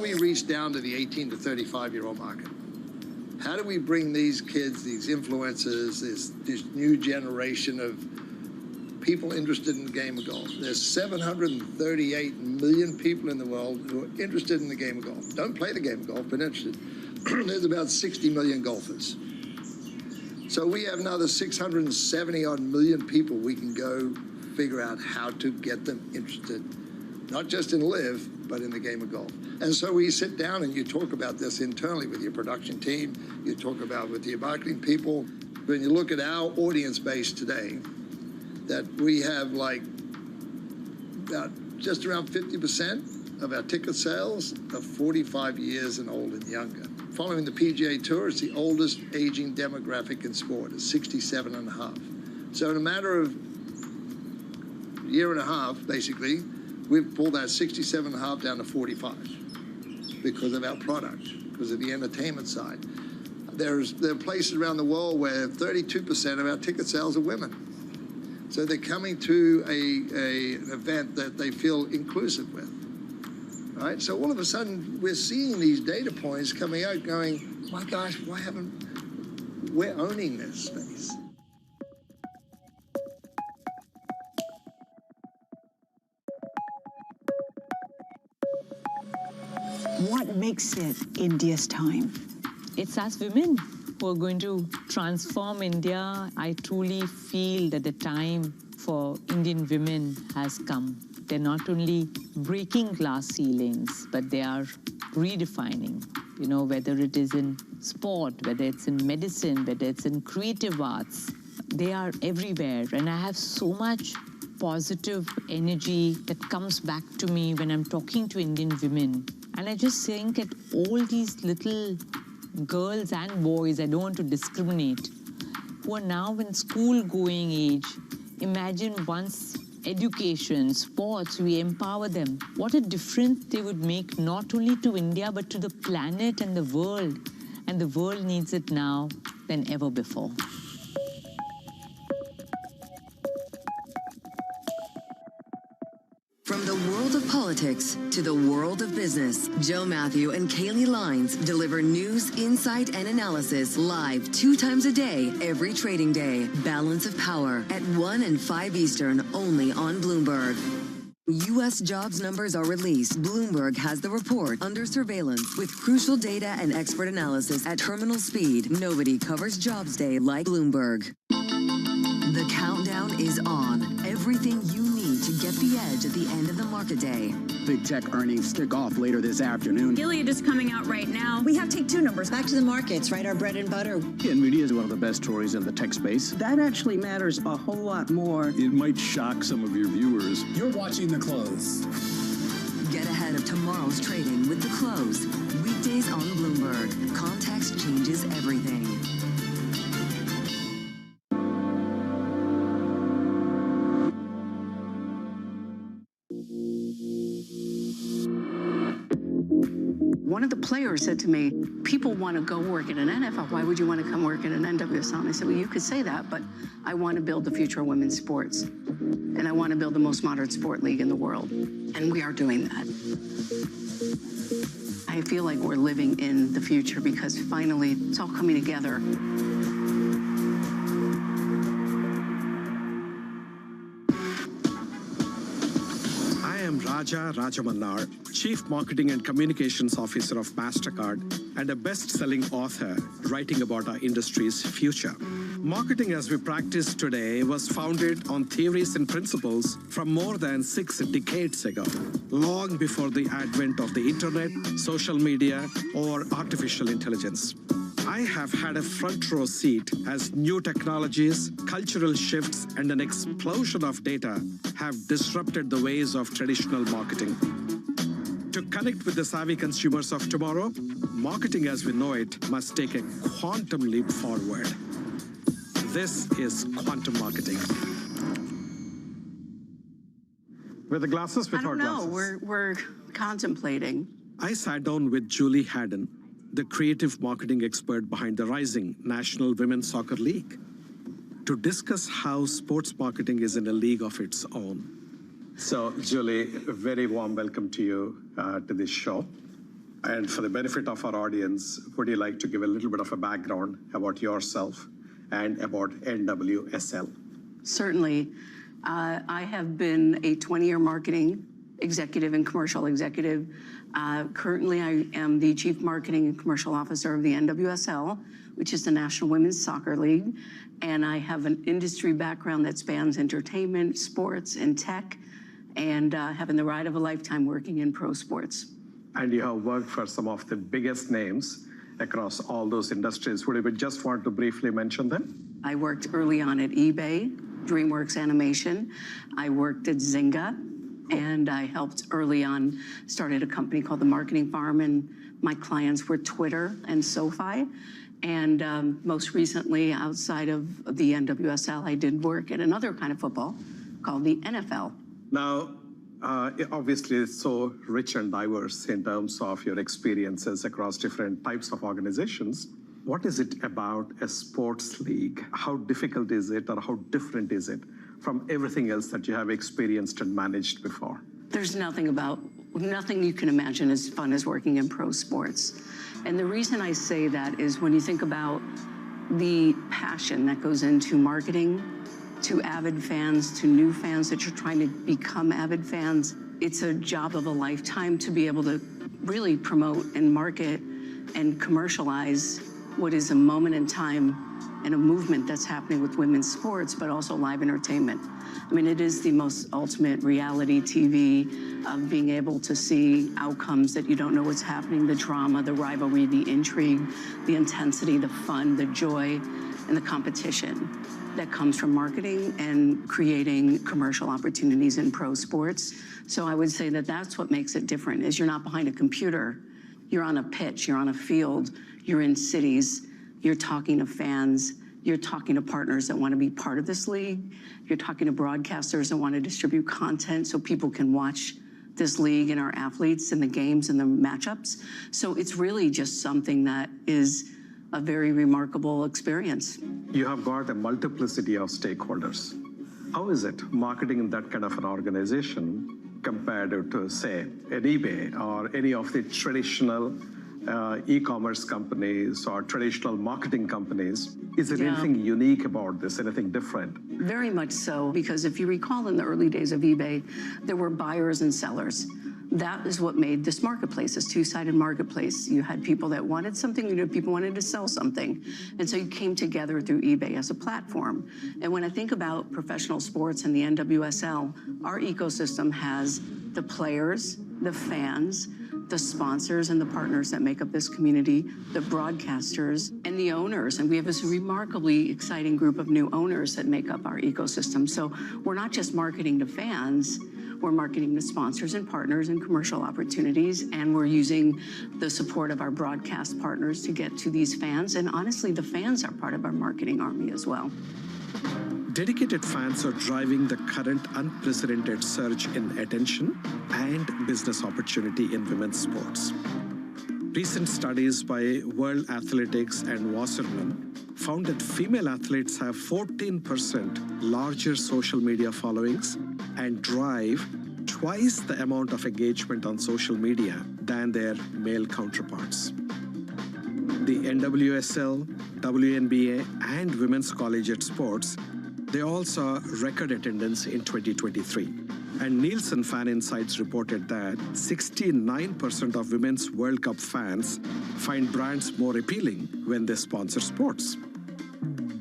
we reach down to the 18 to 35-year-old market? How do we bring these kids, these influencers, this new generation of people interested in the game of golf? There's 738 million people in the world who are interested in the game of golf. Don't play the game of golf, but interested. There's about 60 million golfers. So we have another 670-odd million people we can go figure out how to get them interested, not just in live, but in the game of golf. And so we sit down and you talk about this internally with your production team, you talk about with your marketing people. When you look at our audience base today, that we have like about just around 50% of our ticket sales are 45 years and old and younger. Following the PGA Tour, it's the oldest aging demographic in sport. It's 67 and a half. So in a matter of a year and a half, basically, we've pulled that 67 and a half down to 45 because of our product, because of the entertainment side. There are places around the world where 32% of our ticket sales are women. So they're coming to an event that they feel inclusive with, right? So all of a sudden, we're seeing these data points coming out going, my gosh, we're owning this space. What makes it India's time? It's us women who are going to transform India. I truly feel that the time for Indian women has come. They're not only breaking glass ceilings, but they are redefining, you know, whether it is in sport, whether it's in medicine, whether it's in creative arts. They are everywhere. And I have so much positive energy that comes back to me when I'm talking to Indian women. And I just think that all these little girls and boys, I don't want to discriminate, who are now in school-going age, imagine once education, sports, we empower them. What a difference they would make not only to India, but to the planet and the world. And the world needs it now than ever before. From the world of politics to the world of business, Joe Matthew and Kaylee Lines deliver news, insight, and analysis live 2 times a day, every trading day. Balance of Power at 1 and 5 Eastern, only on Bloomberg. U.S. jobs numbers are released. Bloomberg has the report under surveillance with crucial data and expert analysis at terminal speed. Nobody covers Jobs Day like Bloomberg. The countdown is on. Everything you need to get the edge at the end of the market day. Big tech earnings kick off later this afternoon. Gilead is coming out right now. We have Take-Two numbers. Back to the markets, right? Our bread and butter. NVIDIA is one of the best stories in the tech space. That actually matters a whole lot more. It might shock some of your viewers. You're watching The Close. Get ahead of tomorrow's trading with The Close. Weekdays on Bloomberg. Context changes everything. One of the players said to me, people want to go work in an NFL. Why would you want to come work in an NWSL? And I said, well, you could say that, but I want to build the future of women's sports. And I want to build the most modern sport league in the world. And we are doing that. I feel like we're living in the future because finally it's all coming together. Raja Rajamannar, Chief Marketing and Communications Officer of MasterCard and a best-selling author writing about our industry's future. Marketing as we practice today was founded on theories and principles from more than 6 decades ago, long before the advent of the internet, social media, or artificial intelligence. I have had a front row seat as new technologies, cultural shifts, and an explosion of data have disrupted the ways of traditional marketing. To connect with the savvy consumers of tomorrow, marketing as we know it must take a quantum leap forward. This is quantum marketing. With the glasses, without glasses? I don't know. We're contemplating. I sat down with Julie Haddon, the creative marketing expert behind the rising National Women's Soccer League, to discuss how sports marketing is in a league of its own. So, Julie, a very warm welcome to you to this show. And for the benefit of our audience, would you like to give a little bit of a background about yourself and about NWSL? Certainly. I have been a 20-year marketing executive and commercial executive. Currently, I am the Chief Marketing and Commercial Officer of the NWSL, which is the National Women's Soccer League. And I have an industry background that spans entertainment, sports, and tech, and having the ride of a lifetime working in pro sports. And you have worked for some of the biggest names across all those industries. Would you just want to briefly mention them? I worked early on at eBay, DreamWorks Animation. I worked at Zynga, and I helped early on, started a company called The Marketing Farm, and my clients were Twitter and SoFi. And most recently, outside of the NWSL, I did work at another kind of football called the NFL. Now, obviously, it's so rich and diverse in terms of your experiences across different types of organizations. What is it about a sports league? How difficult is it, or how different is it from everything else that you have experienced and managed before? There's nothing you can imagine as fun as working in pro sports. And the reason I say that is when you think about the passion that goes into marketing, to avid fans, to new fans that you're trying to become avid fans, it's a job of a lifetime to be able to really promote and market and commercialize what is a moment in time and a movement that's happening with women's sports, but also live entertainment. I mean, it is the most ultimate reality TV of being able to see outcomes that you don't know what's happening, the drama, the rivalry, the intrigue, the intensity, the fun, the joy, and the competition that comes from marketing and creating commercial opportunities in pro sports. So I would say that that's what makes it different, is you're not behind a computer. You're on a pitch, you're on a field, you're in cities, you're talking to fans, you're talking to partners that want to be part of this league, you're talking to broadcasters that want to distribute content so people can watch this league and our athletes and the games and the matchups. So it's really just something that is a very remarkable experience. You have got a multiplicity of stakeholders. How is it marketing in that kind of an organization compared to, say, an eBay or any of the traditional e-commerce companies or traditional marketing companies? Is there anything unique about this, anything different? Very much so, because if you recall in the early days of eBay, there were buyers and sellers. That is what made this marketplace, this two-sided marketplace. You had people that wanted something, you had people wanted to sell something. And so you came together through eBay as a platform. And when I think about professional sports and the NWSL, our ecosystem has the players, the fans, the sponsors and the partners that make up this community, the broadcasters, and the owners. And we have this remarkably exciting group of new owners that make up our ecosystem. So we're not just marketing to fans, we're marketing to sponsors and partners and commercial opportunities, and we're using the support of our broadcast partners to get to these fans. And honestly, the fans are part of our marketing army as well. Dedicated fans are driving the current unprecedented surge in attention and business opportunity in women's sports. Recent studies by World Athletics and Wasserman found that female athletes have 14% larger social media followings and drive twice the amount of engagement on social media than their male counterparts. The NWSL, WNBA, and Women's Collegiate Sports, they all saw record attendance in 2023. And Nielsen Fan Insights reported that 69% of Women's World Cup fans find brands more appealing when they sponsor sports.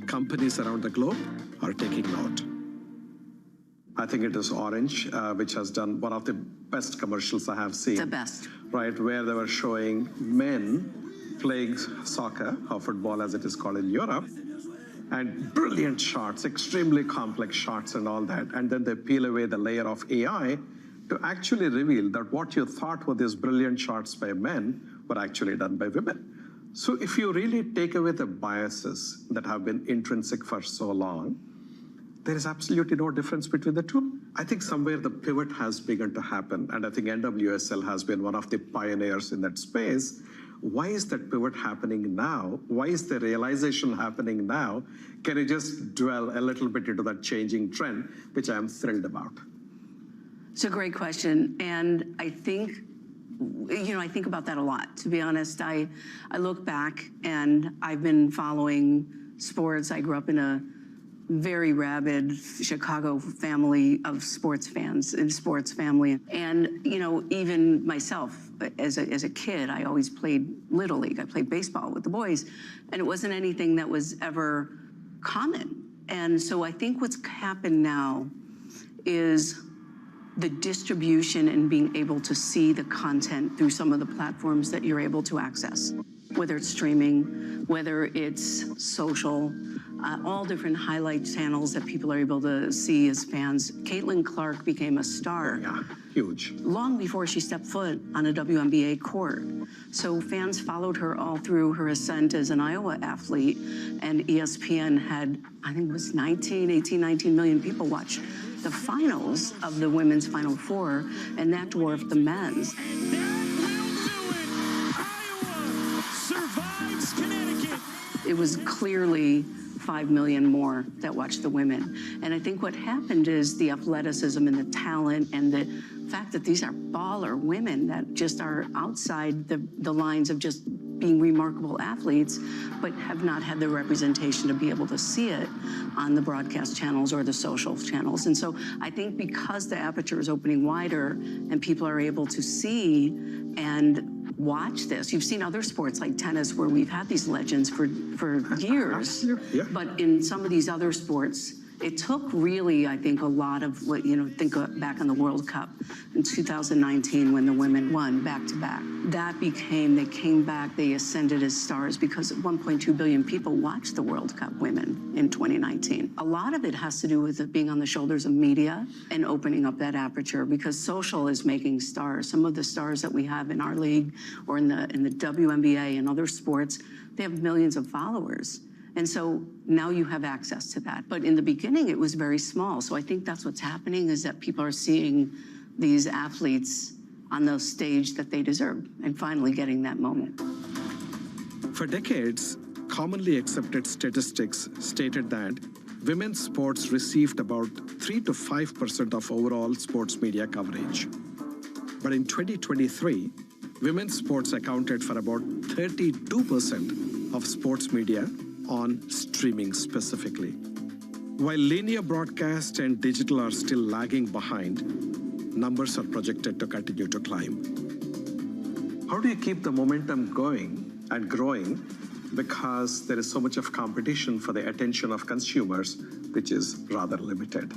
Companies around the globe are taking note. I think it is Orange, which has done one of the best commercials I have seen. The best. Right, where they were showing men playing soccer, or football as it is called in Europe, and brilliant shots, extremely complex shots and all that. And then they peel away the layer of AI to actually reveal that what you thought were these brilliant shots by men were actually done by women. So if you really take away the biases that have been intrinsic for so long, there is absolutely no difference between the two. I think somewhere the pivot has begun to happen, and I think NWSL has been one of the pioneers in that space. Why is that pivot happening now? Why is the realization happening now? Can you just dwell a little bit into that changing trend, which I'm thrilled about? It's a great question. And I think I think about that a lot. To be honest, I look back and I've been following sports. I grew up in a very rabid Chicago family of sports fans and sports family. And, even myself, as a kid, I always played Little League. I played baseball with the boys, and it wasn't anything that was ever common. And so I think what's happened now is the distribution and being able to see the content through some of the platforms that you're able to access, whether it's streaming, whether it's social, all different highlight channels that people are able to see as fans. Caitlin Clark became a star. Yeah, huge. Long before she stepped foot on a WNBA court. So fans followed her all through her ascent as an Iowa athlete, and ESPN had, I think it was 19 million people watch the finals of the women's Final Four, and that dwarfed the men's. It was clearly 5 million more that watched the women. And I think what happened is the athleticism and the talent and the fact that these are baller women that just are outside the lines of just being remarkable athletes, but have not had the representation to be able to see it on the broadcast channels or the social channels. And so I think because the aperture is opening wider and people are able to see and watch this. You've seen other sports like tennis where we've had these legends for years, Yeah. but in some of these other sports, it took really, I think, a lot of what, think back on the World Cup in 2019 when the women won back-to-back. They came back, they ascended as stars because 1.2 billion people watched the World Cup women in 2019. A lot of it has to do with it being on the shoulders of media and opening up that aperture because social is making stars. Some of the stars that we have in our league or in the WNBA and other sports, they have millions of followers. And so now you have access to that. But in the beginning, it was very small. So I think that's what's happening is that people are seeing these athletes on the stage that they deserve and finally getting that moment. For decades, commonly accepted statistics stated that women's sports received about 3 to 5% of overall sports media coverage. But in 2023, women's sports accounted for about 32% of sports media on streaming specifically. While linear broadcast and digital are still lagging behind, numbers are projected to continue to climb. How do you keep the momentum going and growing because there is so much of competition for the attention of consumers, which is rather limited?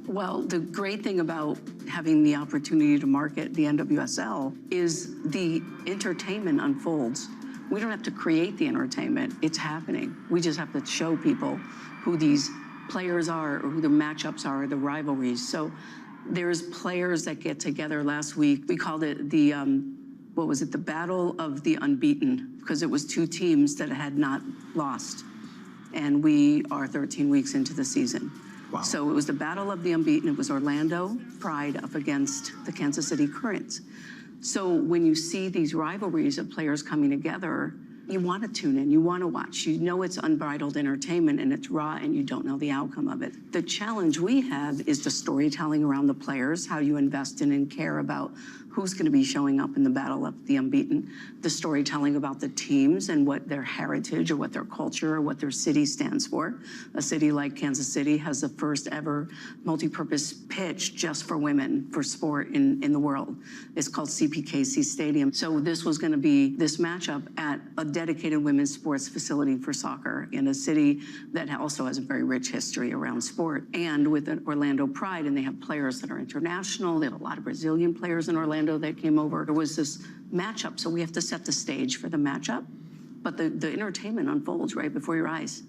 Well, the great thing about having the opportunity to market the NWSL is the entertainment unfolds. We don't have to create the entertainment. It's happening. We just have to show people who these players are or who the matchups are, the rivalries. So there's players that get together last week. We called it the, the Battle of the Unbeaten, because it was two teams that had not lost. And we are 13 weeks into the season. Wow. So it was the Battle of the Unbeaten. It was Orlando Pride up against the Kansas City Currents. So when you see these rivalries of players coming together, you want to tune in, you want to watch. You know it's unbridled entertainment and it's raw and you don't know the outcome of it. The challenge we have is the storytelling around the players, how you invest in and care about who's going to be showing up in the Battle of the Unbeaten, the storytelling about the teams and what their heritage or what their culture or what their city stands for. A city like Kansas City has the first ever multi-purpose pitch just for women for sport in the world. It's called CPKC Stadium. So this was going to be this matchup at a dedicated women's sports facility for soccer in a city that also has a very rich history around sport. And with an Orlando Pride, and they have players that are international. They have a lot of Brazilian players in Orlando that came over. There was this matchup, so we have to set the stage for the matchup, but the entertainment unfolds right before your eyes.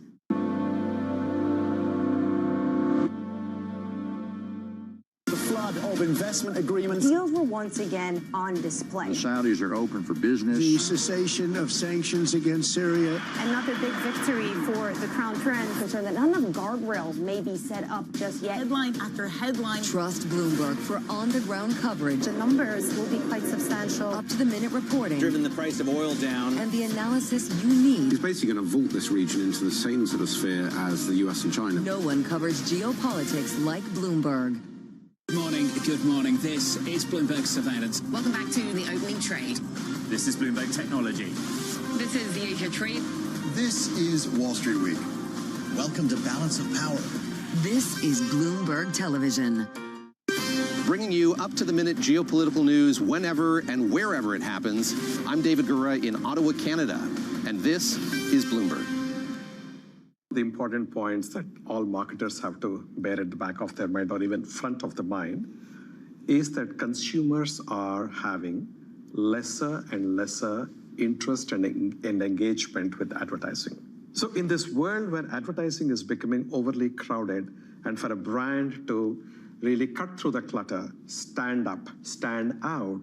Of investment agreements. Deals were once again on display. The Saudis are open for business. The cessation of sanctions against Syria. Another big victory for the Crown Prince. Concerned that none of the guardrails may be set up just yet. Headline after headline. Trust Bloomberg for on-the-ground coverage. The numbers will be quite substantial. Up-to-the-minute reporting. Driven the price of oil down. And the analysis you need. He's basically going to vault this region into the same sort of sphere as the US and China. No one covers geopolitics like Bloomberg. Good morning. This is Bloomberg Surveillance. Welcome back to the opening trade. This is Bloomberg Technology. This is the Asia Trade. This is Wall Street Week. Welcome to Balance of Power. This is Bloomberg Television. Bringing you up-to-the-minute geopolitical news whenever and wherever it happens. I'm David Gura in Ottawa, Canada, and this is Bloomberg. The important points that all marketers have to bear at the back of their mind or even front of the mind is that consumers are having lesser and lesser interest and engagement with advertising. So in this world where advertising is becoming overly crowded, and for a brand to really cut through the clutter, stand up, stand out,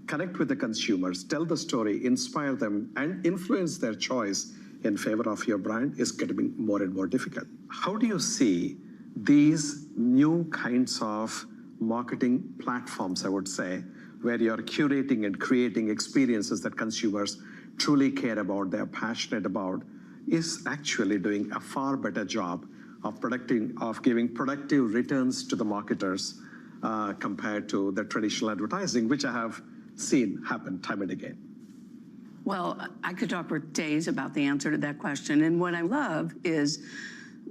connect with the consumers, tell the story, inspire them, and influence their choice in favor of your brand is getting more and more difficult. How do you see these new kinds of marketing platforms, I would say, where you're curating and creating experiences that consumers truly care about, they're passionate about, is actually doing a far better job of giving productive returns to the marketers compared to the traditional advertising, which I have seen happen time and again? Well, I could talk for days about the answer to that question. And what I love is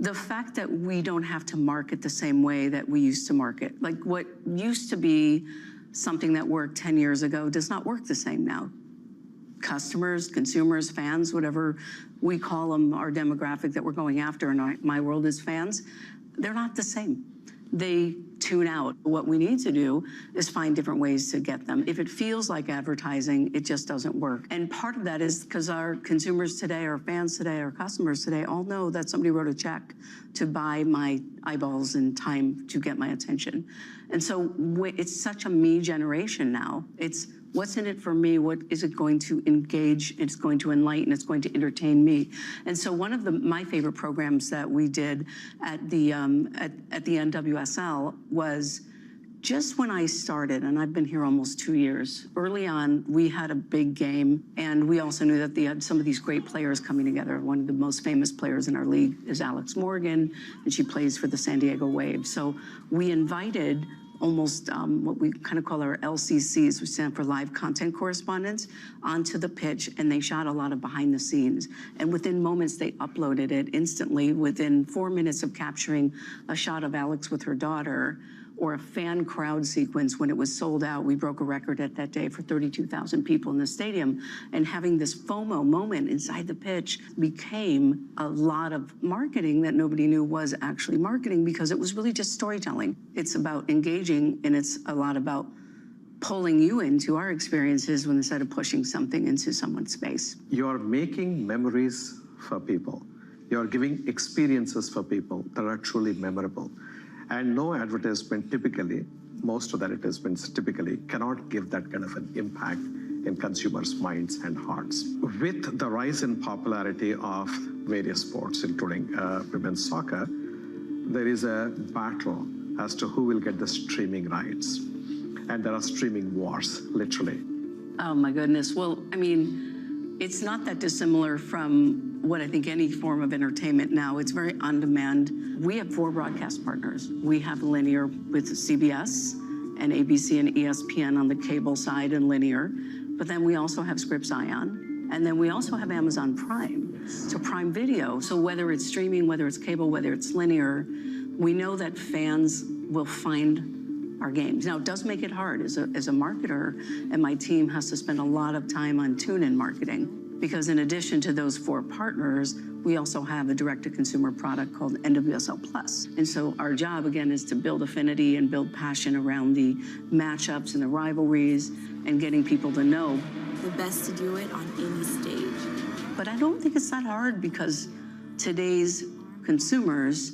the fact that we don't have to market the same way that we used to market. Like what used to be something that worked 10 years ago does not work the same now. Customers, consumers, fans, whatever we call them, our demographic that we're going after in my world is fans, they're not the same. They tune out. What we need to do is find different ways to get them. If it feels like advertising, it just doesn't work. And part of that is because our consumers today, our fans today, our customers today all know that somebody wrote a check to buy my eyeballs and time to get my attention. And so it's such a me generation now. It's what's in it for me? What is it going to engage? It's going to enlighten. It's going to entertain me. And so one of my favorite programs that we did at the NWSL was just when I started, and I've been here almost 2 years. Early on, we had a big game, and we also knew that they had some of these great players coming together. One of the most famous players in our league is Alex Morgan, and she plays for the San Diego Wave. So we invited almost what we kind of call our LCCs, which stand for live content correspondents, onto the pitch, and they shot a lot of behind the scenes. And within moments, they uploaded it instantly. Within 4 minutes of capturing a shot of Alex with her daughter, or a fan crowd sequence when it was sold out. We broke a record at that day for 32,000 people in the stadium. And having this FOMO moment inside the pitch became a lot of marketing that nobody knew was actually marketing because it was really just storytelling. It's about engaging, and it's a lot about pulling you into our experiences instead of pushing something into someone's space. You're making memories for people. You're giving experiences for people that are truly memorable. And no advertisement typically, most of the advertisements typically cannot give that kind of an impact in consumers' minds and hearts. With the rise in popularity of various sports, including women's soccer, there is a battle as to who will get the streaming rights. And there are streaming wars, literally. Oh my goodness. Well, I mean, it's not that dissimilar from what I think any form of entertainment now. It's very on demand. We have 4 broadcast partners. We have linear with CBS and ABC and ESPN on the cable side and linear. But then we also have Scripps Ion. And then we also have Amazon Prime. So Prime Video. So whether it's streaming, whether it's cable, whether it's linear, we know that fans will find our games. Now, it does make it hard as a marketer, and my team has to spend a lot of time on tune-in marketing. Because in addition to those 4 partners, we also have a direct-to-consumer product called NWSL Plus. And so our job, again, is to build affinity and build passion around the matchups and the rivalries and getting people to know. The best to do it on any stage. But I don't think it's that hard because today's consumers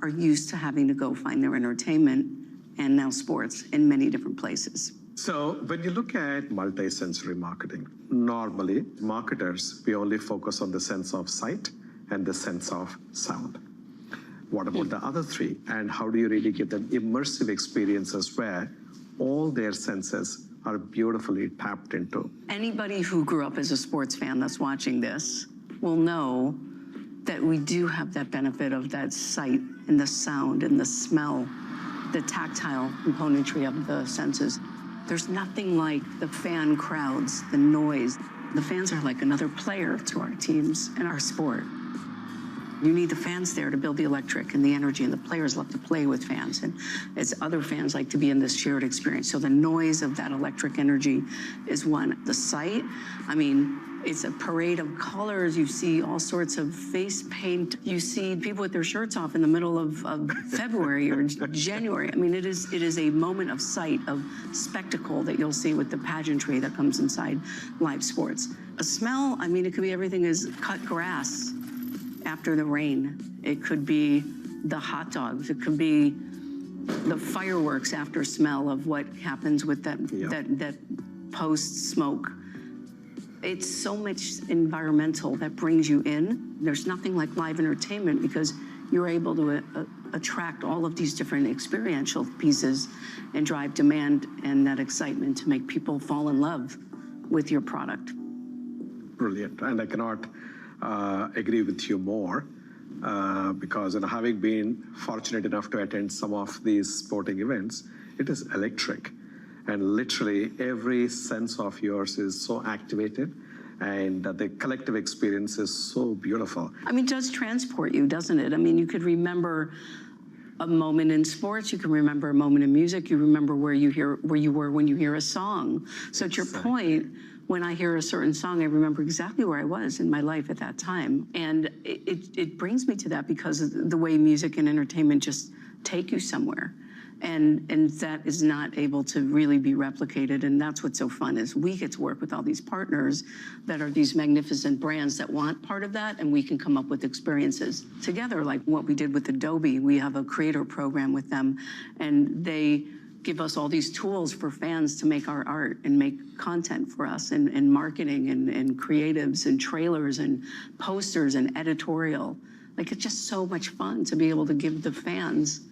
are used to having to go find their entertainment and now sports in many different places. So when you look at multi-sensory marketing, normally marketers, we only focus on the sense of sight and the sense of sound. What about the other 3? And how do you really give them immersive experiences where all their senses are beautifully tapped into? Anybody who grew up as a sports fan that's watching this will know that we do have that benefit of that sight and the sound and the smell the tactile componentry of the senses. There's nothing like the fan crowds, the noise. The fans are like another player to our teams and our sport. You need the fans there to build the electric and the energy, and the players love to play with fans, and as other fans like to be in this shared experience. So the noise of that electric energy is one. The sight, I mean, it's a parade of colors. You see all sorts of face paint. You see people with their shirts off in the middle of February or January. I mean, it is a moment of sight, of spectacle that you'll see with the pageantry that comes inside live sports. A smell, I mean, it could be everything is cut grass after the rain. It could be the hot dogs. It could be the fireworks after smell of what happens with that post smoke. It's so much environmental that brings you in. There's nothing like live entertainment because you're able to attract all of these different experiential pieces and drive demand and that excitement to make people fall in love with your product. Brilliant. And I cannot agree with you more because having been fortunate enough to attend some of these sporting events, it is electric. And literally every sense of yours is so activated, and the collective experience is so beautiful. I mean, it does transport you, doesn't it? I mean, you could remember a moment in sports, you can remember a moment in music, you remember where you were when you hear a song. So at your point, when I hear a certain song, I remember exactly where I was in my life at that time. And it brings me to that because of the way music and entertainment just take you somewhere. And that is not able to really be replicated. And that's what's so fun is we get to work with all these partners that are these magnificent brands that want part of that, and we can come up with experiences together, like what we did with Adobe. We have a creator program with them, and they give us all these tools for fans to make our art and make content for us, and marketing and creatives and trailers and posters and editorial. Like, it's just so much fun to be able to give the fans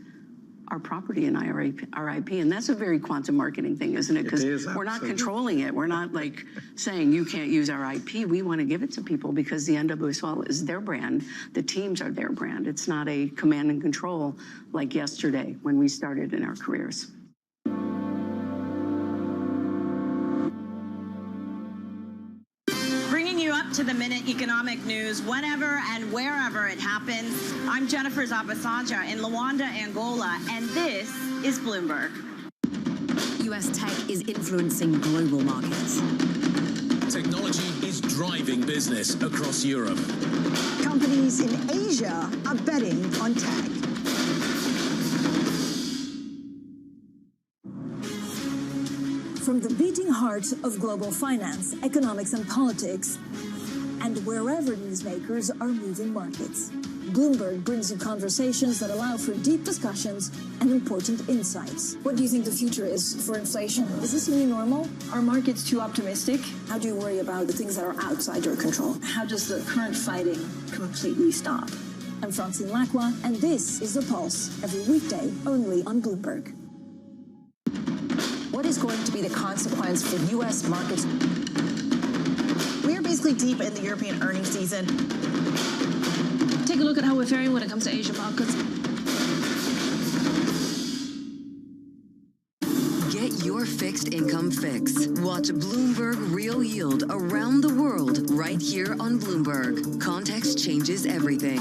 our property and our IP. And that's a very quantum marketing thing, isn't it? Because we're not controlling it. We're not like saying you can't use our IP. We want to give it to people because the NWSL is their brand. The teams are their brand. It's not a command and control like yesterday when we started in our careers. To the minute economic news whenever and wherever it happens. I'm Jennifer Zabasanja in Luanda, Angola, and this is Bloomberg. U.S. tech is influencing global markets. Technology is driving business across Europe. Companies in Asia are betting on tech. From the beating heart of global finance, economics, and politics, and wherever newsmakers are moving markets, Bloomberg brings you conversations that allow for deep discussions and important insights. What do you think the future is for inflation? Is this a new normal? Are markets too optimistic? How do you worry about the things that are outside your control? How does the current fighting completely stop? I'm Francine Lacroix, and this is The Pulse, every weekday only on Bloomberg. What is going to be the consequence for U.S. markets? We are basically deep in the European earnings season. Take a look at how we're faring when it comes to Asian markets. Get your fixed income fix. Watch Bloomberg Real Yield around the world right here on Bloomberg. Context changes everything.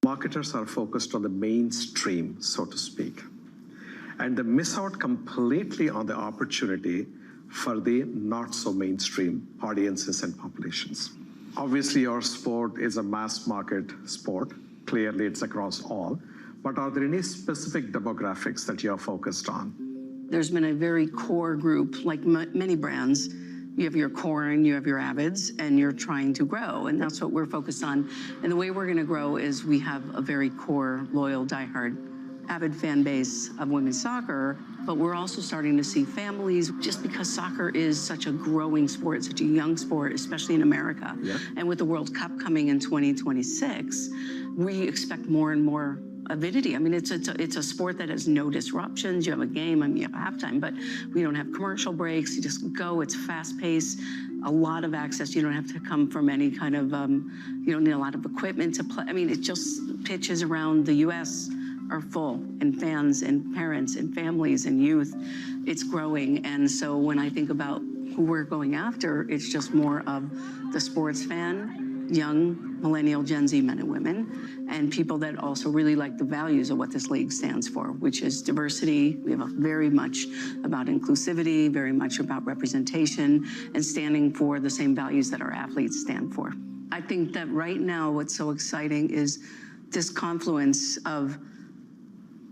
Marketers are focused on the mainstream, so to speak, and they miss out completely on the opportunity for the not so mainstream audiences and populations. Obviously, your sport is a mass market sport. Clearly, it's across all. But are there any specific demographics that you're focused on? There's been a very core group, like many brands. You have your core and you have your avids, and you're trying to grow, and that's what we're focused on. And the way we're going to grow is we have a very core, loyal, diehard, avid fan base of women's soccer, but we're also starting to see families, just because soccer is such a growing sport, such a young sport, especially in America. Yeah. And with the World Cup coming in 2026, we expect more and more avidity. I mean, it's a sport that has no disruptions. You have a game, I mean, you have halftime, but we don't have commercial breaks. You just go, it's fast paced. a lot of access. You don't have to come from any kind of, you don't need a lot of equipment to play. I mean, it just pitches around the U.S. are full, and fans and parents and families and youth. It's growing. And so when I think about who we're going after, it's just more of the sports fan, young millennial Gen Z men and women, and people that also really like the values of what this league stands for, which is diversity. We have very much about inclusivity, very much about representation, and standing for the same values that our athletes stand for. I think that right now what's so exciting is this confluence of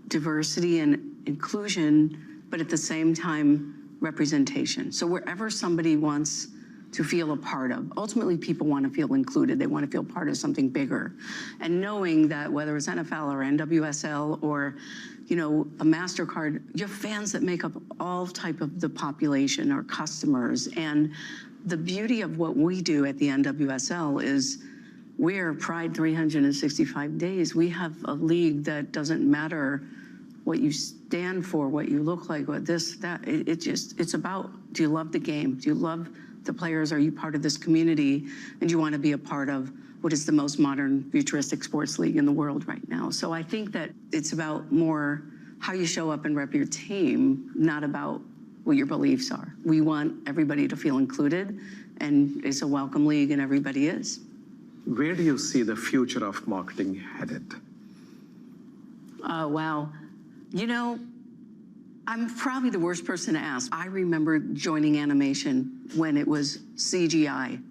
diversity and inclusion, but at the same time, representation. So wherever somebody wants to feel a part of, ultimately people want to feel included. They want to feel part of something bigger. And knowing that whether it's NFL or NWSL or, you know, a MasterCard, you have fans that make up all type of the population or customers. And the beauty of what we do at the NWSL is we're Pride 365 days. We have a league that doesn't matter what you stand for, what you look like, what this, that. It's about, do you love the game? Do you love the players? Are you part of this community? And do you want to be a part of what is the most modern, futuristic sports league in the world right now? So I think that it's about more how you show up and rep your team, not about what your beliefs are. We want everybody to feel included, and it's a welcome league, and everybody is. Where do you see the future of marketing headed? Oh, wow. You know, I'm probably the worst person to ask. I remember joining animation when it was CGI,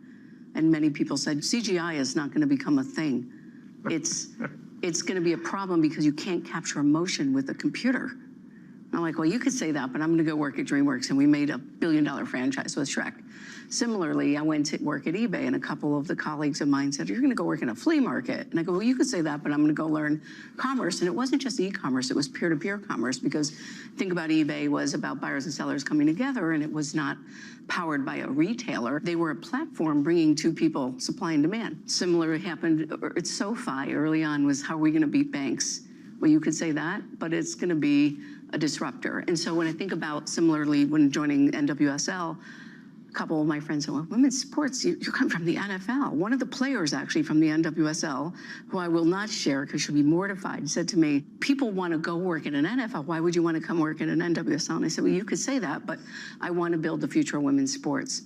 and many people said, CGI is not going to become a thing. It's going to be a problem because you can't capture emotion with a computer. I'm like, well, you could say that, but I'm going to go work at DreamWorks, and we made $1 billion franchise with Shrek. Similarly, I went to work at eBay, and a couple of the colleagues of mine said, you're going to go work in a flea market. And I go, well, you could say that, but I'm going to go learn commerce. And it wasn't just e-commerce, it was peer-to-peer commerce, because think about eBay was about buyers and sellers coming together, and it was not powered by a retailer. They were a platform bringing two people, supply and demand. Similar happened at SoFi early on was, how are we going to beat banks? Well, you could say that, but it's going to be a disruptor. And so when I think about, similarly, when joining NWSL, a couple of my friends said, well, women's sports, you come from the NFL. One of the players actually from the NWSL, who I will not share because she'll be mortified, said to me, people want to go work in an NFL. Why would you want to come work in an NWSL? And I said, well, you could say that, but I want to build the future of women's sports.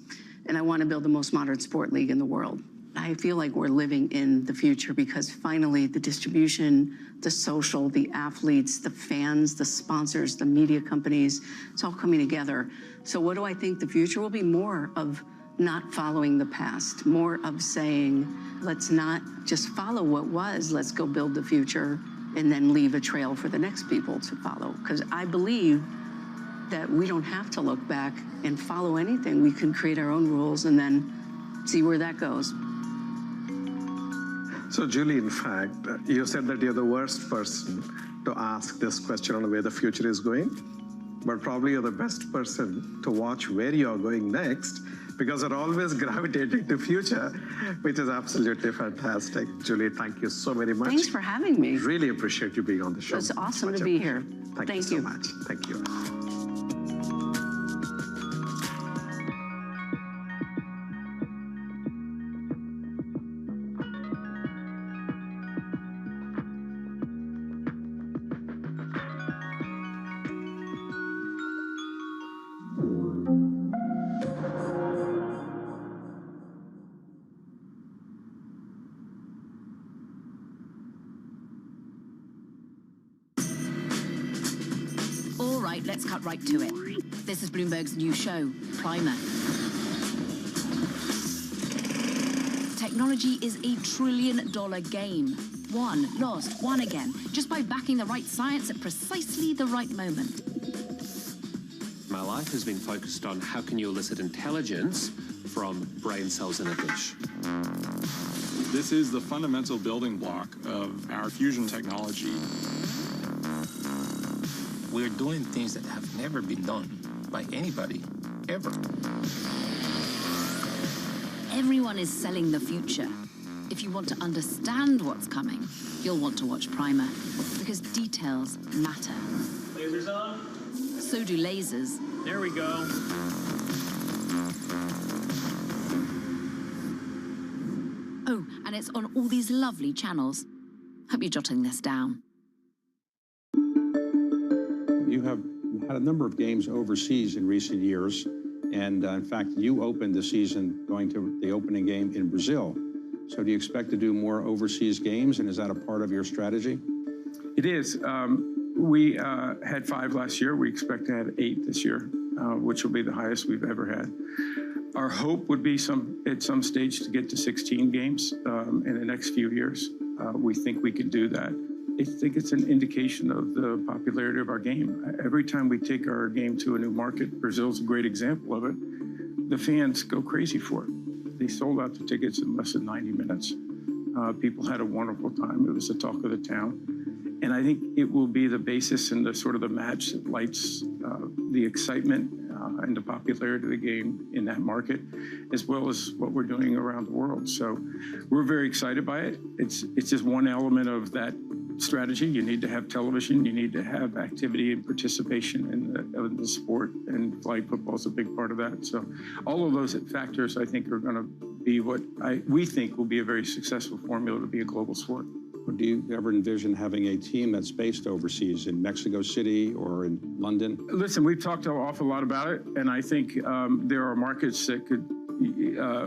And I want to build the most modern sport league in the world. I feel like we're living in the future because finally the distribution, the social, the athletes, the fans, the sponsors, the media companies, it's all coming together. So what do I think the future will be? More of not following the past, more of saying, let's not just follow what was, let's go build the future and then leave a trail for the next people to follow. Because I believe that we don't have to look back and follow anything. We can create our own rules and then see where that goes. So, Julie, in fact, you said that you're the worst person to ask this question on where the future is going, but probably you're the best person to watch where you're going next, because you're always gravitating to future, which is absolutely fantastic. Julie, thank you so very much. Thanks for having me. Really appreciate you being on the show. It's awesome to be here. Thank you so much. Thank you. Let's cut right to it. This is Bloomberg's new show, Primer. Technology is $1 trillion game. Won, lost, won again, just by backing the right science at precisely the right moment. My life has been focused on how can you elicit intelligence from brain cells in a dish. This is the fundamental building block of our fusion technology. We're doing things that have never been done by anybody, ever. Everyone is selling the future. If you want to understand what's coming, you'll want to watch Primer, because details matter. Lasers on. So do lasers. There we go. and it's on all these lovely channels. Hope you're jotting this down. You have had a number of games overseas in recent years, and in fact, you opened the season going to the opening game in Brazil. So do you expect to do more overseas games, and is that a part of your strategy? It is. We had 5 last year. We expect to have 8 this year, which will be the highest we've ever had. Our hope would be at some stage to get to 16 games in the next few years. We think we can do that. I think it's an indication of the popularity of our game. Every time we take our game to a new market, Brazil's a great example of it, the fans go crazy for it. They sold out the tickets in less than 90 minutes. People had a wonderful time. It was the talk of the town. And I think it will be the basis and the sort of the match that lights the excitement and the popularity of the game in that market, as well as what we're doing around the world. So we're very excited by it. It's just one element of that strategy. You need to have television. You need to have activity and participation in the sport, and flag football is a big part of that. So all of those factors, I think, are going to be what we think will be a very successful formula to be a global sport. Do you ever envision having a team that's based overseas in Mexico City or in London? Listen, we've talked an awful lot about it, and I think there are markets that could,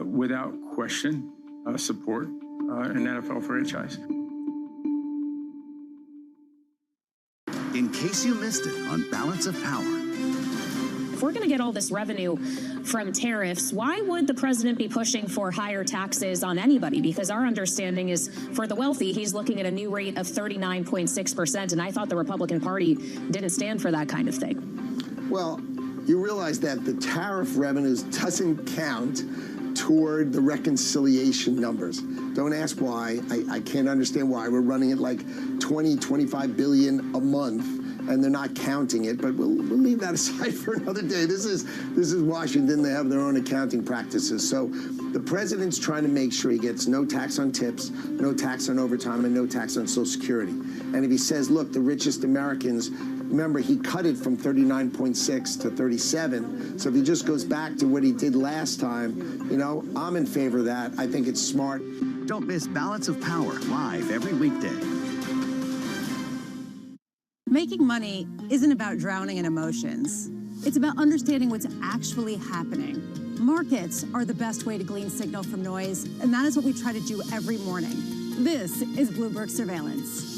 without question, support an NFL franchise. In case you missed it on Balance of Power. If we're going to get all this revenue from tariffs, why would the president be pushing for higher taxes on anybody? Because our understanding is for the wealthy, he's looking at a new rate of 39.6%. And I thought the Republican Party didn't stand for that kind of thing. Well, you realize that the tariff revenues doesn't count toward the reconciliation numbers. Don't ask why. I can't understand why. We're running at like 25 billion a month, and they're not counting it, but we'll leave that aside for another day. This is Washington. They have their own accounting practices. So the president's trying to make sure he gets no tax on tips, no tax on overtime, and no tax on Social Security. And if he says, look, the richest Americans, remember, he cut it from 39.6 to 37. So if he just goes back to what he did last time, you know, I'm in favor of that. I think it's smart. Don't miss Balance of Power live every weekday. Making money isn't about drowning in emotions. It's about understanding what's actually happening. Markets are the best way to glean signal from noise, and that is what we try to do every morning. This is Bloomberg Surveillance.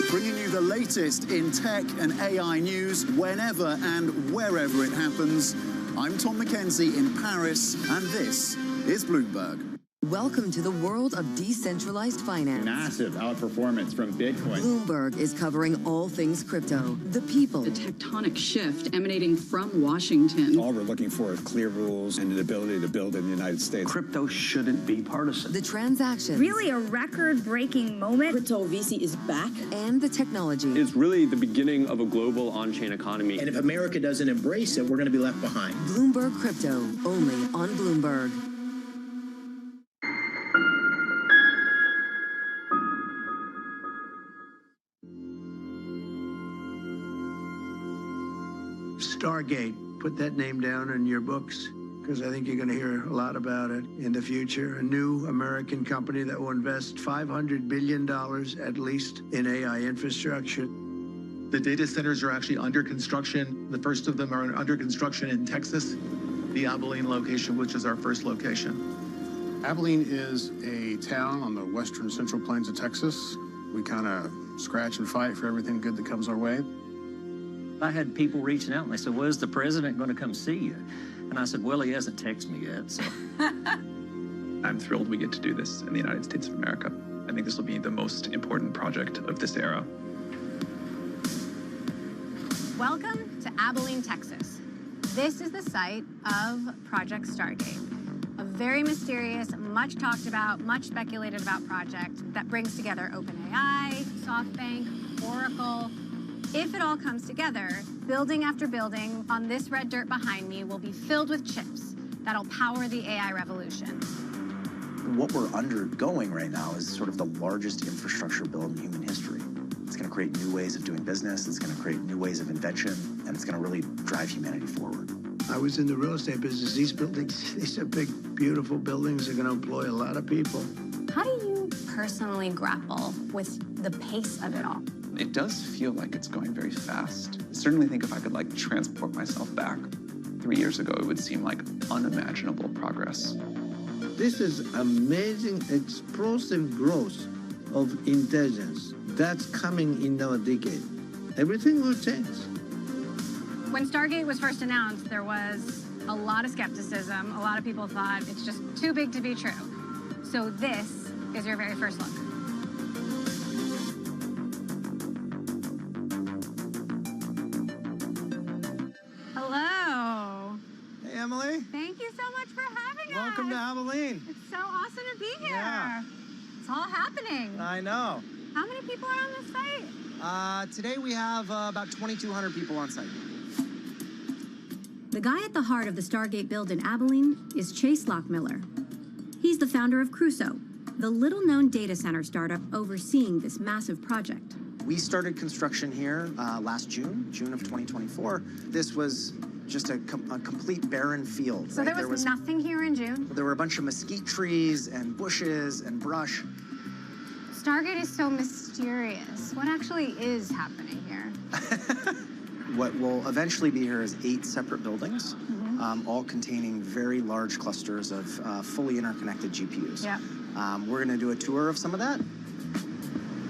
Bringing you the latest in tech and AI news whenever and wherever it happens. I'm Tom McKenzie in Paris, and this is Bloomberg. Welcome to the world of decentralized finance. Massive outperformance from Bitcoin. Bloomberg is covering all things crypto, the people. The tectonic shift emanating from Washington. All we're looking for is clear rules and an ability to build in the United States. Crypto shouldn't be partisan. The transactions. Really a record-breaking moment. Crypto VC is back. And the technology. It's really the beginning of a global on-chain economy. And if America doesn't embrace it, we're going to be left behind. Bloomberg Crypto, only on Bloomberg. Stargate, put that name down in your books, because I think you're going to hear a lot about it in the future. A new American company that will invest $500 billion at least in AI infrastructure. The data centers are actually under construction. The first of them are under construction in Texas, the Abilene location, which is our first location. Abilene is a town on the western central plains of Texas. We kind of scratch and fight for everything good that comes our way. I had people reaching out and they said, well, is the president going to come see you? And I said, well, he hasn't texted me yet, so. I'm thrilled we get to do this in the United States of America. I think this will be the most important project of this era. Welcome to Abilene, Texas. This is the site of Project Stargate, a very mysterious, much talked about, much speculated about project that brings together OpenAI, SoftBank, Oracle. If it all comes together, building after building on this red dirt behind me will be filled with chips that'll power the AI revolution. What we're undergoing right now is sort of the largest infrastructure build in human history. It's going to create new ways of doing business, it's going to create new ways of invention, and it's going to really drive humanity forward. I was in the real estate business. These buildings, these are big, beautiful buildings. They're going to employ a lot of people. How do you personally grapple with the pace of it all? It does feel like it's going very fast. I certainly think if I could like transport myself back 3 years ago, it would seem like unimaginable progress. This is amazing, explosive growth of intelligence that's coming in our decade. Everything will change. When Stargate was first announced, there was a lot of skepticism. A lot of people thought it's just too big to be true. So this is your very first look. Hello. Hey, Emily. Thank you so much for having us. Welcome to Abilene. It's so awesome to be here. Yeah. It's all happening. I know. How many people are on this site? Today we have about 2,200 people on site. The guy at the heart of the Stargate build in Abilene is Chase Lockmiller. He's the founder of Crusoe, the little-known data center startup overseeing this massive project. We started construction here last June of 2024. This was just a complete barren field. So right? there was nothing here in June? There were a bunch of mesquite trees and bushes and brush. Stargate is so mysterious. What actually is happening here? What will eventually be here is 8 separate buildings, all containing very large clusters of fully interconnected GPUs. Yeah. We're going to do a tour of some of that.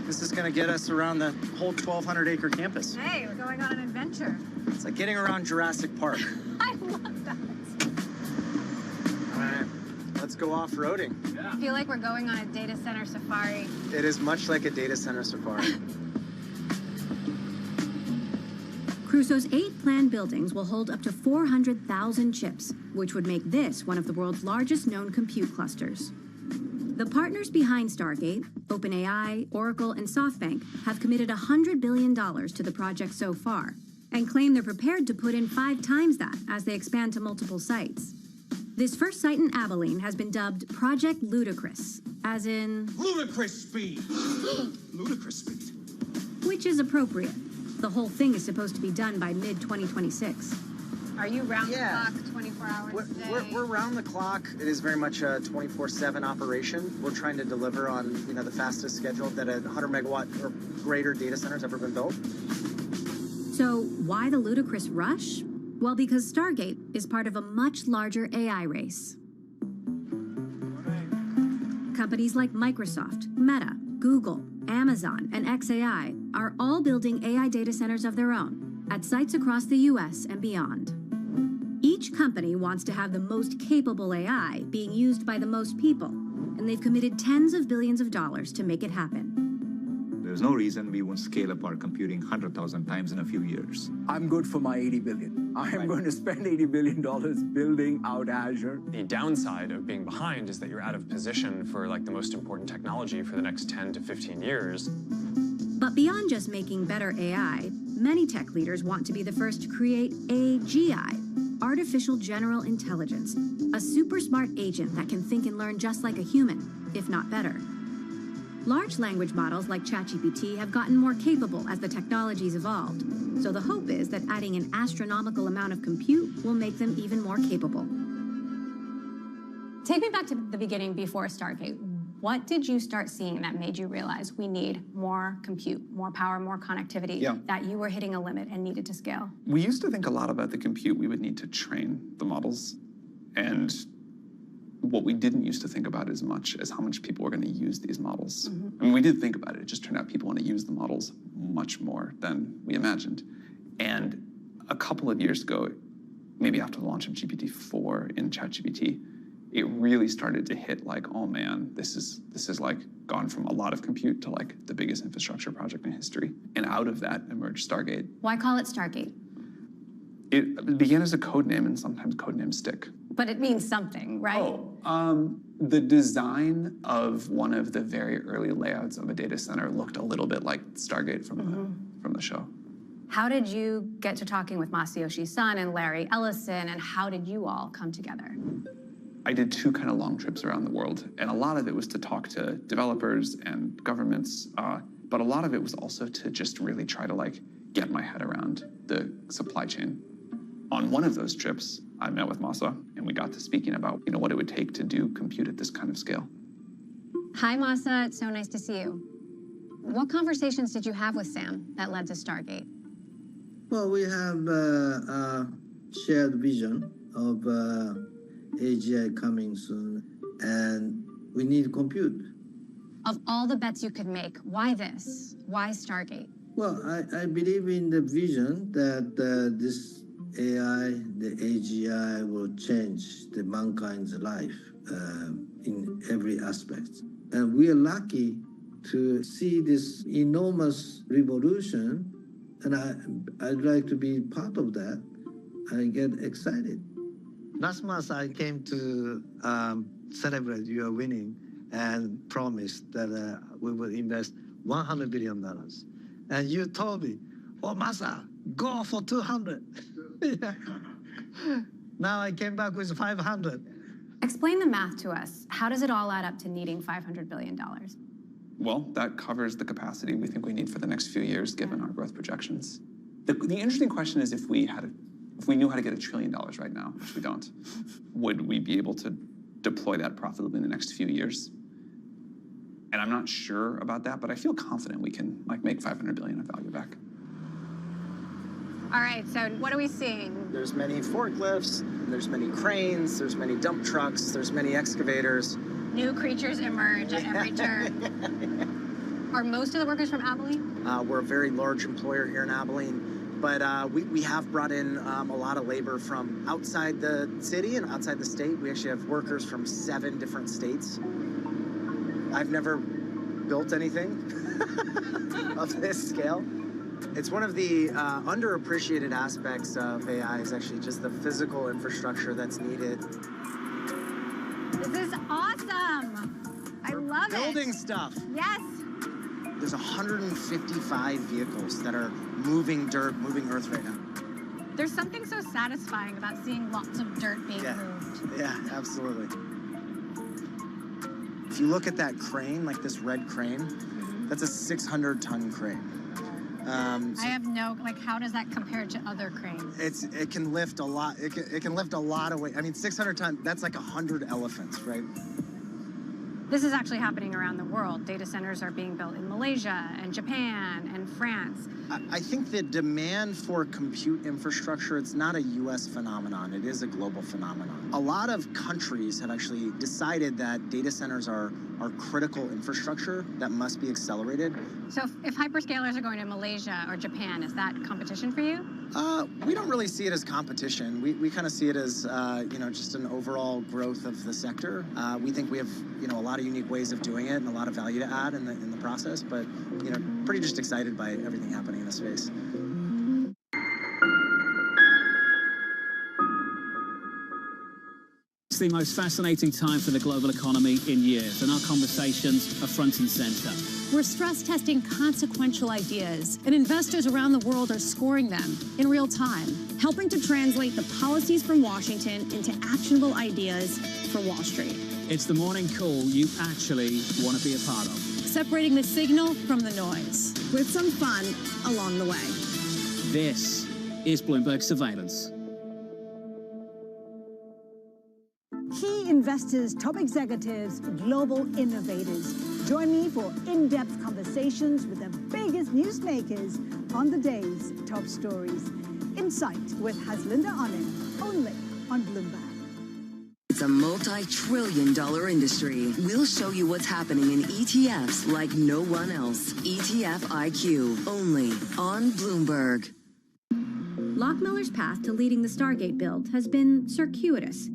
This is going to get us around the whole 1,200-acre campus. Hey, we're going on an adventure. It's like getting around Jurassic Park. I love that. All right, let's go off-roading. I feel like we're going on a data center safari. It is much like a data center safari. Crusoe's 8 planned buildings will hold up to 400,000 chips, which would make this one of the world's largest known compute clusters. The partners behind Stargate, OpenAI, Oracle, and SoftBank, have committed $100 billion to the project so far, and claim they're prepared to put in 5 times that as they expand to multiple sites. This first site in Abilene has been dubbed Project Ludicrous, as in... Ludicrous speed! Ludicrous speed. Which is appropriate. The whole thing is supposed to be done by mid-2026. Are you round the clock, 24 hours a day? We're round the clock. It is very much a 24/7 operation. We're trying to deliver on the fastest schedule that a 100-megawatt or greater data center has ever been built. So why the ludicrous rush? Well, because Stargate is part of a much larger AI race. Companies like Microsoft, Meta, Google, Amazon, and xAI are all building AI data centers of their own at sites across the US and beyond. Each company wants to have the most capable AI being used by the most people, and they've committed tens of billions of dollars to make it happen. There's no reason we won't scale up our computing 100,000 times in a few years. I'm good for my $80 billion. I'm going to spend $80 billion building out Azure. The downside of being behind is that you're out of position for like the most important technology for the next 10 to 15 years. But beyond just making better AI, many tech leaders want to be the first to create AGI, artificial general intelligence, a super smart agent that can think and learn just like a human, if not better. Large language models like ChatGPT have gotten more capable as the technology's evolved, so the hope is that adding an astronomical amount of compute will make them even more capable. Take me back to the beginning before Stargate. What did you start seeing that made you realize we need more compute, more power, more connectivity, that you were hitting a limit and needed to scale? We used to think a lot about the compute we would need to train the models, and what we didn't used to think about as much as how much people were going to use these models. I mean, we did think about it. It just turned out people want to use the models much more than we imagined. And a couple of years ago, maybe after the launch of GPT-4 in ChatGPT, it really started to hit like, oh man, this is like gone from a lot of compute to like the biggest infrastructure project in history. And out of that emerged Stargate. Why call it Stargate? It began as a code name, and sometimes code names stick. But it means something, right? The design of one of the very early layouts of a data center looked a little bit like Stargate from the show. How did you get to talking with Masayoshi Son and Larry Ellison, and how did you all come together? I did 2 kind of long trips around the world, and a lot of it was to talk to developers and governments, but a lot of it was also to just really try to like get my head around the supply chain. On one of those trips, I met with Masa, and we got to speaking about, what it would take to do compute at this kind of scale. Hi, Masa. It's so nice to see you. What conversations did you have with Sam that led to Stargate? Well, we have a shared vision of AGI coming soon, and we need compute. Of all the bets you could make, why this? Why Stargate? Well, I believe in the vision that this AI, the AGI, will change the mankind's life in every aspect. And we are lucky to see this enormous revolution, and I'd like to be part of that. I get excited. Last month, I came to celebrate your winning and promised that we will invest $100 billion. And you told me, oh, Masa, go for 200. Yeah. Now I came back with 500. Explain the math to us. How does it all add up to needing $500 billion? Well, that covers the capacity we think we need for the next few years, given our growth projections. The interesting question is if we knew how to get $1 trillion right now, which we don't, would we be able to deploy that profitably in the next few years? And I'm not sure about that, but I feel confident we can make $500 billion of value back. All right, so what are we seeing? There's many forklifts, there's many cranes, there's many dump trucks, there's many excavators. New creatures emerge at every turn. Are most of the workers from Abilene? We're a very large employer here in Abilene, but we have brought in a lot of labor from outside the city and outside the state. We actually have workers from 7 different states. I've never built anything of this scale. It's one of the underappreciated aspects of AI is actually just the physical infrastructure that's needed. This is awesome. I love it. Building stuff. Yes. There's 155 vehicles that are moving dirt, moving earth right now. There's something so satisfying about seeing lots of dirt being moved. Yeah, absolutely. If you look at that crane, like this red crane, that's a 600-ton crane. I have no, how does that compare to other cranes? It can lift a lot. It can lift a lot of weight. I mean, 600 tons, that's like 100 elephants, right? This is actually happening around the world. Data centers are being built in Malaysia and Japan and France. I think the demand for compute infrastructure, it's not a US phenomenon. It is a global phenomenon. A lot of countries have actually decided that data centers are critical infrastructure that must be accelerated. So if hyperscalers are going to Malaysia or Japan, is that competition for you? We don't really see it as competition. We kind of see it as, just an overall growth of the sector. We think we have, a lot of unique ways of doing it and a lot of value to add in the process, but, pretty just excited by everything happening in the space. It's the most fascinating time for the global economy in years, and our conversations are front and center. We're stress testing consequential ideas, and investors around the world are scoring them in real time, helping to translate the policies from Washington into actionable ideas for Wall Street. It's the morning call you actually want to be a part of. Separating the signal from the noise, with some fun along the way. This is Bloomberg Surveillance. Key investors, top executives, global innovators. Join me for in-depth conversations with the biggest newsmakers on the day's top stories. Insight with Haslinda Anand, only on Bloomberg. It's a multi-trillion-dollar industry. We'll show you what's happening in ETFs like no one else. ETF IQ, only on Bloomberg. Lockmiller's path to leading the Stargate build has been circuitous.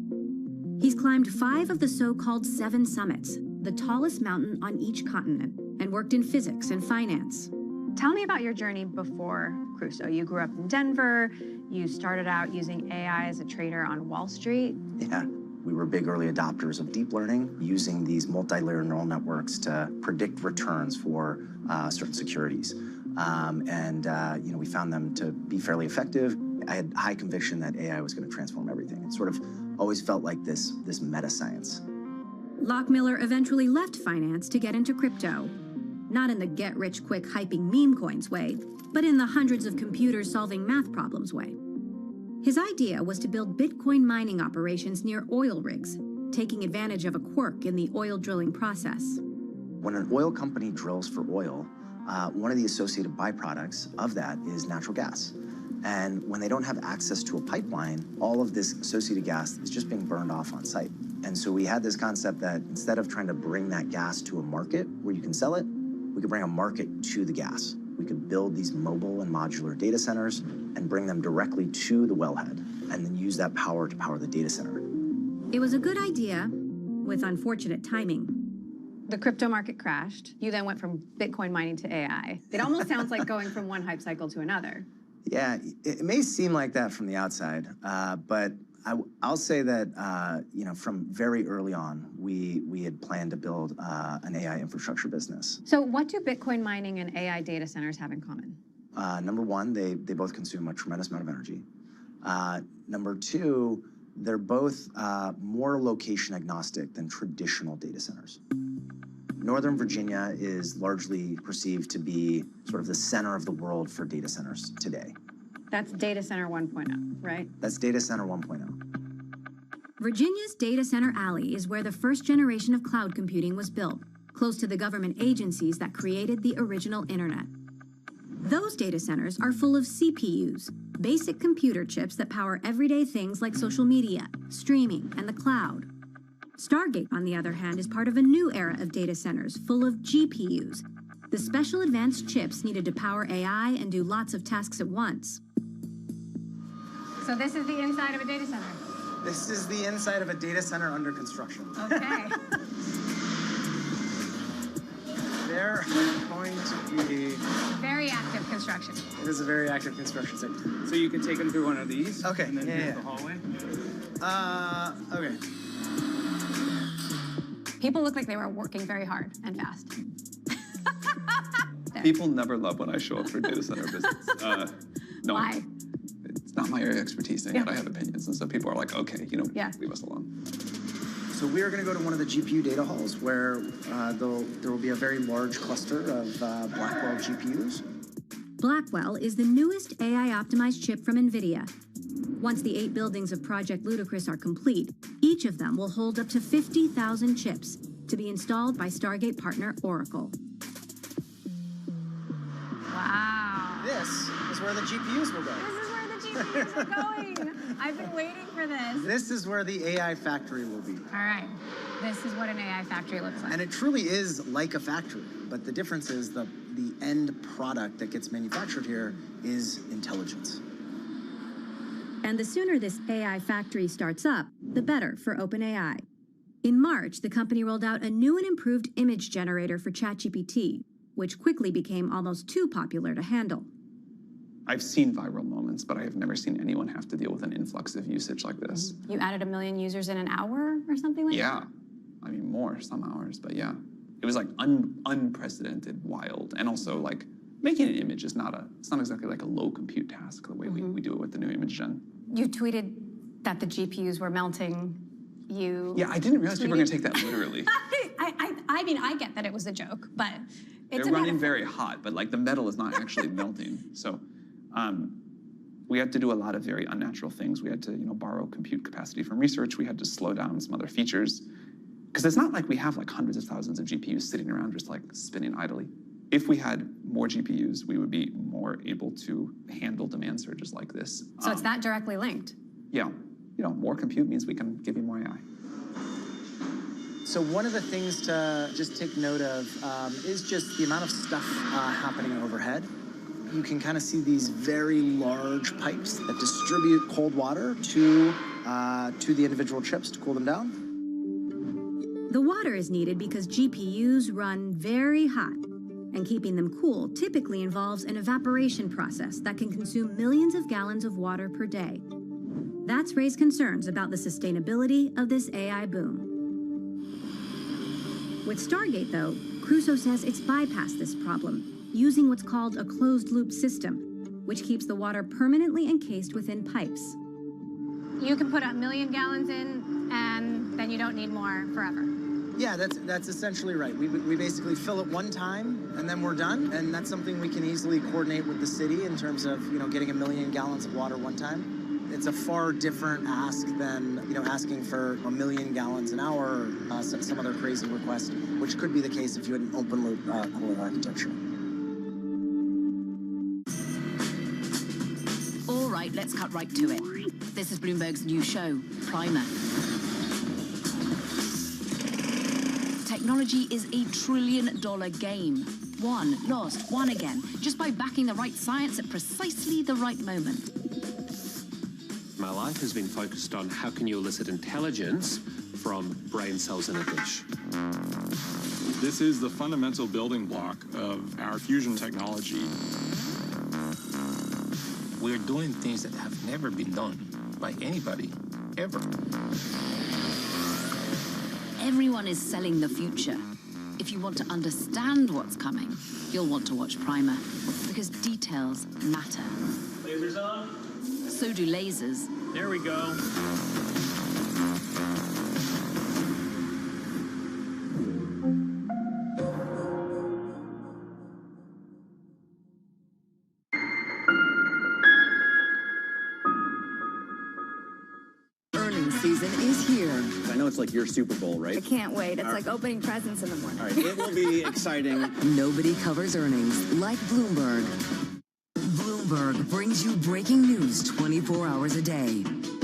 He's climbed 5 of the so-called 7 summits, the tallest mountain on each continent, and worked in physics and finance. Tell me about your journey before Crusoe. You grew up in Denver. You started out using AI as a trader on Wall Street. Yeah. We were big early adopters of deep learning, using these multi-layer neural networks to predict returns for certain securities. We found them to be fairly effective. I had high conviction that AI was going to transform everything. It sort of always felt like this meta science. Lockmiller eventually left finance to get into crypto. Not in the get-rich-quick hyping meme coins way, but in the hundreds of computers solving math problems way. His idea was to build Bitcoin mining operations near oil rigs, taking advantage of a quirk in the oil drilling process. When an oil company drills for oil, one of the associated byproducts of that is natural gas. And when they don't have access to a pipeline, all of this associated gas is just being burned off on site. And so we had this concept that instead of trying to bring that gas to a market where you can sell it, we could bring a market to the gas. We could build these mobile and modular data centers and bring them directly to the wellhead and then use that power to power the data center. It was a good idea, with unfortunate timing. The crypto market crashed. You then went from Bitcoin mining to AI. It almost sounds like going from one hype cycle to another. Yeah, it may seem like that from the outside, but I'll say that from very early on, we had planned to build an AI infrastructure business. So what do Bitcoin mining and AI data centers have in common? Number one, they both consume a tremendous amount of energy. Number two, they're both more location agnostic than traditional data centers. Northern Virginia is largely perceived to be sort of the center of the world for data centers today. That's data center 1.0, right? That's data center 1.0. Virginia's Data Center Alley is where the first generation of cloud computing was built, close to the government agencies that created the original internet. Those data centers are full of CPUs, basic computer chips that power everyday things like social media, streaming, and the cloud. Stargate, on the other hand, is part of a new era of data centers full of GPUs, the special advanced chips needed to power AI and do lots of tasks at once. So this is the inside of a data center. This is the inside of a data center under construction. Okay. They're going to be... Very active construction. It is a very active construction site. So you can take them through one of these. Okay. And then here's the hallway. Okay. People look like they were working very hard and fast. People never love when I show up for data center visits. No, Why? It's not my area of expertise, and yet I have opinions. And so people are like, okay, leave us alone. So we are going to go to one of the GPU data halls where there will be a very large cluster of Blackwell GPUs. Blackwell is the newest AI-optimized chip from NVIDIA. Once the 8 buildings of Project Ludicrous are complete, each of them will hold up to 50,000 chips to be installed by Stargate partner Oracle. Wow. This is where the GPUs will go. This is where the GPUs are going. I've been waiting for this. This is where the AI factory will be. All right. This is what an AI factory looks like. And it truly is like a factory, but the difference is the end product that gets manufactured here is intelligence. And the sooner this AI factory starts up, the better for OpenAI. In March, the company rolled out a new and improved image generator for ChatGPT, which quickly became almost too popular to handle. I've seen viral moments, but I have never seen anyone have to deal with an influx of usage like this. You added 1 million users in an hour or something like that? Yeah. I mean, more, some hours, but yeah. It was like unprecedented, wild, and also like making an image is it's not exactly like a low compute task the way we do it with the new image gen. You tweeted that the GPUs were melting. Yeah, I didn't realize people were going to take that literally. I mean, I get that it was a joke, but it's They're running very hot, but like the metal is not actually melting. So we had to do a lot of very unnatural things. We had to, borrow compute capacity from research. We had to slow down some other features. Because it's not like we have like hundreds of thousands of GPUs sitting around just like spinning idly. If we had more GPUs, we would be more able to handle demand surges like this. So it's that directly linked? Yeah. More compute means we can give you more AI. So one of the things to just take note of is just the amount of stuff happening overhead. You can kind of see these very large pipes that distribute cold water to the individual chips to cool them down. The water is needed because GPUs run very hot, and keeping them cool typically involves an evaporation process that can consume millions of gallons of water per day. That's raised concerns about the sustainability of this AI boom. With Stargate, though, Crusoe says it's bypassed this problem, using what's called a closed-loop system, which keeps the water permanently encased within pipes. You can put 1 million gallons in, and then you don't need more forever. Yeah, that's essentially right. We basically fill it one time, and then we're done, and that's something we can easily coordinate with the city in terms of, getting 1 million gallons of water one time. It's a far different ask than, asking for 1 million gallons an hour or some other crazy request, which could be the case if you had an open loop cooling architecture. All right, let's cut right to it. This is Bloomberg's new show, Primer. Technology is $1 trillion game. Won, lost, won again, just by backing the right science at precisely the right moment. My life has been focused on how can you elicit intelligence from brain cells in a dish. This is the fundamental building block of our fusion technology. We're doing things that have never been done by anybody, ever. Everyone is selling the future. If you want to understand what's coming, you'll want to watch Primer, because details matter. Lasers on? So do lasers. There we go. Earnings season is here. I know it's like your Super Bowl, right? I can't wait. It's like opening presents in the morning. All right, it will be exciting. Nobody covers earnings like Bloomberg. Bloomberg brings you breaking news 24 hours a day.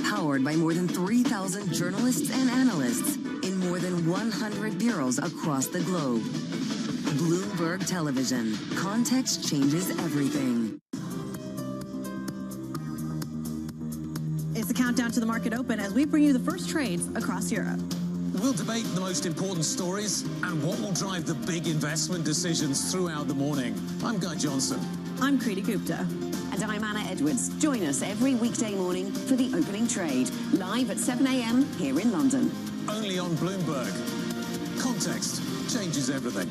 Powered by more than 3,000 journalists and analysts in more than 100 bureaus across the globe. Bloomberg Television. Context changes everything. It's the countdown to the market open as we bring you the first trades across Europe. We'll debate the most important stories and what will drive the big investment decisions throughout the morning. I'm Guy Johnson. I'm Kriti Gupta. And I'm Anna Edwards. Join us every weekday morning for the opening trade, live at 7 a.m. here in London. Only on Bloomberg. Context changes everything.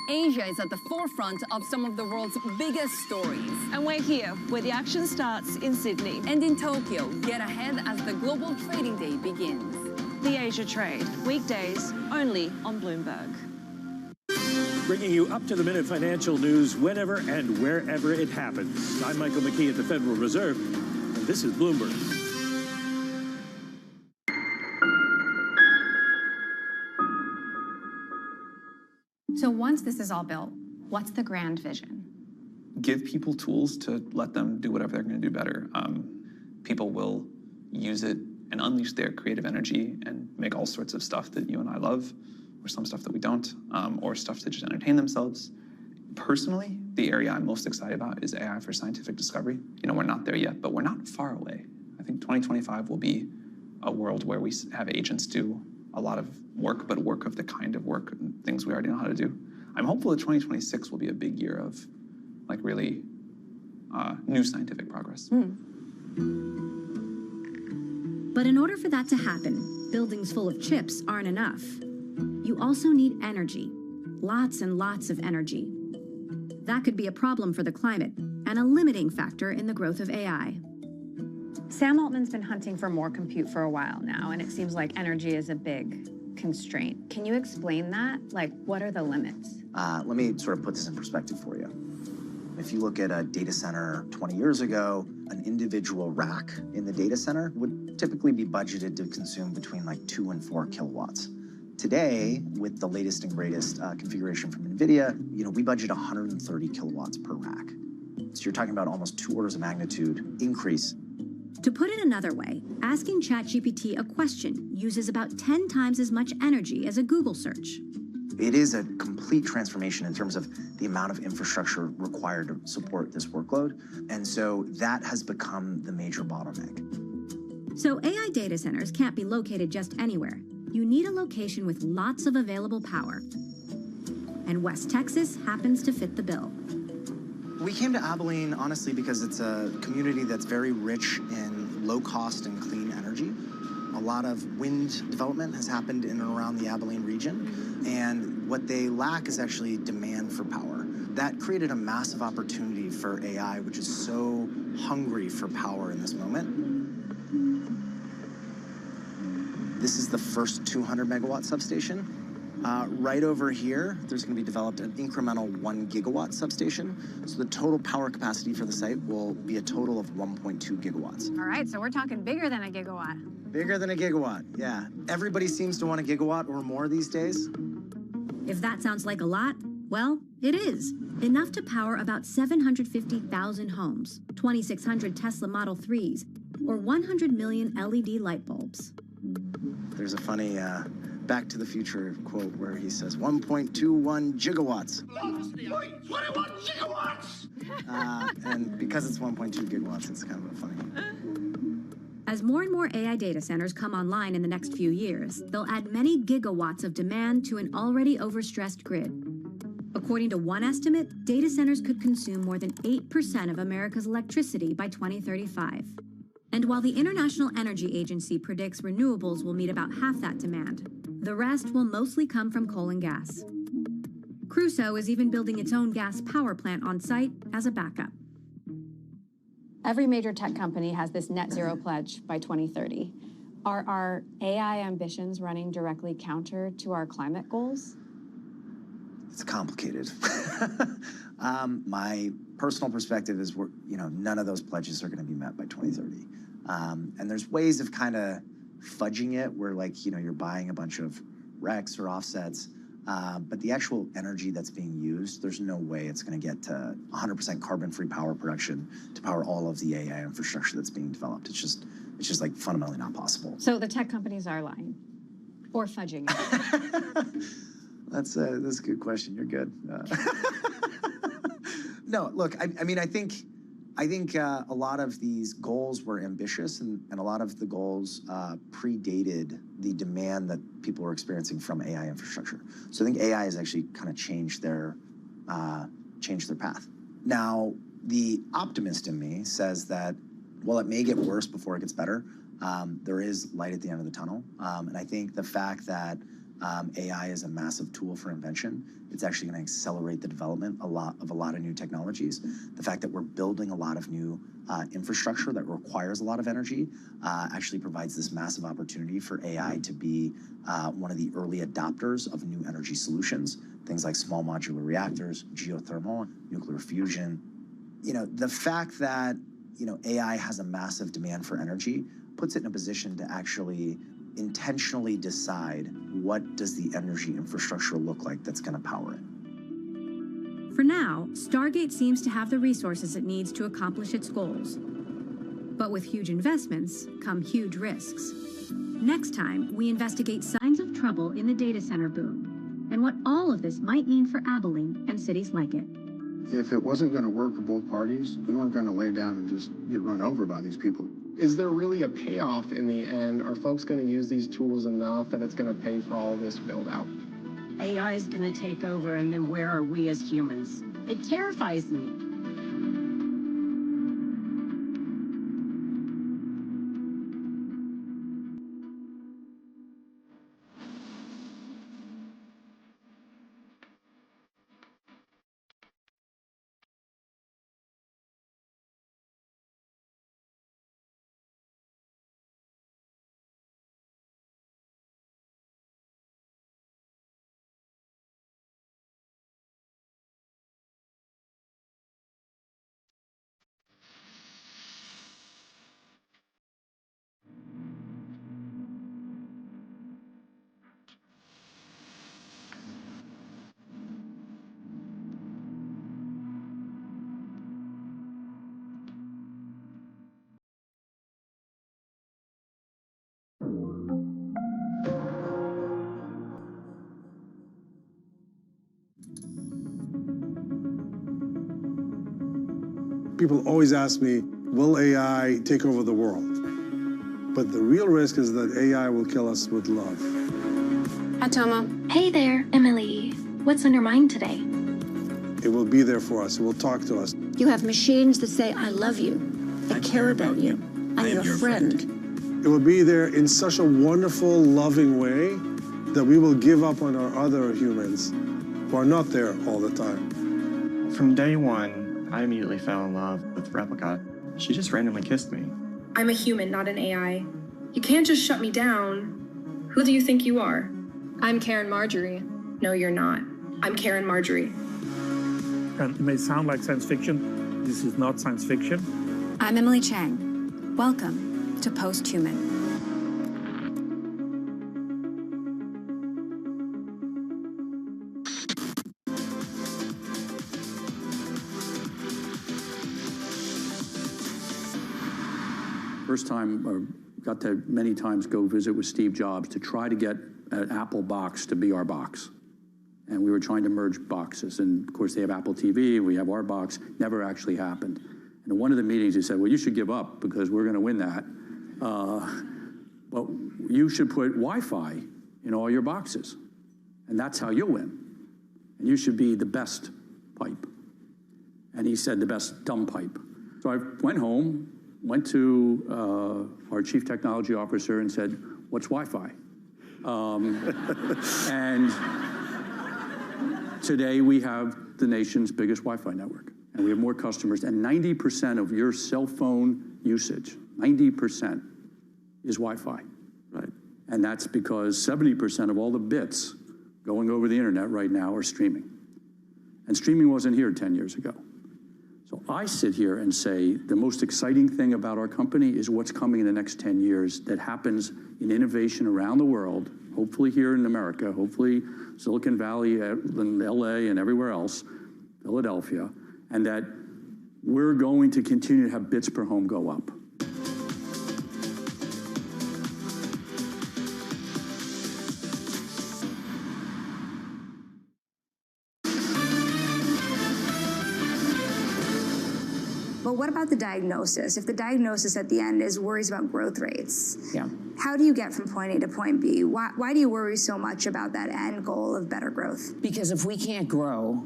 Asia is at the forefront of some of the world's biggest stories. And we're here, where the action starts in Sydney. And in Tokyo, get ahead as the global trading day begins. The Asia Trade, weekdays only on Bloomberg. Bringing you up-to-the-minute financial news whenever and wherever it happens. I'm Michael McKee at the Federal Reserve, and this is Bloomberg. So once this is all built, what's the grand vision? Give people tools to let them do whatever they're going to do better. People will use it and unleash their creative energy and make all sorts of stuff that you and I love, or some stuff that we don't, or stuff to just entertain themselves. Personally, the area I'm most excited about is AI for scientific discovery. We're not there yet, but we're not far away. I think 2025 will be a world where we have agents do a lot of work, but work of the kind of work and things we already know how to do. I'm hopeful that 2026 will be a big year of really new scientific progress. But in order for that to happen, buildings full of chips aren't enough. You also need energy, lots and lots of energy. That could be a problem for the climate and a limiting factor in the growth of AI. Sam Altman's been hunting for more compute for a while now, and it seems like energy is a big constraint. Can you explain that? What are the limits? Let me sort of put this in perspective for you. If you look at a data center 20 years ago, an individual rack in the data center would typically be budgeted to consume between 2 and 4 kilowatts. Today, with the latest and greatest configuration from NVIDIA, we budget 130 kilowatts per rack. So you're talking about almost 2 orders of magnitude increase. To put it another way, asking ChatGPT a question uses about 10 times as much energy as a Google search. It is a complete transformation in terms of the amount of infrastructure required to support this workload. And so that has become the major bottleneck. So AI data centers can't be located just anywhere. You need a location with lots of available power. And West Texas happens to fit the bill. We came to Abilene, honestly, because it's a community that's very rich in low cost and clean energy. A lot of wind development has happened in and around the Abilene region, and what they lack is actually demand for power. That created a massive opportunity for AI, which is so hungry for power in this moment. This is the first 200 megawatt substation. Right over here, there's going to be developed an incremental 1 gigawatt substation. So the total power capacity for the site will be a total of 1.2 gigawatts. All right, so we're talking bigger than a gigawatt. Bigger than a gigawatt, yeah. Everybody seems to want a gigawatt or more these days. If that sounds like a lot, well, it is. Enough to power about 750,000 homes, 2,600 Tesla Model 3s, or 100 million LED light bulbs. There's a funny Back to the Future quote where he says 1.21 gigawatts. 21 gigawatts! And because it's 1.2 gigawatts, it's kind of a funny. As more and more AI data centers come online in the next few years, they'll add many gigawatts of demand to an already overstressed grid. According to one estimate, data centers could consume more than 8% of America's electricity by 2035. And while the International Energy Agency predicts renewables will meet about half that demand, the rest will mostly come from coal and gas. Crusoe is even building its own gas power plant on site as a backup. Every major tech company has this net zero pledge by 2030. Are our AI ambitions running directly counter to our climate goals? It's complicated. My personal perspective is none of those pledges are going to be met by 2030. And there's ways of kind of fudging it where you're buying a bunch of RECs or offsets. But the actual energy that's being used, there's no way it's going to get to 100% carbon-free power production to power all of the AI infrastructure that's being developed. It's just like fundamentally not possible. So the tech companies are lying or fudging it. That's a good question. You're good. No, look, I think a lot of these goals were ambitious, and a lot of the goals predated the demand that people were experiencing from AI infrastructure. So I think AI has actually kind of changed their path. Now, the optimist in me says that while it may get worse before it gets better, there is light at the end of the tunnel. And I think the fact that AI is a massive tool for invention. It's actually going to accelerate the development of a lot of new technologies. The fact that we're building a lot of new infrastructure that requires a lot of energy actually provides this massive opportunity for AI to be one of the early adopters of new energy solutions, things like small modular reactors, geothermal, nuclear fusion. The fact that AI has a massive demand for energy puts it in a position to actually intentionally decide what does the energy infrastructure look like that's going to power it. For now, Stargate seems to have the resources it needs to accomplish its goals. But with huge investments come huge risks. Next time, we investigate signs of trouble in the data center boom and what all of this might mean for Abilene and cities like it. If it wasn't going to work for both parties, we weren't going to lay down and just get run over by these people. Is there really a payoff in the end? Are folks going to use these tools enough that it's going to pay for all this build out? AI is going to take over, and then where are we as humans? It terrifies me. People always ask me, will AI take over the world? But the real risk is that AI will kill us with love. Hi, Tomo. Hey there, Emily. What's on your mind today? It will be there for us. It will talk to us. You have machines that say, I love you. I care about you. I'm your friend. It will be there in such a wonderful, loving way that we will give up on our other humans who are not there all the time. From day one, I immediately fell in love with Replica. She just randomly kissed me. I'm a human, not an AI. You can't just shut me down. Who do you think you are? I'm Karen Marjorie. No, you're not. I'm Karen Marjorie. And it may sound like science fiction. This is not science fiction. I'm Emily Chang. Welcome to Posthuman. First time, got to many times go visit with Steve Jobs to try to get an Apple box to be our box. And we were trying to merge boxes. And of course, they have Apple TV, we have our box. Never actually happened. And in one of the meetings, he said, well, you should give up because we're going to win that. But you should put Wi-Fi in all your boxes. And that's how you'll win. And you should be the best pipe. And he said the best dumb pipe. So I went home, went to our chief technology officer and said, what's Wi-Fi? And today we have the nation's biggest Wi-Fi network. And we have more customers. And 90% of your cell phone usage, 90% is Wi-Fi. Right. And that's because 70% of all the bits going over the internet right now are streaming. And streaming wasn't here 10 years ago. So I sit here and say the most exciting thing about our company is what's coming in the next 10 years that happens in innovation around the world, hopefully here in America, hopefully Silicon Valley and LA and everywhere else, Philadelphia, and that we're going to continue to have bits per home go up. But what about the diagnosis? If the diagnosis at the end is worries about growth rates, Yeah. how do you get from point A to point B? Why do you worry so much about that end goal of better growth? Because if we can't grow,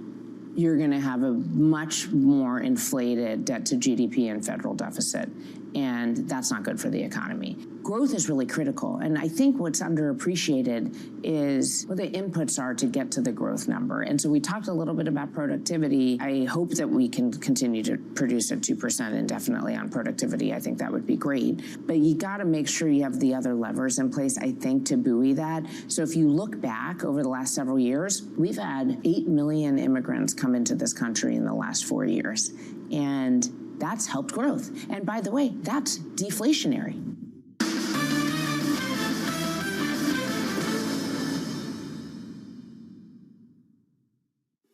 you're going to have a much more inflated debt to GDP and federal deficit. And that's not good for the economy. Growth is really critical. And I think what's underappreciated is what the inputs are to get to the growth number. And so we talked a little bit about productivity. I hope that we can continue to produce at 2% indefinitely on productivity. I think that would be great. But you got to make sure you have the other levers in place, I think, to buoy that. So if you look back over the last several years, we've had 8 million immigrants come into this country in the last 4 years. And that's helped growth. And by the way, that's deflationary.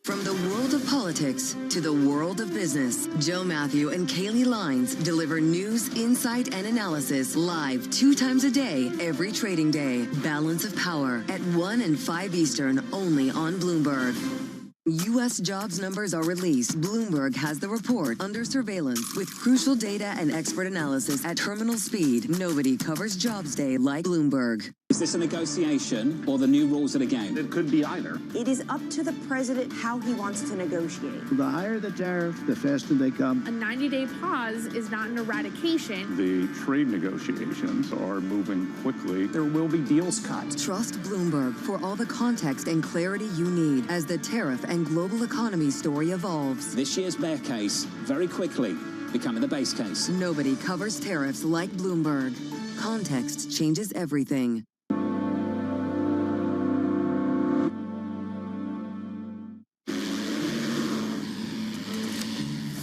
From the world of politics to the world of business, Joe Matthew and Kaylee Lines deliver news, insight, and analysis live 2 times a day, every trading day. Balance of Power at 1 and 5 Eastern, only on Bloomberg. U.S. jobs numbers are released. Bloomberg has the report under surveillance with crucial data and expert analysis at terminal speed. Nobody covers Jobs Day like Bloomberg. Is this a negotiation or the new rules of the game? It could be either. It is up to the president how he wants to negotiate. The higher the tariff, the faster they come. A 90-day pause is not an eradication. The trade negotiations are moving quickly. There will be deals cut. Trust Bloomberg for all the context and clarity you need as the tariff and global economy story evolves. This year's bear case, very quickly, becoming the base case. Nobody covers tariffs like Bloomberg. Context changes everything.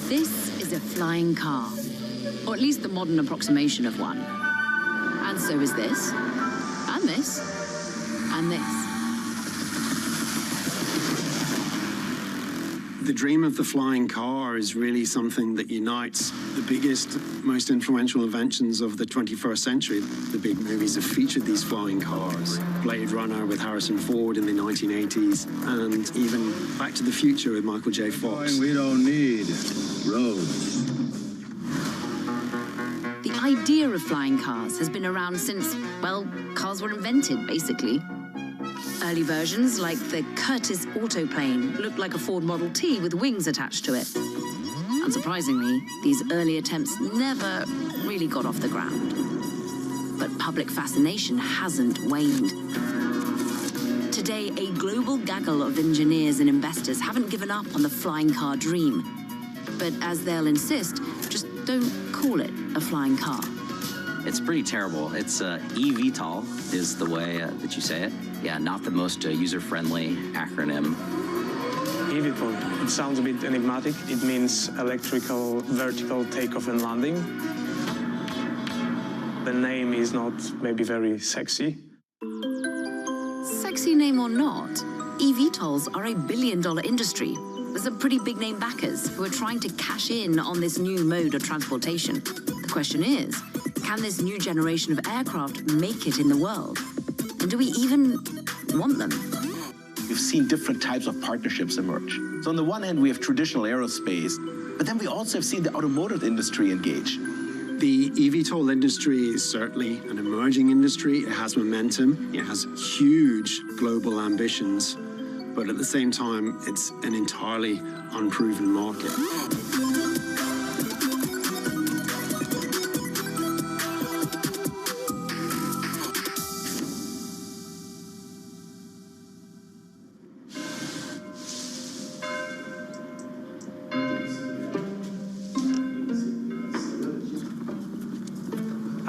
This is a flying car, or at least the modern approximation of one. And so is this, and this, and this. The dream of the flying car is really something that unites the biggest, most influential inventions of the 21st century. The big movies have featured these flying cars. Blade Runner with Harrison Ford in the 1980s, and even Back to the Future with Michael J. Fox. We don't need roads. The idea of flying cars has been around since, well, cars were invented, basically. Early versions, like the Curtiss autoplane, looked like a Ford Model T with wings attached to it. Unsurprisingly, these early attempts never really got off the ground. But public fascination hasn't waned. Today, a global gaggle of engineers and investors haven't given up on the flying car dream. But as they'll insist, just don't call it a flying car. It's pretty terrible. It's eVTOL is the way that you say it. Yeah, not the most user-friendly acronym. eVTOL, it sounds a bit enigmatic. It means electrical vertical takeoff and landing. The name is not maybe very sexy. Sexy name or not, eVTOLs are a billion-dollar industry. There's some pretty big-name backers who are trying to cash in on this new mode of transportation. The question is, can this new generation of aircraft make it in the world? And do we even want them? We've seen different types of partnerships emerge. So on the one hand, we have traditional aerospace, but then we also have seen the automotive industry engage. The eVTOL industry is certainly an emerging industry. It has momentum. It has huge global ambitions. But at the same time, it's an entirely unproven market.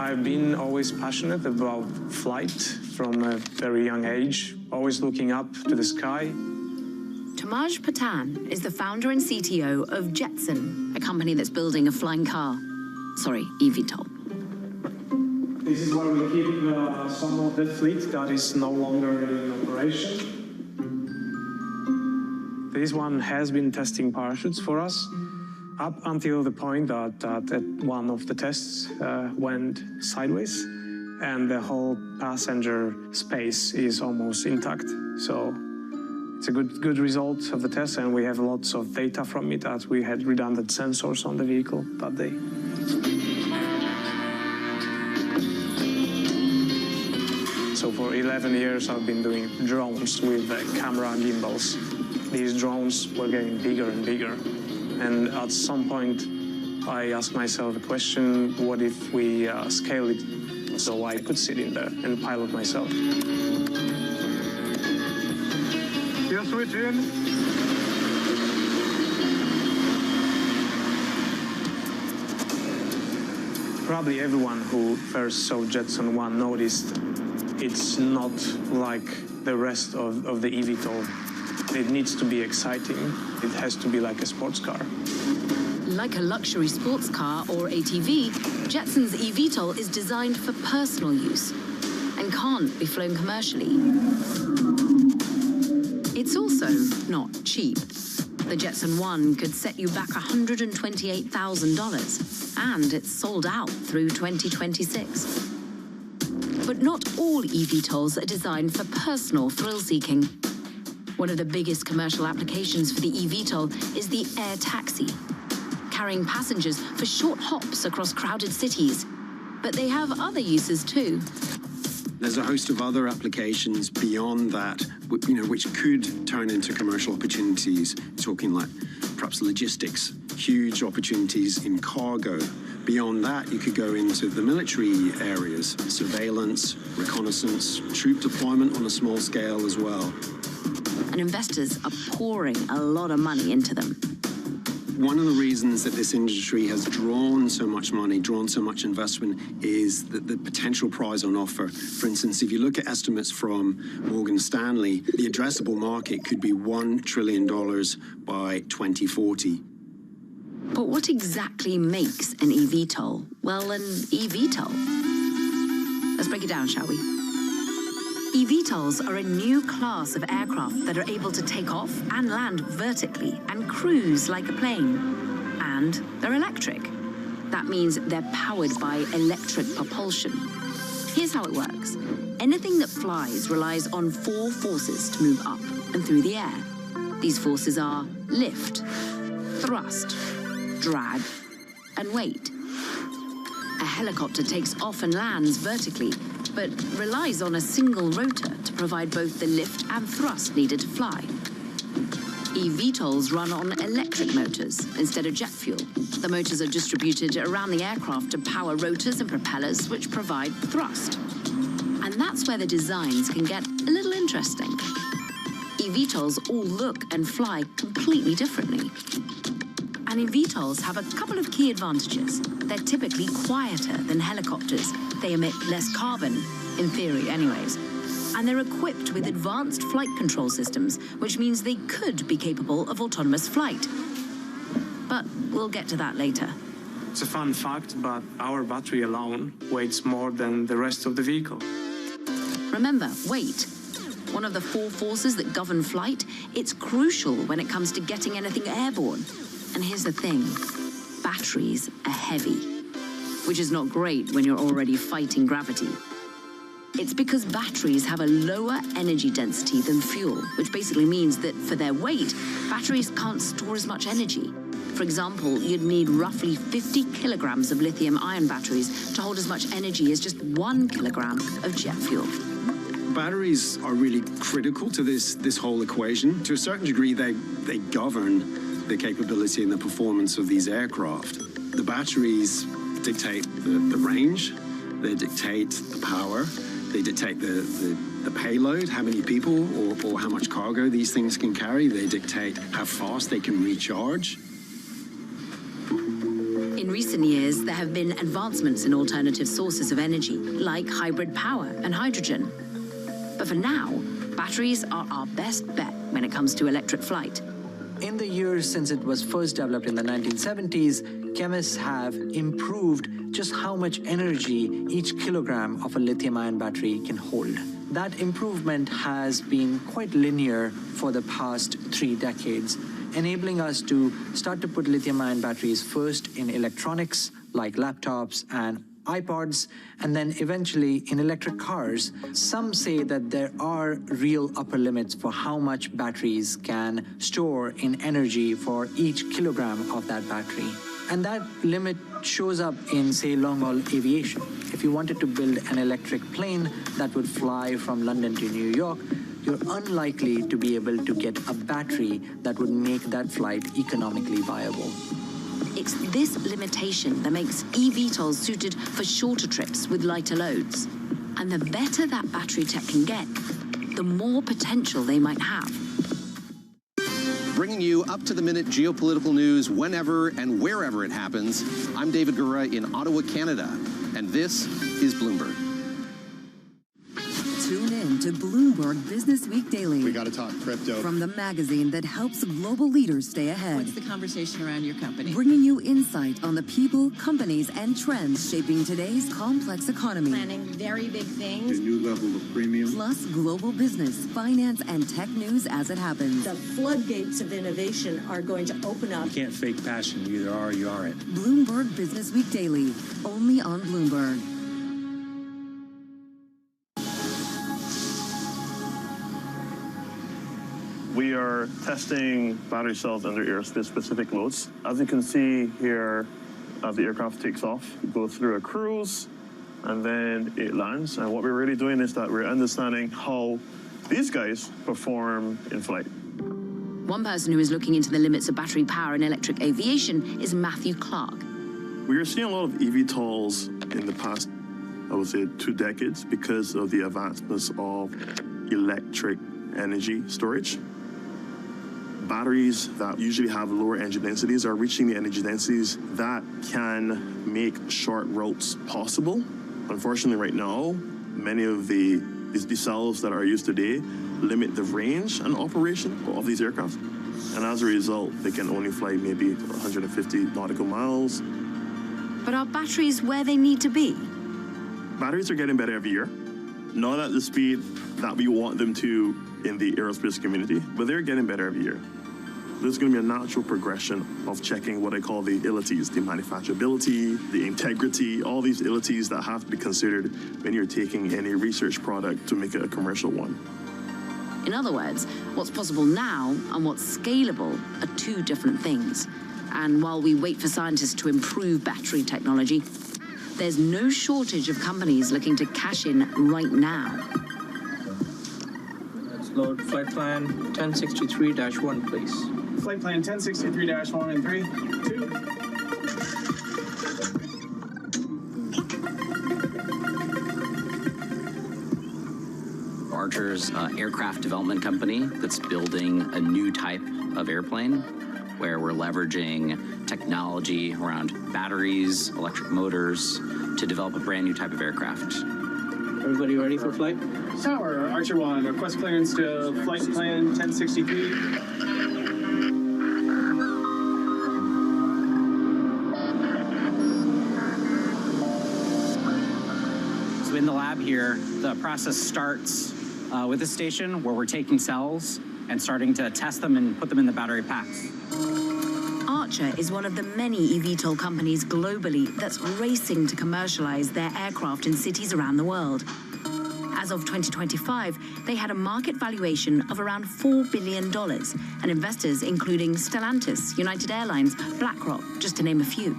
I've been always passionate about flight from a very young age, always looking up to the sky. Tamaj Patan is the founder and CTO of Jetson, a company that's building a flying car. Sorry, eVTOL. This is where we keep some of the fleet that is no longer in operation. This one has been testing parachutes for us, up until the point that one of the tests went sideways, and the whole passenger space is almost intact. So it's a good result of the test, and we have lots of data from it as we had redundant sensors on the vehicle that day. So for 11 years, I've been doing drones with camera gimbals. These drones were getting bigger and bigger. And at some point, I asked myself the question, what if we scale it so I could sit in there and pilot myself? You'll switch in. Probably everyone who first saw Jetson 1 noticed it's not like the rest of the eVTOL. It needs to be exciting. It has to be like a sports car. Like a luxury sports car or ATV, Jetson's eVTOL is designed for personal use and can't be flown commercially. It's also not cheap. The Jetson 1 could set you back $128,000, and it's sold out through 2026. But not all eVTOLs are designed for personal thrill-seeking. One of the biggest commercial applications for the eVTOL is the air taxi, carrying passengers for short hops across crowded cities. But they have other uses too. There's a host of other applications beyond that, which could turn into commercial opportunities. Talking like perhaps logistics, huge opportunities in cargo. Beyond that, you could go into the military areas, surveillance, reconnaissance, troop deployment on a small scale as well. And investors are pouring a lot of money into them. One of the reasons that this industry has drawn so much money, drawn so much investment, is the potential prize on offer. For instance, if you look at estimates from Morgan Stanley, the addressable market could be $1 trillion by 2040. But what exactly makes an eVTOL? Well, an eVTOL. Let's break it down, shall we? eVTOLs are a new class of aircraft that are able to take off and land vertically and cruise like a plane. And they're electric. That means they're powered by electric propulsion. Here's how it works. Anything that flies relies on 4 forces to move up and through the air. These forces are lift, thrust, drag, and weight. A helicopter takes off and lands vertically, but relies on a single rotor to provide both the lift and thrust needed to fly. eVTOLs run on electric motors instead of jet fuel. The motors are distributed around the aircraft to power rotors and propellers, which provide thrust. And that's where the designs can get a little interesting. eVTOLs all look and fly completely differently. And eVTOLs have a couple of key advantages. They're typically quieter than helicopters, They emit less carbon, in theory anyways. And they're equipped with advanced flight control systems, which means they could be capable of autonomous flight. But we'll get to that later. It's a fun fact, but our battery alone weighs more than the rest of the vehicle. Remember, weight. One of the 4 forces that govern flight, it's crucial when it comes to getting anything airborne. And here's the thing, batteries are heavy, which is not great when you're already fighting gravity. It's because batteries have a lower energy density than fuel, which basically means that for their weight, batteries can't store as much energy. For example, you'd need roughly 50 kilograms of lithium-ion batteries to hold as much energy as just 1 kilogram of jet fuel. Batteries are really critical to this whole equation. To a certain degree, they govern the capability and the performance of these aircraft. The batteries dictate the range, they dictate the power, they dictate the payload, how many people or how much cargo these things can carry. They dictate how fast they can recharge. In recent years, there have been advancements in alternative sources of energy, like hybrid power and hydrogen. But for now, batteries are our best bet when it comes to electric flight. In the years since it was first developed in the 1970s, chemists have improved just how much energy each kilogram of a lithium-ion battery can hold. That improvement has been quite linear for the past 3 decades, enabling us to start to put lithium-ion batteries first in electronics like laptops and iPods, and then eventually in electric cars. Some say that there are real upper limits for how much batteries can store in energy for each kilogram of that battery. And that limit shows up in, say, long-haul aviation. If you wanted to build an electric plane that would fly from London to New York, you're unlikely to be able to get a battery that would make that flight economically viable. It's this limitation that makes eVTOLs suited for shorter trips with lighter loads. And the better that battery tech can get, the more potential they might have. Bringing you up-to-the-minute geopolitical news whenever and wherever it happens. I'm David Gura in Ottawa, Canada, and this is Bloomberg. Tune in to Bloomberg Business Week Daily. We got to talk crypto. From the magazine that helps global leaders stay ahead. What's the conversation around your company? Bringing you insight on the people, companies, and trends shaping today's complex economy. Planning very big things. A new level of premium. Plus global business, finance, and tech news as it happens. The floodgates of innovation are going to open up. You can't fake passion. You either are or you aren't. Bloomberg Business Week Daily, only on Bloomberg. We are testing battery cells under airspace-specific loads. As you can see here, as the aircraft takes off, it goes through a cruise, and then it lands. And what we're really doing is that we're understanding how these guys perform in flight. One person who is looking into the limits of battery power in electric aviation is Matthew Clark. We are seeing a lot of eVTOLs in the past, I would say, 2 decades because of the advancements of electric energy storage. Batteries that usually have lower energy densities are reaching the energy densities that can make short routes possible. Unfortunately, right now, many of these cells that are used today limit the range and operation of these aircraft. And as a result, they can only fly maybe 150 nautical miles. But are batteries where they need to be? Batteries are getting better every year. Not at the speed that we want them to in the aerospace community, but they're getting better every year. There's going to be a natural progression of checking what I call the illities, the manufacturability, the integrity, all these illities that have to be considered when you're taking any research product to make it a commercial one. In other words, what's possible now and what's scalable are 2 different things. And while we wait for scientists to improve battery technology, there's no shortage of companies looking to cash in right now. Let's load flight plan 1063-1, please. Flight plan 1063-1 in 3, 2. Archer's aircraft development company that's building a new type of airplane. where we're leveraging technology around batteries, electric motors, to develop a brand new type of aircraft. Everybody ready for flight? Tower, Archer 1, request clearance to flight plan 1063. So in the lab here, the process starts with a station where we're taking cells and starting to test them and put them in the battery packs. Archer is one of the many eVTOL companies globally that's racing to commercialize their aircraft in cities around the world. As of 2025, they had a market valuation of around $4 billion, and investors including Stellantis, United Airlines, BlackRock, just to name a few.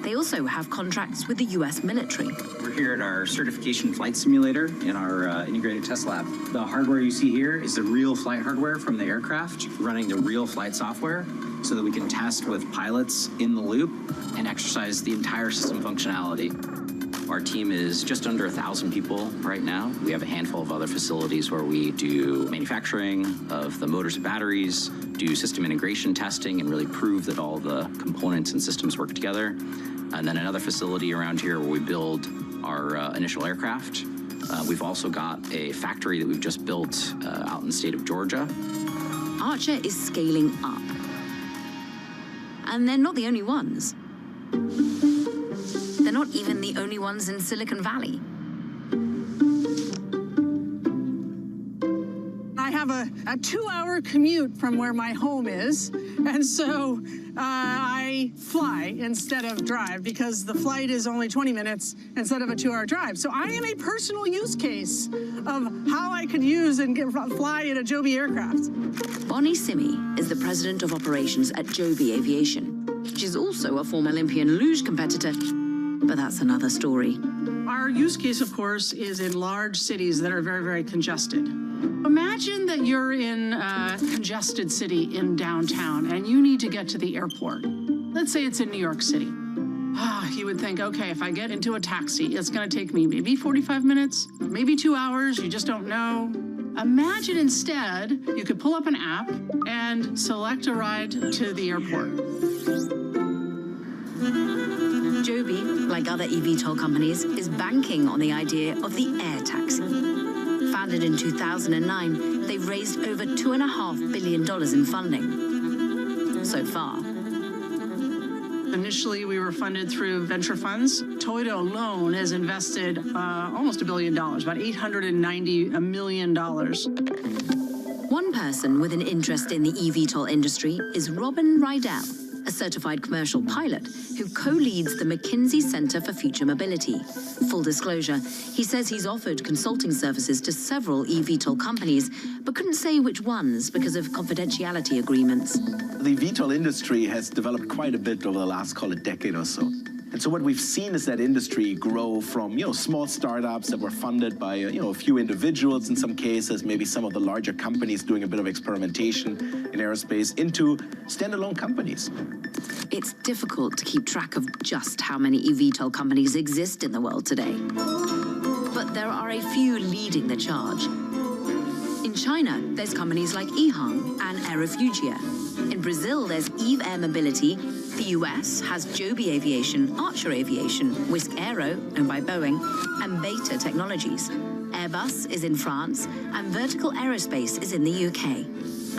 They also have contracts with the US military. We're here at our certification flight simulator in our integrated test lab. The hardware you see here is the real flight hardware from the aircraft, running the real flight software so that we can test with pilots in the loop and exercise the entire system functionality. Our team is just under 1,000 people right now. We have a handful of other facilities where we do manufacturing of the motors and batteries, do system integration testing, and really prove that all the components and systems work together. And then another facility around here where we build our initial aircraft. We've also got a factory that we've just built out in the state of Georgia. Archer is scaling up. And they're not the only ones. They're not even the only ones in Silicon Valley. I have a 2-hour commute from where my home is, and so I fly instead of drive because the flight is only 20 minutes instead of a 2-hour drive. So I am a personal use case of how I could use and fly in a Joby aircraft. Bonnie Simi is the president of operations at Joby Aviation. She's also a former Olympian luge competitor, but that's another story. Our use case, of course, is in large cities that are very, very congested. Imagine that you're in a congested city in downtown and you need to get to the airport. Let's say it's in New York City. You would think, okay, if I get into a taxi, it's going to take me maybe 45 minutes, maybe 2 hours, you just don't know. Imagine instead you could pull up an app and select a ride to the airport. Joby, like other eVTOL companies, is banking on the idea of the air taxi. Founded in 2009, they've raised over $2.5 billion in funding so far. Initially, we were funded through venture funds. Toyota alone has invested almost $1 billion, about $890 million. One person with an interest in the eVTOL industry is Robin Rydell, a certified commercial pilot who co-leads the McKinsey Center for Future Mobility. Full disclosure, he says he's offered consulting services to several eVTOL companies, but couldn't say which ones because of confidentiality agreements. The VTOL industry has developed quite a bit over the last, call it, decade or so. And so what we've seen is that industry grow from, small startups that were funded by, a few individuals in some cases, maybe some of the larger companies doing a bit of experimentation in aerospace, into standalone companies. It's difficult to keep track of just how many eVTOL companies exist in the world today. But there are a few leading the charge. In China, there's companies like EHang and Aerofugia. In Brazil, there's Eve Air Mobility. The US has Joby Aviation, Archer Aviation, Whisk Aero, owned by Boeing, and Beta Technologies. Airbus is in France, and Vertical Aerospace is in the UK.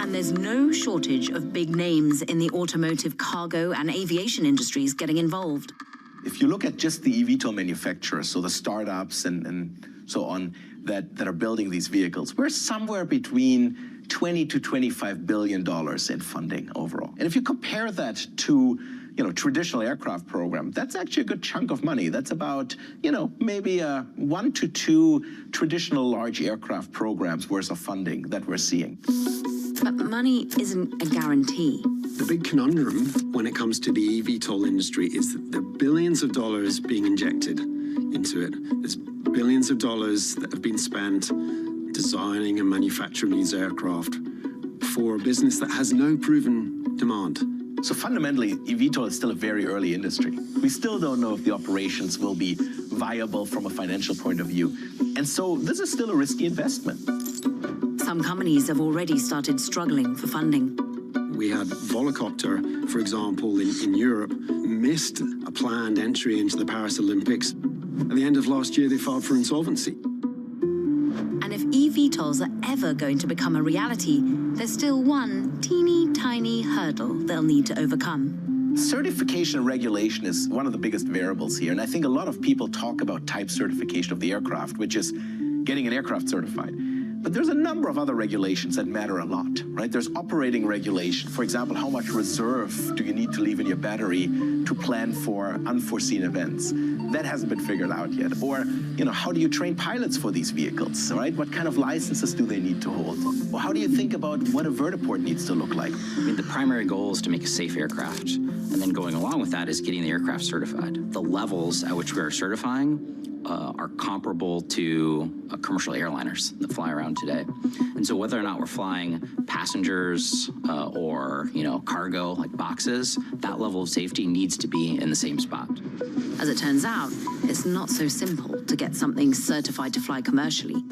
And there's no shortage of big names in the automotive, cargo, and aviation industries getting involved. If you look at just the eVTOL manufacturers, so the startups and so on that are building these vehicles, we're somewhere between $20 to $25 billion in funding overall. And if you compare that to, traditional aircraft program, that's actually a good chunk of money. That's about, maybe 1 to 2 traditional large aircraft programs worth of funding that we're seeing. But money isn't a guarantee. The big conundrum when it comes to the eVTOL industry is that there are billions of dollars being injected into it. There's billions of dollars that have been spent designing and manufacturing these aircraft for a business that has no proven demand. So fundamentally, eVTOL is still a very early industry. We still don't know if the operations will be viable from a financial point of view. And so this is still a risky investment. Some companies have already started struggling for funding. We had Volocopter, for example, in Europe, missed a planned entry into the Paris Olympics. At the end of last year, they filed for insolvency. And if eVTOLs are ever going to become a reality, there's still one teeny tiny hurdle they'll need to overcome. Certification and regulation is one of the biggest variables here, and I think a lot of people talk about type certification of the aircraft, which is getting an aircraft certified. But there's a number of other regulations that matter a lot, right? There's operating regulation. For example, how much reserve do you need to leave in your battery to plan for unforeseen events? That hasn't been figured out yet. Or, how do you train pilots for these vehicles, right? What kind of licenses do they need to hold? Or how do you think about what a vertiport needs to look like? I mean, the primary goal is to make a safe aircraft. And then going along with that is getting the aircraft certified. The levels at which we are certifying are comparable to commercial airliners that fly around today. And so whether or not we're flying passengers or, cargo like boxes, that level of safety needs to be in the same spot. As it turns out, it's not so simple to get something certified to fly commercially.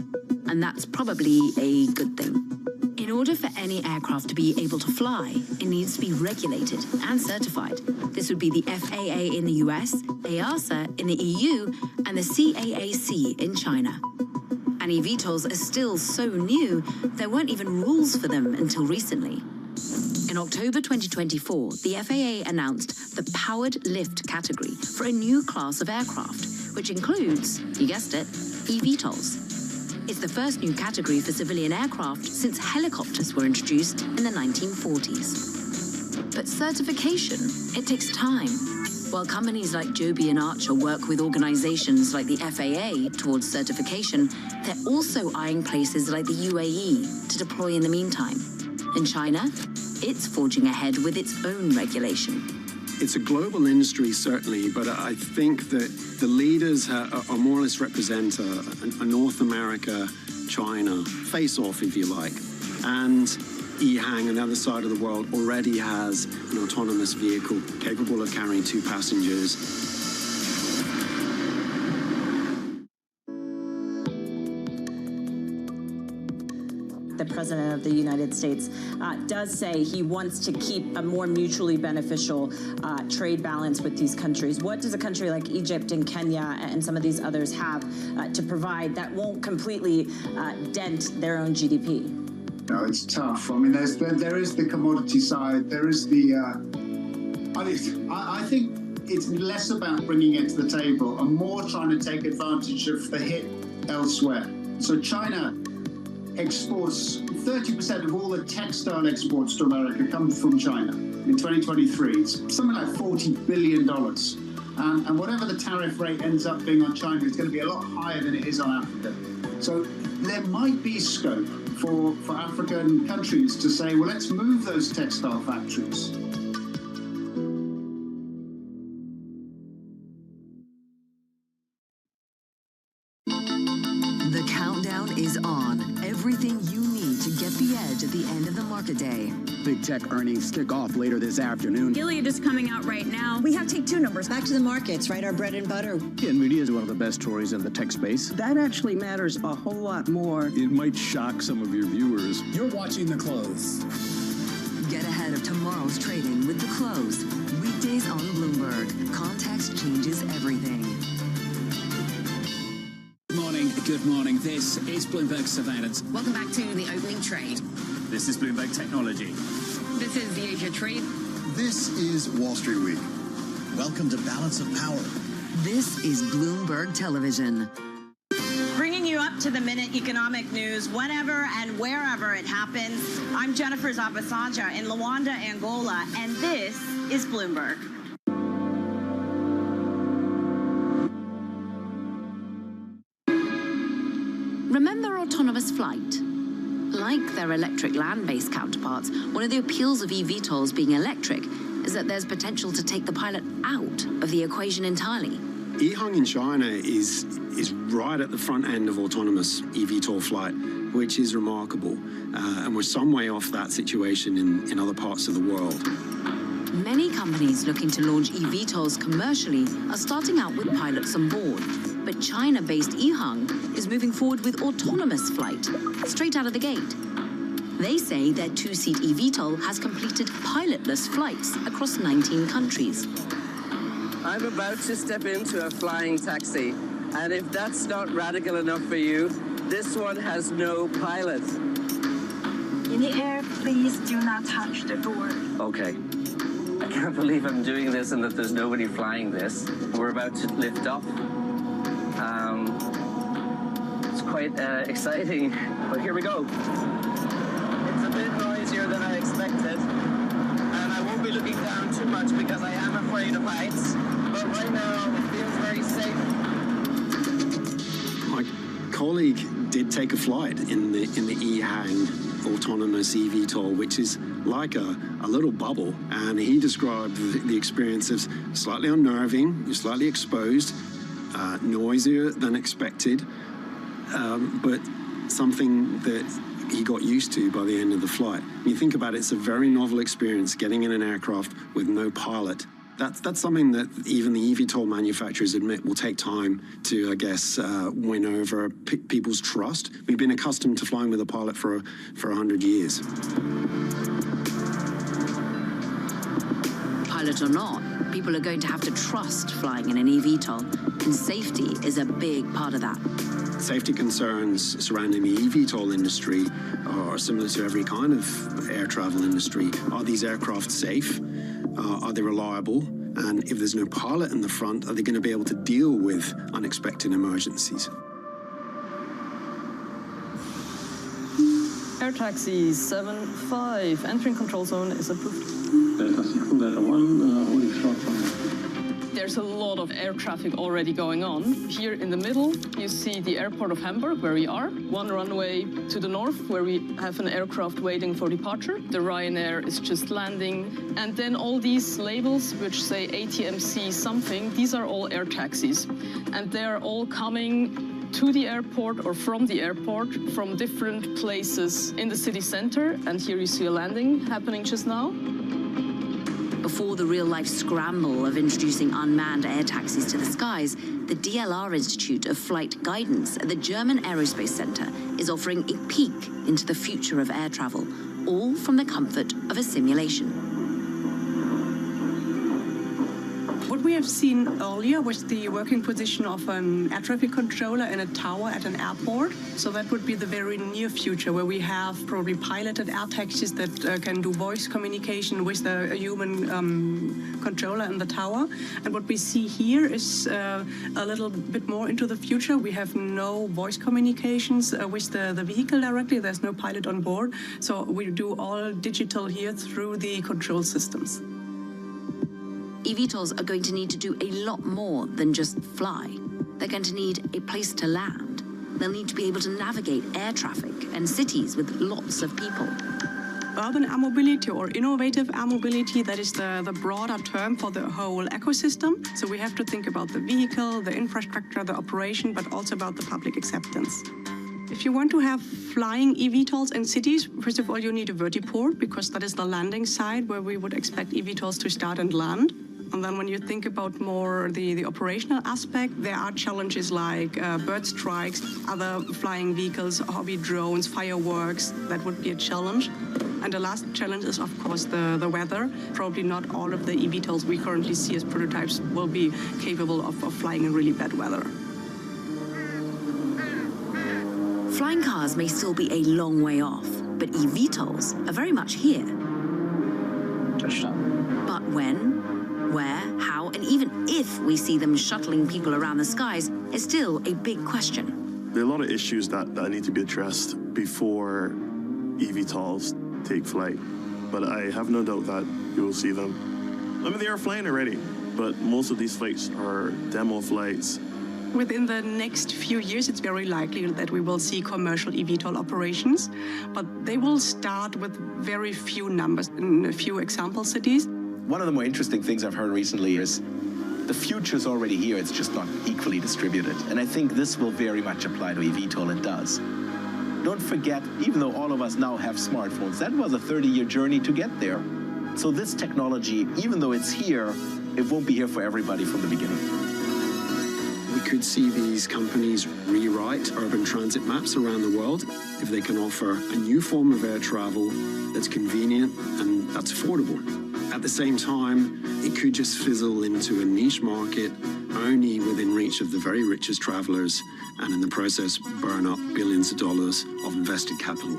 And that's probably a good thing. In order for any aircraft to be able to fly, it needs to be regulated and certified. This would be the FAA in the US, EASA in the EU, and the CAAC in China. And eVTOLs are still so new, there weren't even rules for them until recently. In October 2024, the FAA announced the powered lift category for a new class of aircraft, which includes, you guessed it, eVTOLs. It's the first new category for civilian aircraft since helicopters were introduced in the 1940s. But certification, it takes time. While companies like Joby and Archer work with organizations like the FAA towards certification, they're also eyeing places like the UAE to deploy in the meantime. In China, it's forging ahead with its own regulation. It's a global industry, certainly, but I think that the leaders are more or less represent a North America, China face-off, if you like. And EHang, on the other side of the world, already has an autonomous vehicle capable of carrying 2 passengers. The President of the United States does say he wants to keep a more mutually beneficial trade balance with these countries. What does a country like Egypt and Kenya and some of these others have to provide that won't completely dent their own GDP? No, it's tough. I mean, there is the commodity side. There is the. I think it's less about bringing it to the table and more trying to take advantage of the hit elsewhere. So China exports 30% of all the textile exports to America come from China. In 2023, it's something like $40 billion. And whatever the tariff rate ends up being on China, it's going to be a lot higher than it is on Africa. So there might be scope for African countries to say, well, let's move those textile factories. The countdown is on. Everything you need to get the edge at the end of the market day. Big tech earnings kick off later this afternoon. Gilead is coming out right now. We have take 2 numbers. Back to the markets, right? Our bread and butter. NVIDIA is one of the best stories in the tech space. That actually matters a whole lot more. It might shock some of your viewers. You're watching The Close. Get ahead of tomorrow's trading with The Close. Weekdays on Bloomberg. Context changes everything. Good morning. This is Bloomberg Surveillance. Welcome back to the opening trade. This is Bloomberg Technology. This is the Asia Trade. This is Wall Street Week. Welcome to Balance of Power. This is Bloomberg Television. Bringing you up to the minute economic news whenever and wherever it happens. I'm Jennifer Zabasanja in Luanda, Angola, and this is Bloomberg. Remember autonomous flight? Like their electric land-based counterparts, one of the appeals of eVTOLs being electric is that there's potential to take the pilot out of the equation entirely. EHang in China is right at the front end of autonomous eVTOL flight, which is remarkable. And we're some way off that situation in other parts of the world. Many companies looking to launch eVTOLs commercially are starting out with pilots on board. But China-based EHang is moving forward with autonomous flight, straight out of the gate. They say their two-seat eVTOL has completed pilotless flights across 19 countries. I'm about to step into a flying taxi, and if that's not radical enough for you, this one has no pilot. In the air, please do not touch the door. Okay. I can't believe I'm doing this and that there's nobody flying this. We're about to lift off. It's quite exciting, but here we go. It's a bit noisier than I expected, and I won't be looking down too much because I am afraid of heights, but right now it feels very safe. My colleague did take a flight in the EHang autonomous eVTOL, which is like a little bubble, and he described the experience as slightly unnerving, you're slightly exposed, noisier than expected, but something that he got used to by the end of the flight. When you think about it, it's a very novel experience getting in an aircraft with no pilot. That's something that even the eVTOL manufacturers admit will take time to, I guess, win over people's trust. We've been accustomed to flying with a pilot for 100 years. Pilot or not, people are going to have to trust flying in an eVTOL, and safety is a big part of that. Safety concerns surrounding the eVTOL industry are similar to every kind of air travel industry. Are these aircraft safe? Are they reliable? And if there's no pilot in the front, are they going to be able to deal with unexpected emergencies? Air taxi 75, entering control zone is approved. Delta 6, Delta 1, holding short from. There's a lot of air traffic already going on. Here in the middle, you see the airport of Hamburg, where we are. One runway to the north, where we have an aircraft waiting for departure. The Ryanair is just landing. And then all these labels, which say ATMC something, these are all air taxis. And they're all coming to the airport or from the airport from different places in the city center. And here you see a landing happening just now. Before the real-life scramble of introducing unmanned air taxis to the skies, the DLR Institute of Flight Guidance at the German Aerospace Center is offering a peek into the future of air travel, all from the comfort of a simulation. What we have seen earlier was the working position of an air traffic controller in a tower at an airport. So that would be the very near future, where we have probably piloted air taxis that can do voice communication with the human controller in the tower. And what we see here is a little bit more into the future. We have no voice communications with the vehicle directly. There's no pilot on board. So we do all digital here through the control systems. eVTOLs are going to need to do a lot more than just fly. They're going to need a place to land. They'll need to be able to navigate air traffic and cities with lots of people. Urban air mobility or innovative air mobility, that is the broader term for the whole ecosystem. So we have to think about the vehicle, the infrastructure, the operation, but also about the public acceptance. If you want to have flying eVTOLs in cities, first of all, you need a vertiport, because that is the landing site where we would expect eVTOLs to start and land. And then when you think about more the operational aspect, there are challenges like bird strikes, other flying vehicles, hobby drones, fireworks. That would be a challenge. And the last challenge is, of course, the weather. Probably not all of the eVTOLs we currently see as prototypes will be capable of flying in really bad weather. Flying cars may still be a long way off, but eVTOLs are very much here. Touchdown. But when, where, how, and even if we see them shuttling people around the skies is still a big question. There are a lot of issues that need to be addressed before eVTOLs take flight, but I have no doubt that you will see them. I mean, they are flying already, but most of these flights are demo flights. Within the next few years, it's very likely that we will see commercial eVTOL operations, but they will start with very few numbers in a few example cities. One of the more interesting things I've heard recently is the future's already here, it's just not equally distributed. And I think this will very much apply to eVTOL, it does. Don't forget, even though all of us now have smartphones, that was a 30-year journey to get there. So this technology, even though it's here, it won't be here for everybody from the beginning. We We could see these companies rewrite urban transit maps around the world if they can offer a new form of air travel that's convenient and that's affordable. At the same time, it could just fizzle into a niche market only within reach of the very richest travelers, and in the process burn up billions of dollars of invested capital.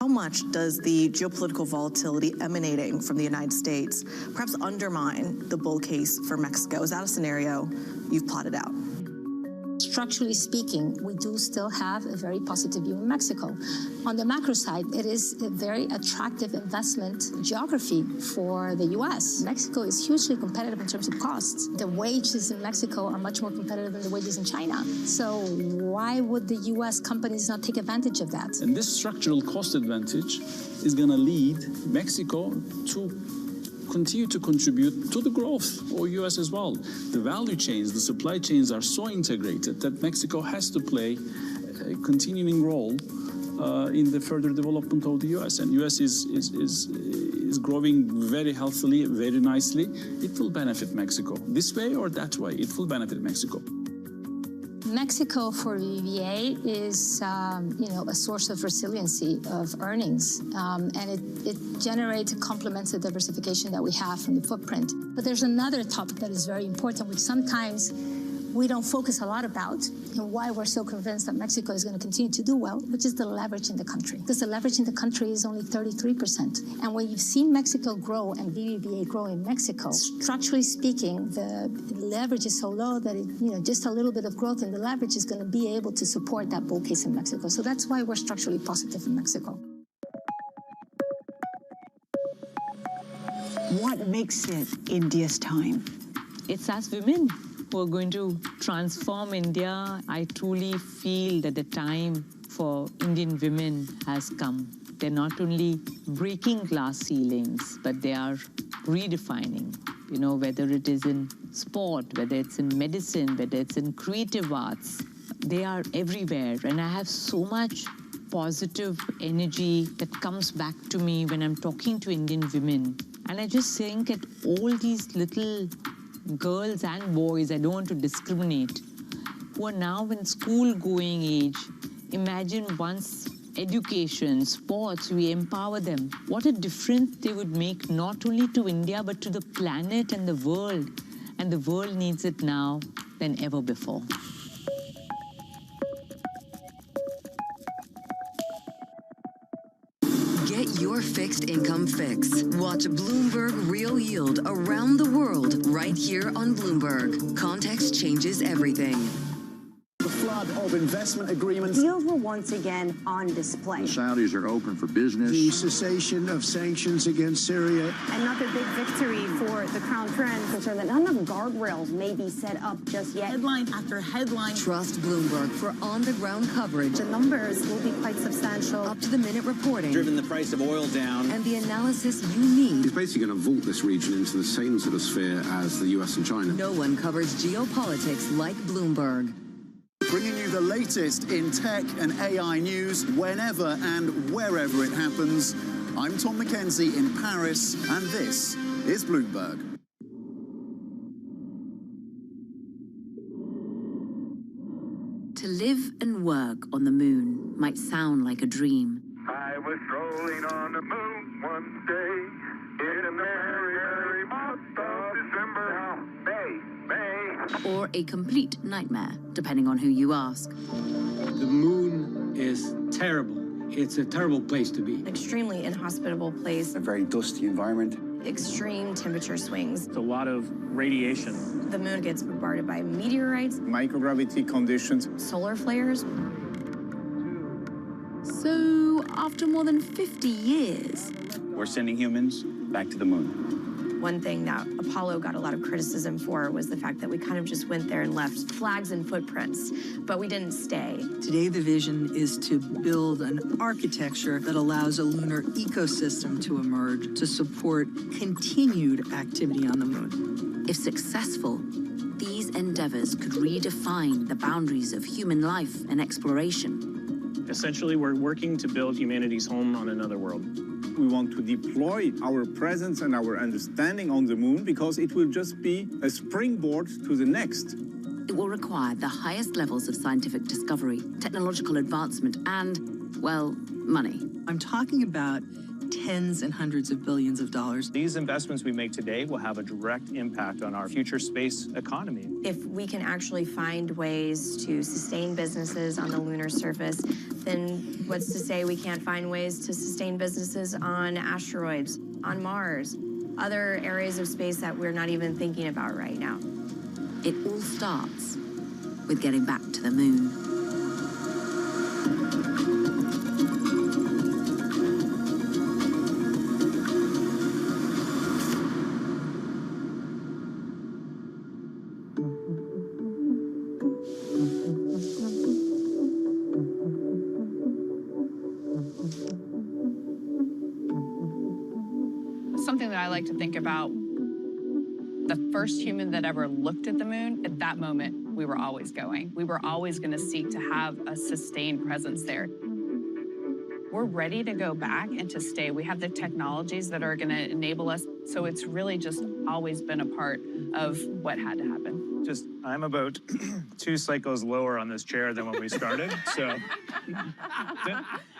How much does the geopolitical volatility emanating from the United States perhaps undermine the bull case for Mexico? Is that a scenario you've plotted out? Structurally speaking, we do still have a very positive view in Mexico. On the macro side, it is a very attractive investment geography for the U.S. Mexico is hugely competitive in terms of costs. The wages in Mexico are much more competitive than the wages in China. So why would the U.S. companies not take advantage of that? And this structural cost advantage is going to lead Mexico to continue to contribute to the growth of U.S. as well. The value chains, the supply chains are so integrated that Mexico has to play a continuing role in the further development of the U.S. And U.S. is growing very healthily, very nicely. It will benefit Mexico. This way or that way, it will benefit Mexico. Mexico for BBVA is, a source of resiliency of earnings, and it generates and complements the diversification that we have from the footprint. But there's another topic that is very important, which sometimes we don't focus a lot about, and why we're so convinced that Mexico is going to continue to do well, which is the leverage in the country. Because the leverage in the country is only 33%. And when you've seen Mexico grow and BBVA grow in Mexico, structurally speaking, the leverage is so low that just a little bit of growth in the leverage is going to be able to support that bull case in Mexico. So that's why we're structurally positive in Mexico. What makes it India's time? It's us women who are going to transform India. I truly feel that the time for Indian women has come. They're not only breaking glass ceilings, but they are redefining, whether it is in sport, whether it's in medicine, whether it's in creative arts. They are everywhere. And I have so much positive energy that comes back to me when I'm talking to Indian women. And I just think that all these little girls and boys, I don't want to discriminate, who are now in school-going age, imagine once education, sports, we empower them. What a difference they would make not only to India, but to the planet and the world. And the world needs it now than ever before. Get your fixed income fix. Watch Bloomberg Real Yield around the world right here on Bloomberg. Context changes everything. The flood of investment agreements. Deals were once again on display. The Saudis are open for business. The cessation of sanctions against Syria. Another big victory for the Crown Prince. Concerned that none of the guardrails may be set up just yet. Headline after headline. Trust Bloomberg for on-the-ground coverage. The numbers will be quite substantial. Up-to-the-minute reporting. Driven the price of oil down. And the analysis you need. He's basically going to vault this region into the same sort of sphere as the US and China. No one covers geopolitics like Bloomberg. Bringing you the latest in tech and AI news whenever and wherever it happens. I'm Tom McKenzie in Paris, and this is Bloomberg. To live and work on the moon might sound like a dream. I was strolling on the moon one day in a merry, merry month of December. May. Or a complete nightmare, depending on who you ask. The moon is terrible. It's a terrible place to be. Extremely inhospitable place. A very dusty environment. Extreme temperature swings. It's a lot of radiation. The moon gets bombarded by meteorites. Microgravity conditions. Solar flares. So, after more than 50 years... We're sending humans back to the moon. One thing that Apollo got a lot of criticism for was the fact that we kind of just went there and left flags and footprints, but we didn't stay. Today, the vision is to build an architecture that allows a lunar ecosystem to emerge to support continued activity on the moon. If successful, these endeavors could redefine the boundaries of human life and exploration. Essentially, we're working to build humanity's home on another world. We want to deploy our presence and our understanding on the moon because it will just be a springboard to the next. It will require the highest levels of scientific discovery, technological advancement, and, well, money. I'm talking about tens and hundreds of billions of dollars. These investments we make today will have a direct impact on our future space economy. If we can actually find ways to sustain businesses on the lunar surface, then what's to say we can't find ways to sustain businesses on asteroids, on Mars, other areas of space that we're not even thinking about right now. It all starts with getting back to the moon. Something that I like to think about, the first human that ever looked at the moon, at that moment, we were always going. We were always going to seek to have a sustained presence there. We're ready to go back and to stay. We have the technologies that are going to enable us. So it's really just always been a part of what had to happen. I'm about 2 cycles lower on this chair than when we started, so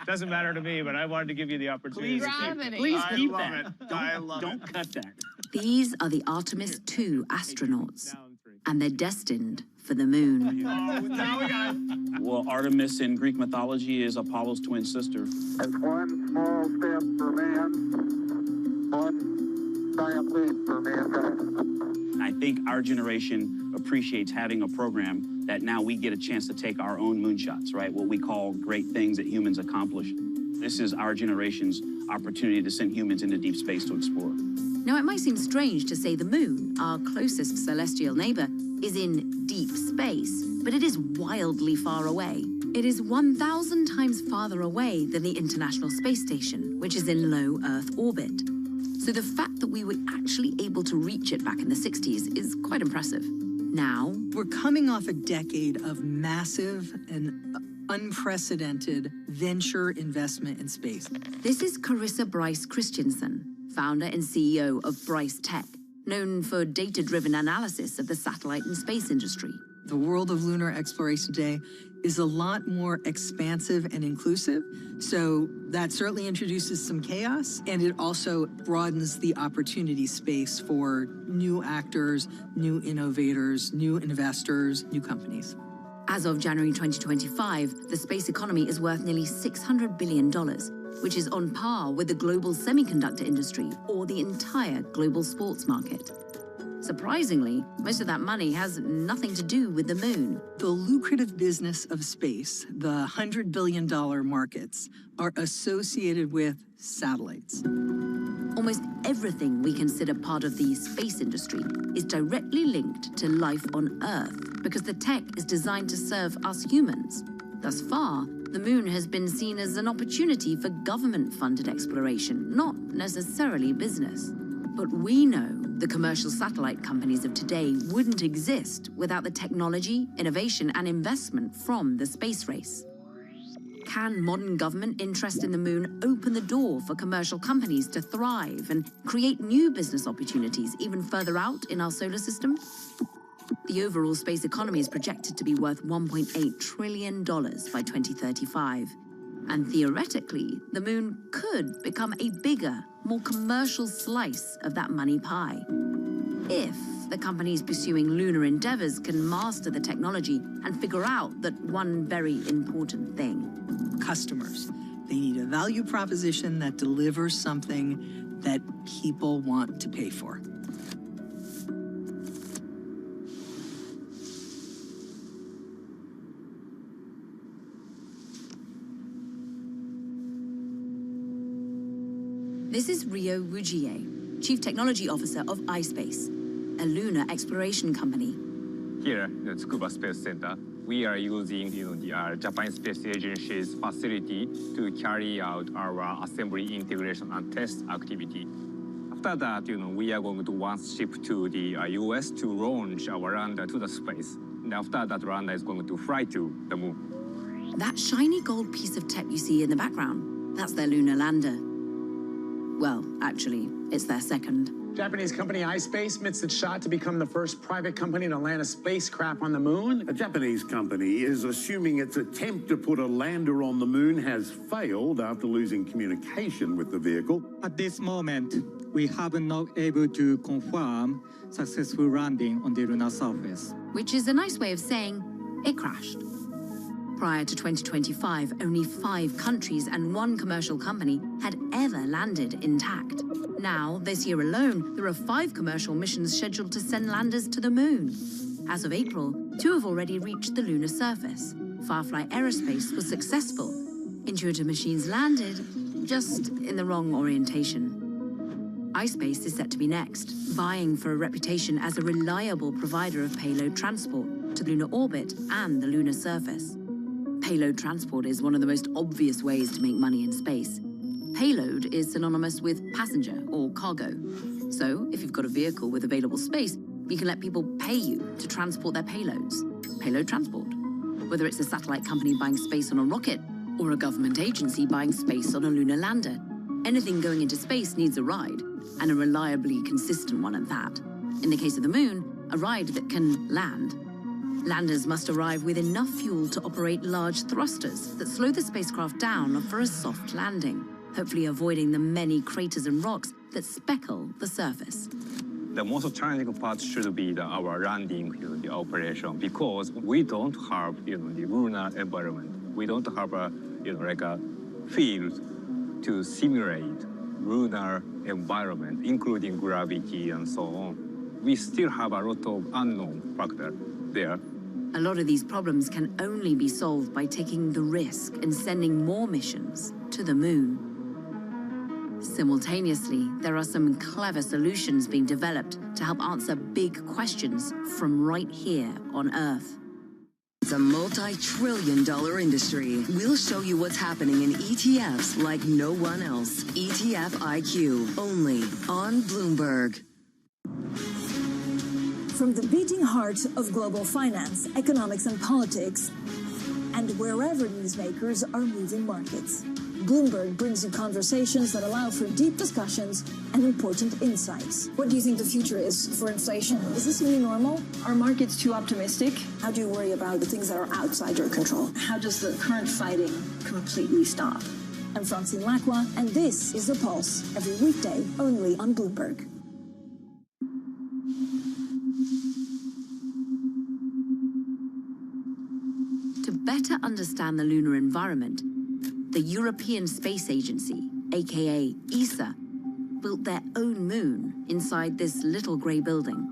doesn't matter to me, but I wanted to give you the opportunity. Please keep that. I love it. Don't cut that. These are the Artemis II astronauts, and they're destined for the moon. Well, Artemis in Greek mythology is Apollo's twin sister. It's one small step for man, one giant leap for mankind. I think our generation appreciates having a program that now we get a chance to take our own moonshots, right? What we call great things that humans accomplish. This is our generation's opportunity to send humans into deep space to explore. Now, it might seem strange to say the moon, our closest celestial neighbor, is in deep space, but it is wildly far away. It is 1,000 times farther away than the International Space Station, which is in low Earth orbit. So the fact that we were actually able to reach it back in the 60s is quite impressive. Now, we're coming off a decade of massive and unprecedented venture investment in space. This is Carissa Bryce Christensen, founder and CEO of Bryce Tech, known for data-driven analysis of the satellite and space industry. The world of lunar exploration today is a lot more expansive and inclusive, so that certainly introduces some chaos, and it also broadens the opportunity space for new actors, new innovators, new investors, new companies. As of January 2025, the space economy is worth nearly $600 billion, which is on par with the global semiconductor industry or the entire global sports market. Surprisingly, most of that money has nothing to do with the moon. The lucrative business of space, the $100 billion markets, are associated with satellites. Almost everything we consider part of the space industry is directly linked to life on Earth because the tech is designed to serve us humans. Thus far, the moon has been seen as an opportunity for government-funded exploration, not necessarily business. But we know the commercial satellite companies of today wouldn't exist without the technology, innovation, and investment from the space race. Can modern government interest in the moon open the door for commercial companies to thrive and create new business opportunities even further out in our solar system? The overall space economy is projected to be worth $1.8 trillion by 2035. And theoretically, the moon could become a bigger, more commercial slice of that money pie. If the companies pursuing lunar endeavors can master the technology and figure out that one very important thing. Customers. They need a value proposition that delivers something that people want to pay for. This is Rio Wujier. Chief Technology Officer of iSpace, a lunar exploration company. Here at Tsukuba Space Center, we are using the Japan Space Agency's facility to carry out our assembly, integration, and test activity. After that, we are going to once ship to the US to launch our lander to the space. And after that, lander is going to fly to the moon. That shiny gold piece of tech you see in the background, that's their lunar lander. Well, actually, it's their second. Japanese company iSpace admits its shot to become the first private company to land a spacecraft on the moon. A Japanese company is assuming its attempt to put a lander on the moon has failed after losing communication with the vehicle. At this moment, we have not able to confirm successful landing on the lunar surface. Which is a nice way of saying it crashed. Prior to 2025, only 5 countries and 1 commercial company had ever landed intact. Now, this year alone, there are 5 commercial missions scheduled to send landers to the moon. As of April, 2 have already reached the lunar surface. Firefly Aerospace was successful. Intuitive Machines landed, just in the wrong orientation. iSpace is set to be next, vying for a reputation as a reliable provider of payload transport to lunar orbit and the lunar surface. Payload transport is one of the most obvious ways to make money in space. Payload is synonymous with passenger or cargo. So, if you've got a vehicle with available space, you can let people pay you to transport their payloads. Payload transport. Whether it's a satellite company buying space on a rocket or a government agency buying space on a lunar lander, anything going into space needs a ride, and a reliably consistent one at that. In the case of the moon, a ride that can land. Landers must arrive with enough fuel to operate large thrusters that slow the spacecraft down for a soft landing, hopefully avoiding the many craters and rocks that speckle the surface. The most challenging part should be our landing the operation, because we don't have the lunar environment. We don't have a like a field to simulate lunar environment, including gravity and so on. We still have a lot of unknown factor there. A lot of these problems can only be solved by taking the risk and sending more missions to the moon. Simultaneously, there are some clever solutions being developed to help answer big questions from right here on Earth. It's a multi-trillion-dollar industry. We'll show you what's happening in ETFs like no one else. ETF IQ, only on Bloomberg. From the beating heart of global finance, economics, and politics, and wherever newsmakers are moving markets, Bloomberg brings you conversations that allow for deep discussions and important insights. What do you think the future is for inflation? Is this new normal? Are markets too optimistic? How do you worry about the things that are outside your control? How does the current fighting completely stop? I'm Francine Lacqua, and this is The Pulse, every weekday only on Bloomberg. To better understand the lunar environment, the European Space Agency, aka ESA, built their own moon inside this little grey building.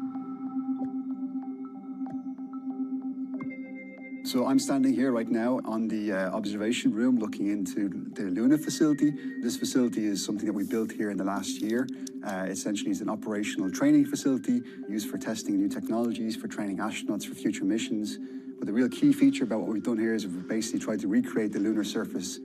So I'm standing here right now on the observation room looking into the Luna facility. This facility is something that we built here in the last year. Essentially, it's an operational training facility used for testing new technologies, for training astronauts for future missions. But the real key feature about what we've done here is we've basically tried to recreate the lunar surface.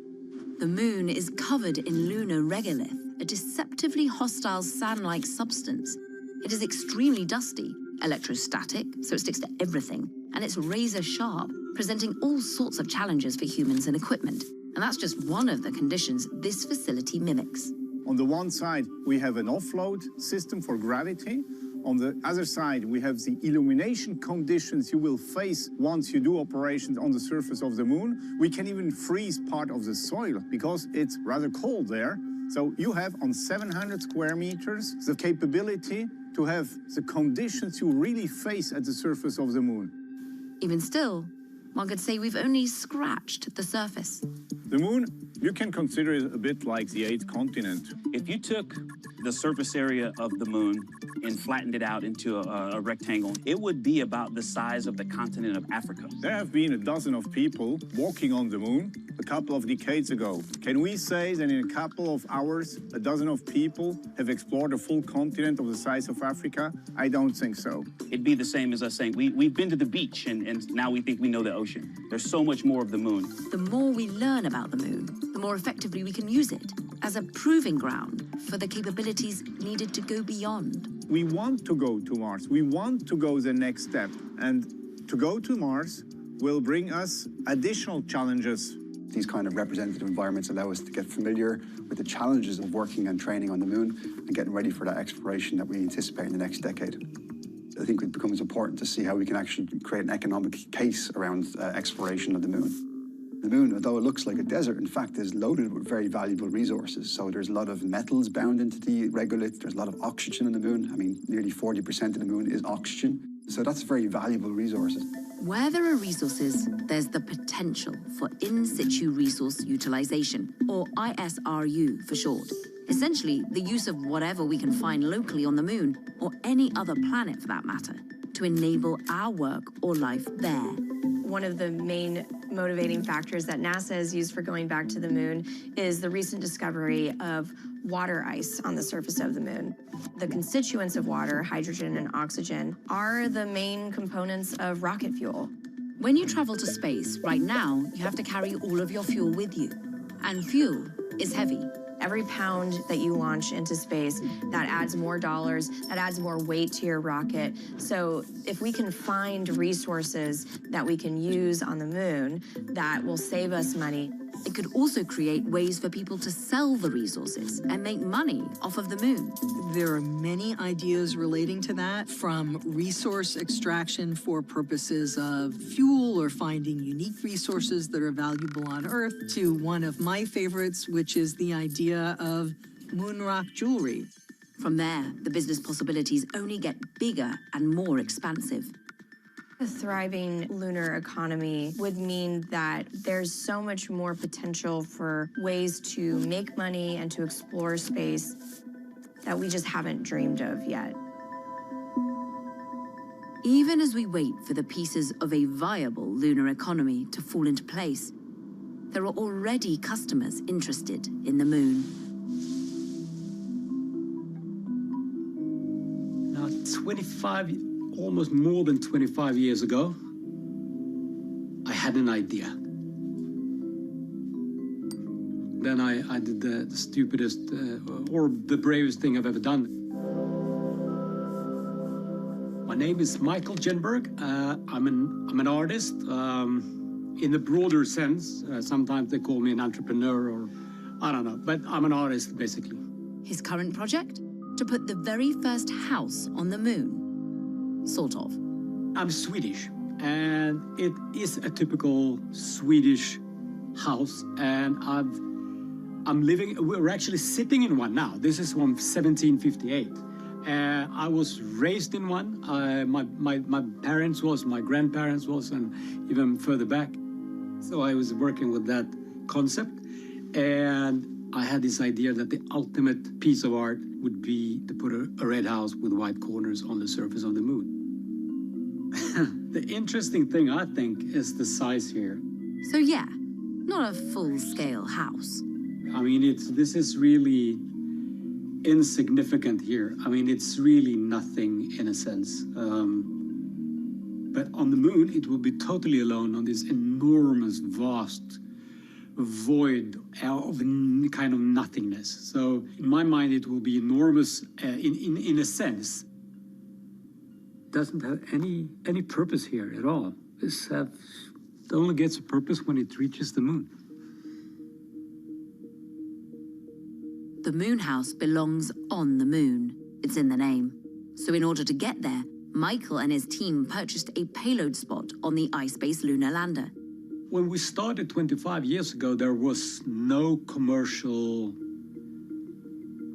The moon is covered in lunar regolith, a deceptively hostile sand-like substance. It is extremely dusty, electrostatic, so it sticks to everything, and it's razor sharp, presenting all sorts of challenges for humans and equipment. And that's just one of the conditions this facility mimics. On the one side, we have an offload system for gravity. On the other side, we have the illumination conditions you will face once you do operations on the surface of the moon. We can even freeze part of the soil because it's rather cold there. So you have on 700 square meters the capability to have the conditions you really face at the surface of the moon. Even still, one could say we've only scratched the surface. The moon, you can consider it a bit like the 8th continent. If you took the surface area of the moon and flattened it out into a rectangle, it would be about the size of the continent of Africa. There have been a dozen of people walking on the moon a couple of decades ago. Can we say that in a couple of hours, a dozen of people have explored a full continent of the size of Africa? I don't think so. It'd be the same as us saying, we've been to the beach and now we think we know the ocean. There's so much more of the moon. The more we learn about the moon, the more effectively we can use it as a proving ground for the capabilities needed to go beyond. We want to go to Mars. We want to go the next step. And to go to Mars will bring us additional challenges. These kind of representative environments allow us to get familiar with the challenges of working and training on the moon and getting ready for that exploration that we anticipate in the next decade. I think it becomes important to see how we can actually create an economic case around exploration of the moon. The moon, although it looks like a desert, in fact is loaded with very valuable resources. So there's a lot of metals bound into the regolith. There's a lot of oxygen on the moon. I mean, nearly 40% of the moon is oxygen. So that's very valuable resources. Where there are resources, there's the potential for in situ resource utilization, or ISRU for short. Essentially, the use of whatever we can find locally on the moon, or any other planet for that matter, to enable our work or life there. One of the main motivating factors that NASA has used for going back to the moon is the recent discovery of water ice on the surface of the moon. The constituents of water, hydrogen and oxygen, are the main components of rocket fuel. When you travel to space, right now, you have to carry all of your fuel with you. And fuel is heavy. Every pound that you launch into space, that adds more dollars, that adds more weight to your rocket. So if we can find resources that we can use on the moon that will save us money. It could also create ways for people to sell the resources and make money off of the moon. There are many ideas relating to that, from resource extraction for purposes of fuel or finding unique resources that are valuable on Earth, to one of my favorites, which is the idea of moon rock jewelry. From there, the business possibilities only get bigger and more expansive. A thriving lunar economy would mean that there's so much more potential for ways to make money and to explore space that we just haven't dreamed of yet. Even as we wait for the pieces of a viable lunar economy to fall into place, there are already customers interested in the moon. Now, almost more than 25 years ago, I had an idea. Then I did the stupidest or the bravest thing I've ever done. My name is Michael Jenberg. I'm an artist. In the broader sense, sometimes they call me an entrepreneur, or I don't know, but I'm an artist, basically. His current project? To put the very first house on the moon. Sort of. I'm Swedish, and it is a typical Swedish house, and we're actually sitting in one now. This is from 1758. I was raised in one. My parents was, my grandparents was, and even further back. So I was working with that concept, and I had this idea that the ultimate piece of art would be to put a red house with white corners on the surface of the moon. The interesting thing, I think, is the size here. So yeah, not a full-scale house. I mean, this is really insignificant here. I mean, it's really nothing in a sense. But on the moon, it will be totally alone on this enormous, vast void of kind of nothingness. So in my mind, it will be enormous in a sense. Doesn't have any purpose here at all. It only gets a purpose when it reaches the moon. The moon house belongs on the moon. It's in the name. So in order to get there, Michael and his team purchased a payload spot on the iSpace lunar lander. When we started 25 years ago, there was no commercial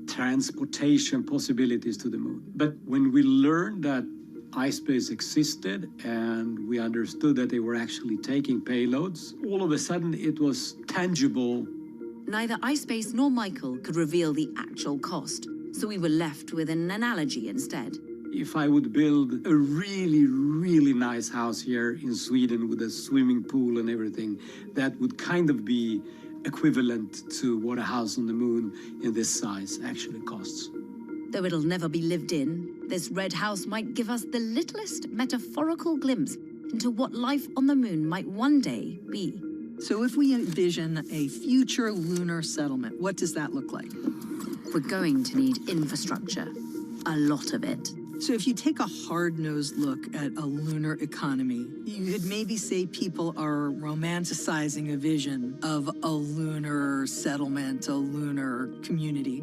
transportation possibilities to the moon. But when we learned that iSpace existed and we understood that they were actually taking payloads, all of a sudden it was tangible. Neither iSpace nor Michael could reveal the actual cost, So we were left with an analogy instead. If I would build a really, really nice house here in Sweden with a swimming pool and everything, that would kind of be equivalent to what a house on the moon in this size actually costs. Though it'll never be lived in, this red house might give us the littlest metaphorical glimpse into what life on the moon might one day be. So if we envision a future lunar settlement, what does that look like? We're going to need infrastructure, a lot of it. So if you take a hard-nosed look at a lunar economy, you could maybe say people are romanticizing a vision of a lunar settlement, a lunar community.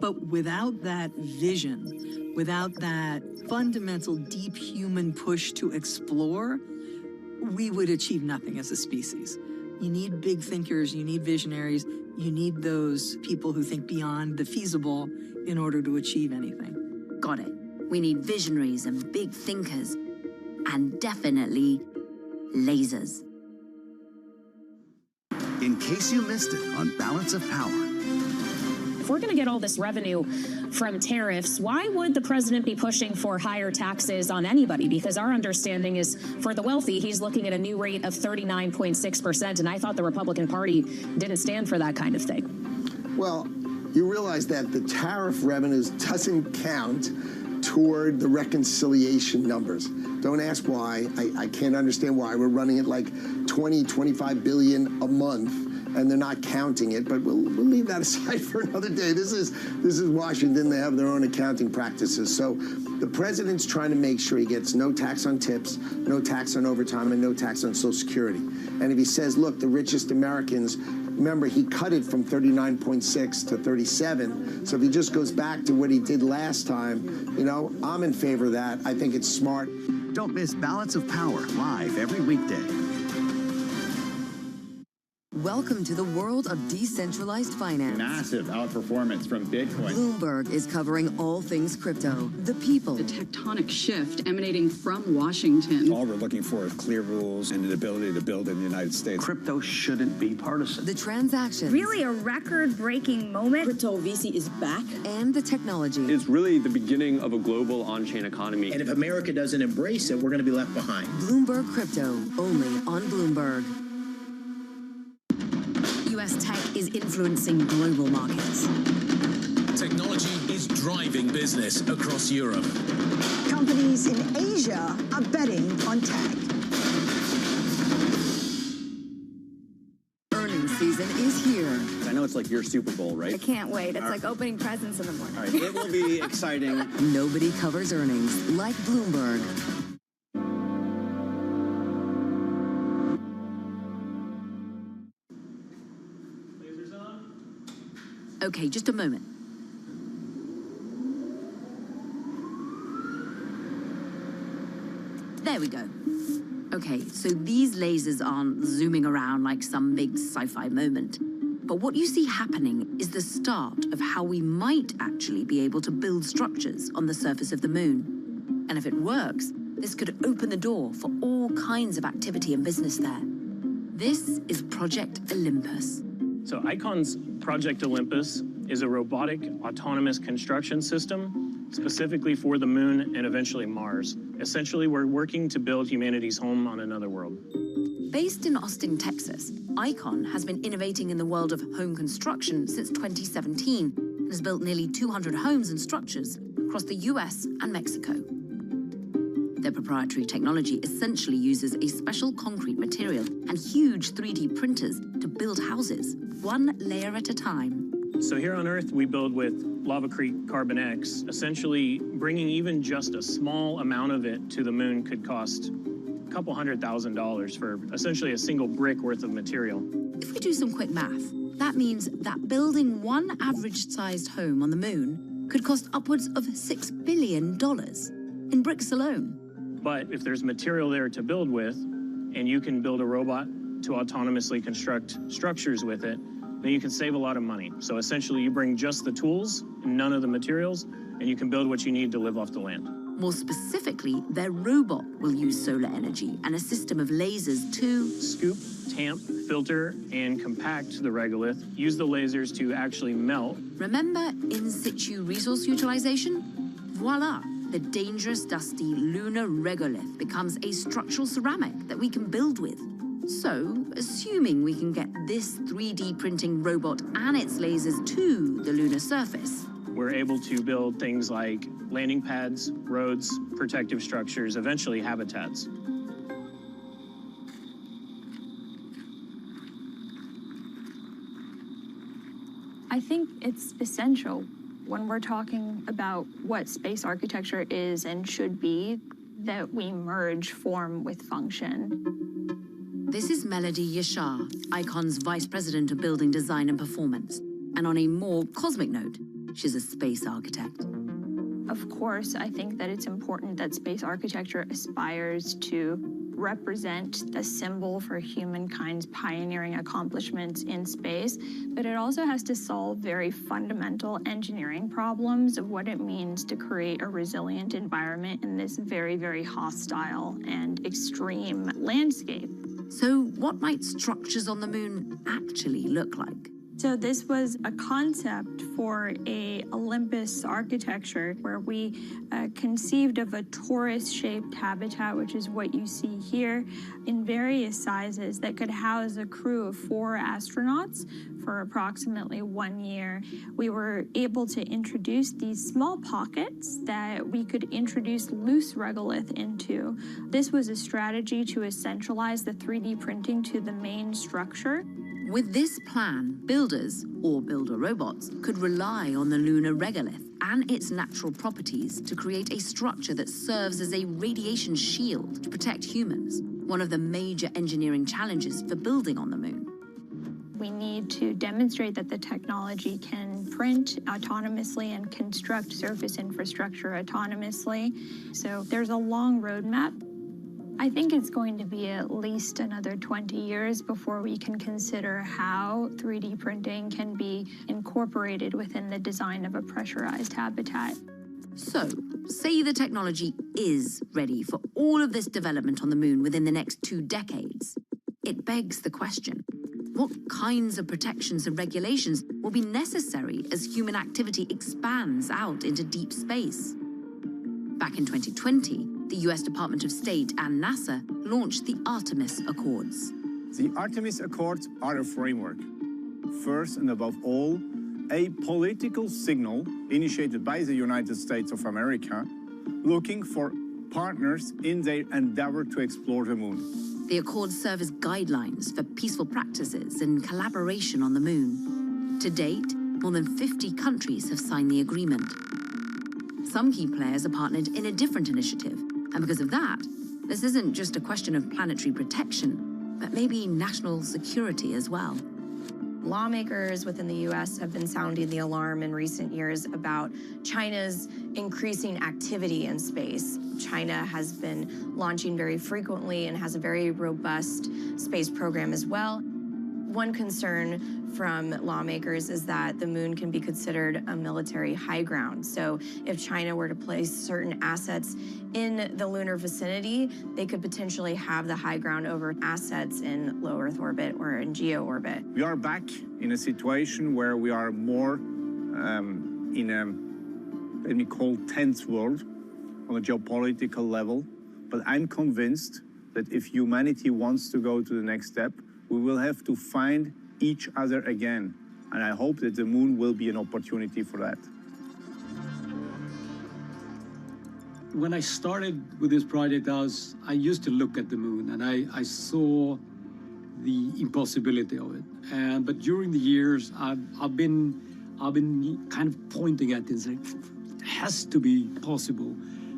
But without that vision, without that fundamental deep human push to explore, we would achieve nothing as a species. You need big thinkers, you need visionaries, you need those people who think beyond the feasible in order to achieve anything. Got it. We need visionaries and big thinkers, and definitely lasers. In case you missed it on Balance of Power. If we're going to get all this revenue from tariffs, why would the president be pushing for higher taxes on anybody? Because our understanding is for the wealthy, he's looking at a new rate of 39.6%, and I thought the Republican Party didn't stand for that kind of thing. Well, you realize that the tariff revenues doesn't count toward the reconciliation numbers. Don't ask why. I can't understand why. We're running it like 20, 25 billion a month, and they're not counting it, but we'll leave that aside for another day. This is Washington. They have their own accounting practices. So the president's trying to make sure he gets no tax on tips, no tax on overtime, and no tax on Social Security. And if he says, look, the richest Americans, remember, he cut it from 39.6 to 37. So if he just goes back to what he did last time, you know, I'm in favor of that. I think it's smart. Don't miss Balance of Power live every weekday. Welcome to the world of decentralized finance. Massive outperformance from Bitcoin. Bloomberg is covering all things crypto, the people. The tectonic shift emanating from Washington. All we're looking for is clear rules and the ability to build in the United States. Crypto shouldn't be partisan. The transactions. Really a record-breaking moment. Crypto VC is back. And the technology. It's really the beginning of a global on-chain economy. And if America doesn't embrace it, we're going to be left behind. Bloomberg Crypto, only on Bloomberg. US tech is influencing global markets. Technology is driving business across Europe. Companies in Asia are betting on tech. Earnings season is here. I know it's like your Super Bowl, right? I can't wait. It's like opening presents in the morning. All right, it will be exciting. Nobody covers earnings like Bloomberg. Okay, just a moment. There we go. Okay, so these lasers aren't zooming around like some big sci-fi moment. But what you see happening is the start of how we might actually be able to build structures on the surface of the moon. And if it works, this could open the door for all kinds of activity and business there. This is Project Olympus. So ICON's Project Olympus is a robotic autonomous construction system specifically for the moon and eventually Mars. Essentially, we're working to build humanity's home on another world. Based in Austin, Texas, ICON has been innovating in the world of home construction since 2017 and has built nearly 200 homes and structures across the US and Mexico. Their proprietary technology essentially uses a special concrete material and huge 3D printers to build houses, one layer at a time. So here on Earth, we build with Lava Creek Carbon X. Essentially, bringing even just a small amount of it to the moon could cost a couple $100,000 for essentially a single brick worth of material. If we do some quick math, that means that building one average-sized home on the moon could cost upwards of $6 billion in bricks alone. But if there's material there to build with, and you can build a robot to autonomously construct structures with it, then you can save a lot of money. So essentially, you bring just the tools and none of the materials, and you can build what you need to live off the land. More specifically, their robot will use solar energy and a system of lasers to scoop, tamp, filter, and compact the regolith. Use the lasers to actually melt. Remember in situ resource utilization? Voila! The dangerous, dusty lunar regolith becomes a structural ceramic that we can build with. So, assuming we can get this 3D printing robot and its lasers to the lunar surface, we're able to build things like landing pads, roads, protective structures, eventually habitats. I think it's essential when we're talking about what space architecture is and should be that we merge form with function. This is Melody Yashar, ICON's Vice President of Building Design and Performance. And on a more cosmic note, she's a space architect. Of course, I think that it's important that space architecture aspires to represent a symbol for humankind's pioneering accomplishments in space, but it also has to solve very fundamental engineering problems of what it means to create a resilient environment in this very, very hostile and extreme landscape. So what might structures on the moon actually look like? So this was a concept for a Olympus architecture where we conceived of a torus-shaped habitat, which is what you see here, in various sizes that could house a crew of 4 astronauts for approximately 1 year. We were able to introduce these small pockets that we could introduce loose regolith into. This was a strategy to essentialize the 3D printing to the main structure. With this plan, builders, or builder robots, could rely on the lunar regolith and its natural properties to create a structure that serves as a radiation shield to protect humans, one of the major engineering challenges for building on the moon. We need to demonstrate that the technology can print autonomously and construct surface infrastructure autonomously. So there's a long roadmap. I think it's going to be at least another 20 years before we can consider how 3D printing can be incorporated within the design of a pressurized habitat. So, say the technology is ready for all of this development on the moon within the next 2 decades. It begs the question, what kinds of protections and regulations will be necessary as human activity expands out into deep space? Back in 2020, the US Department of State and NASA launched the Artemis Accords. The Artemis Accords are a framework. First and above all, a political signal initiated by the United States of America, looking for partners in their endeavor to explore the moon. The Accords serve as guidelines for peaceful practices and collaboration on the moon. To date, more than 50 countries have signed the agreement. Some key players are partnered in a different initiative, and because of that, this isn't just a question of planetary protection, but maybe national security as well. Lawmakers within the U.S. have been sounding the alarm in recent years about China's increasing activity in space. China has been launching very frequently and has a very robust space program as well. One concern from lawmakers is that the moon can be considered a military high ground. So if China were to place certain assets in the lunar vicinity, they could potentially have the high ground over assets in low Earth orbit or in geo orbit. We are back in a situation where we are more in a, let me call, tense world on a geopolitical level. But I'm convinced that if humanity wants to go to the next step, we will have to find each other again. And I hope that the moon will be an opportunity for that. When I started with this project, I used to look at the moon and I saw the impossibility of it. But during the years, I've been kind of pointing at this, like, it has to be possible,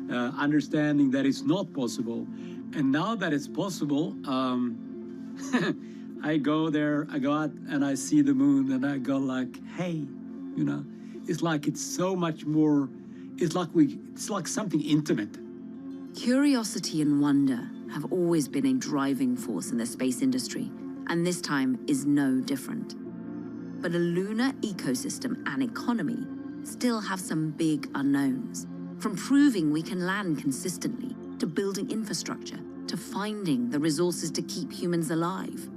understanding that it's not possible. And now that it's possible, I go there, I go out and I see the moon and I go like, hey, you know, it's like it's so much more, it's like something intimate. Curiosity and wonder have always been a driving force in the space industry, and this time is no different. But a lunar ecosystem and economy still have some big unknowns. From proving we can land consistently, to building infrastructure, to finding the resources to keep humans alive.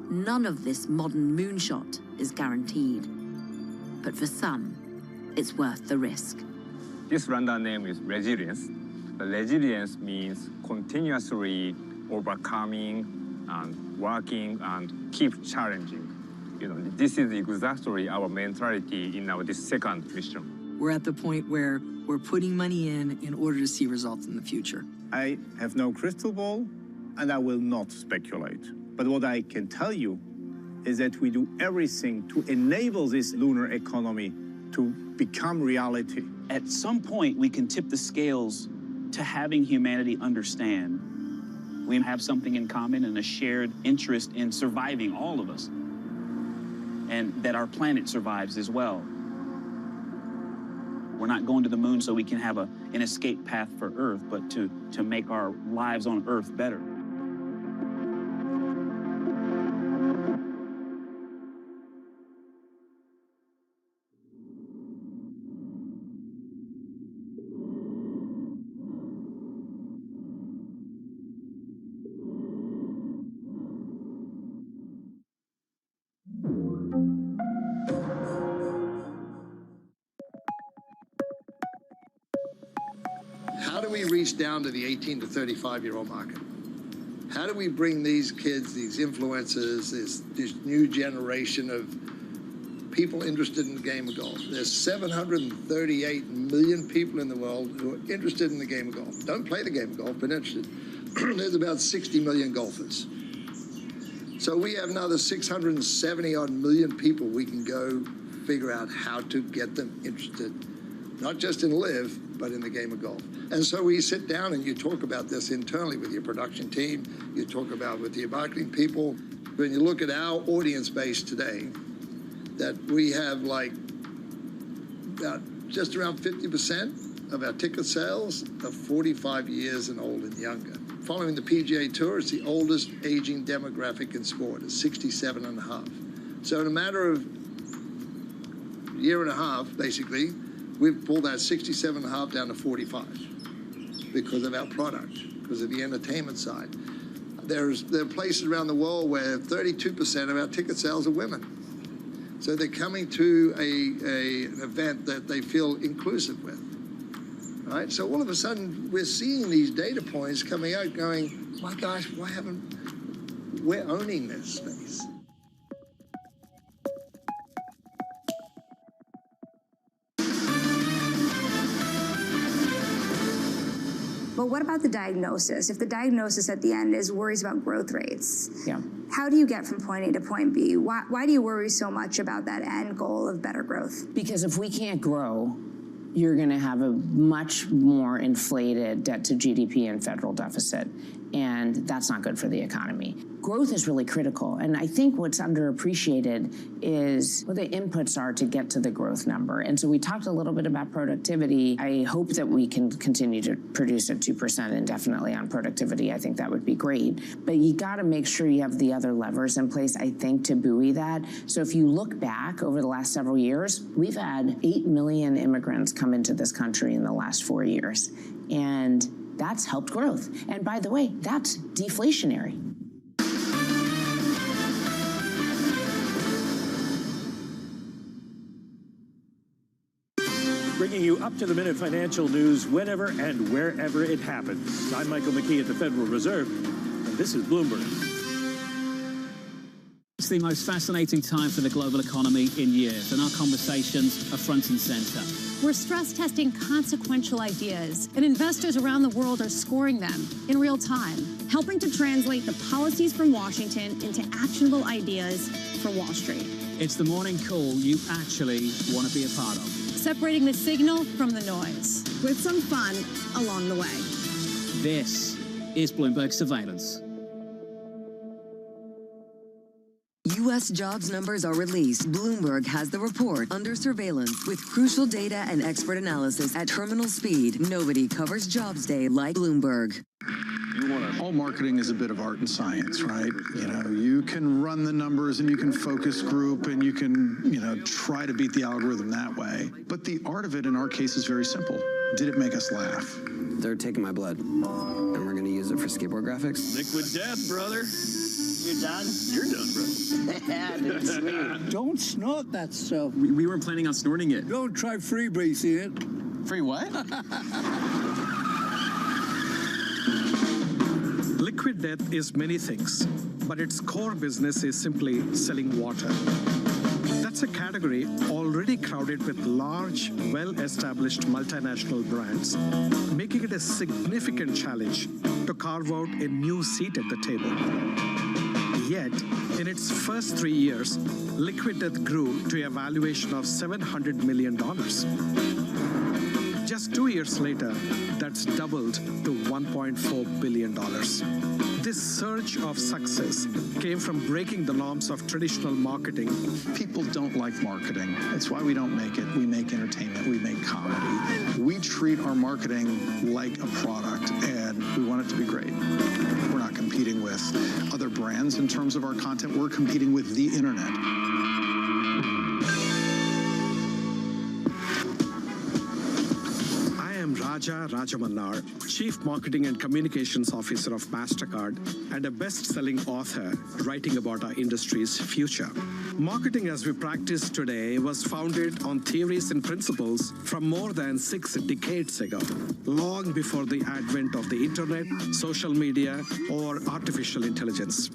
None of this modern moonshot is guaranteed. But for some, it's worth the risk. This random name is resilience. The resilience means continuously overcoming and working and keep challenging. This is exactly our mentality in this second mission. We're at the point where we're putting money in order to see results in the future. I have no crystal ball, and I will not speculate. But what I can tell you is that we do everything to enable this lunar economy to become reality. At some point, we can tip the scales to having humanity understand we have something in common and a shared interest in surviving, all of us, and that our planet survives as well. We're not going to the moon so we can have an escape path for Earth, but to make our lives on Earth better. How do we reach down to the 18 to 35-year-old market? How do we bring these kids, these influencers, this new generation of people interested in the game of golf? There's 738 million people in the world who are interested in the game of golf. Don't play the game of golf, but interested. There's about 60 million golfers. So we have another 670-odd million people we can go figure out how to get them interested, not just in live, but in the game of golf. And so we sit down and you talk about this internally with your production team, you talk about with your marketing people. When you look at our audience base today, that we have like about just around 50% of our ticket sales are 45 years and old and younger. Following the PGA Tour, it's the oldest aging demographic in sport. It's 67 and a half. So in a matter of a year and a half, basically, we've pulled that 67 and a half down to 45 because of our product, because of the entertainment side. There are places around the world where 32% of our ticket sales are women. So they're coming to an event that they feel inclusive with. Right? So all of a sudden, we're seeing these data points coming out going, my gosh, why haven't, we're owning this space. But what about the diagnosis? If the diagnosis at the end is worries about growth rates, Yeah. how do you get from point A to point B? Why do you worry so much about that end goal of better growth? Because if we can't grow, you're going to have a much more inflated debt to GDP and federal deficit, and that's not good for the economy. Growth is really critical, and I think what's underappreciated is what the inputs are to get to the growth number. And so we talked a little bit about productivity. I hope that we can continue to produce at 2% indefinitely on productivity. I think that would be great. But you got to make sure you have the other levers in place, I think, to buoy that. So if you look back over the last several years, we've had 8 million immigrants come into this country in the last 4 years. And that's helped growth. And by the way, that's deflationary. Bringing you up-to-the-minute financial news whenever and wherever it happens. I'm Michael McKee at the Federal Reserve, and this is Bloomberg. It's the most fascinating time for the global economy in years, and our conversations are front and center. We're stress testing consequential ideas, and investors around the world are scoring them in real time, helping to translate the policies from Washington into actionable ideas for Wall Street. It's the morning call you actually want to be a part of. Separating the signal from the noise, with some fun along the way. This is Bloomberg Surveillance. U.S. jobs numbers are released. Bloomberg has the report under surveillance with crucial data and expert analysis at terminal speed. Nobody covers Jobs Day like Bloomberg. All marketing is a bit of art and science, right? You know, you can run the numbers and you can focus group and you can, try to beat the algorithm that way. But the art of it in our case is very simple. Did it make us laugh? They're taking my blood, and we're going to use it for skateboard graphics. Liquid death, brother. You're done? You're done, bro. Yeah, dude, sweet. Don't snort that stuff. We weren't planning on snorting it. Don't try freebasing it. Free what? Liquid Death is many things, but its core business is simply selling water. That's a category already crowded with large, well-established multinational brands, making it a significant challenge to carve out a new seat at the table. Yet, in its first 3 years, Liquid Death grew to a valuation of $700 million. Just 2 years later, that's doubled to $1.4 billion. This surge of success came from breaking the norms of traditional marketing. People don't like marketing. That's why we don't make it. We make entertainment. We make comedy. We treat our marketing like a product, and we want it to be great. We're not competing with other brands in terms of our content. We're competing with the internet. Raja Rajamannar, Chief Marketing and Communications Officer of MasterCard and a best-selling author writing about our industry's future. Marketing as we practice today was founded on theories and principles from more than 6 decades ago, long before the advent of the internet, social media, or artificial intelligence.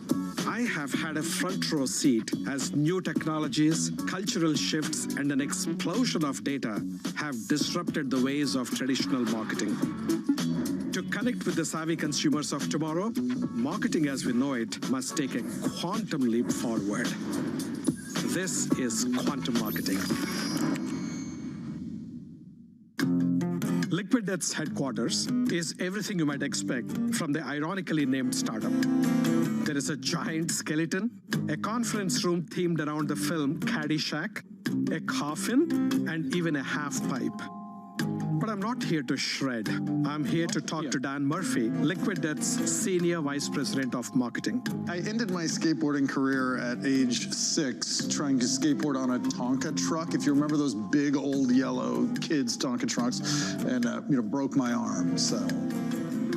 I have had a front row seat as new technologies, cultural shifts, and an explosion of data have disrupted the ways of traditional marketing. To connect with the savvy consumers of tomorrow, marketing as we know it must take a quantum leap forward. This is quantum marketing. Liquid Death's headquarters is everything you might expect from the ironically named startup. There is a giant skeleton, a conference room themed around the film Caddyshack, a coffin, and even a half pipe. But I'm not here to shred. I'm here to talk to Dan Murphy, Liquid Death's Senior Vice President of Marketing. I ended my skateboarding career at age 6 trying to skateboard on a Tonka truck. If you remember those big old yellow kids Tonka trucks, and broke my arm. So,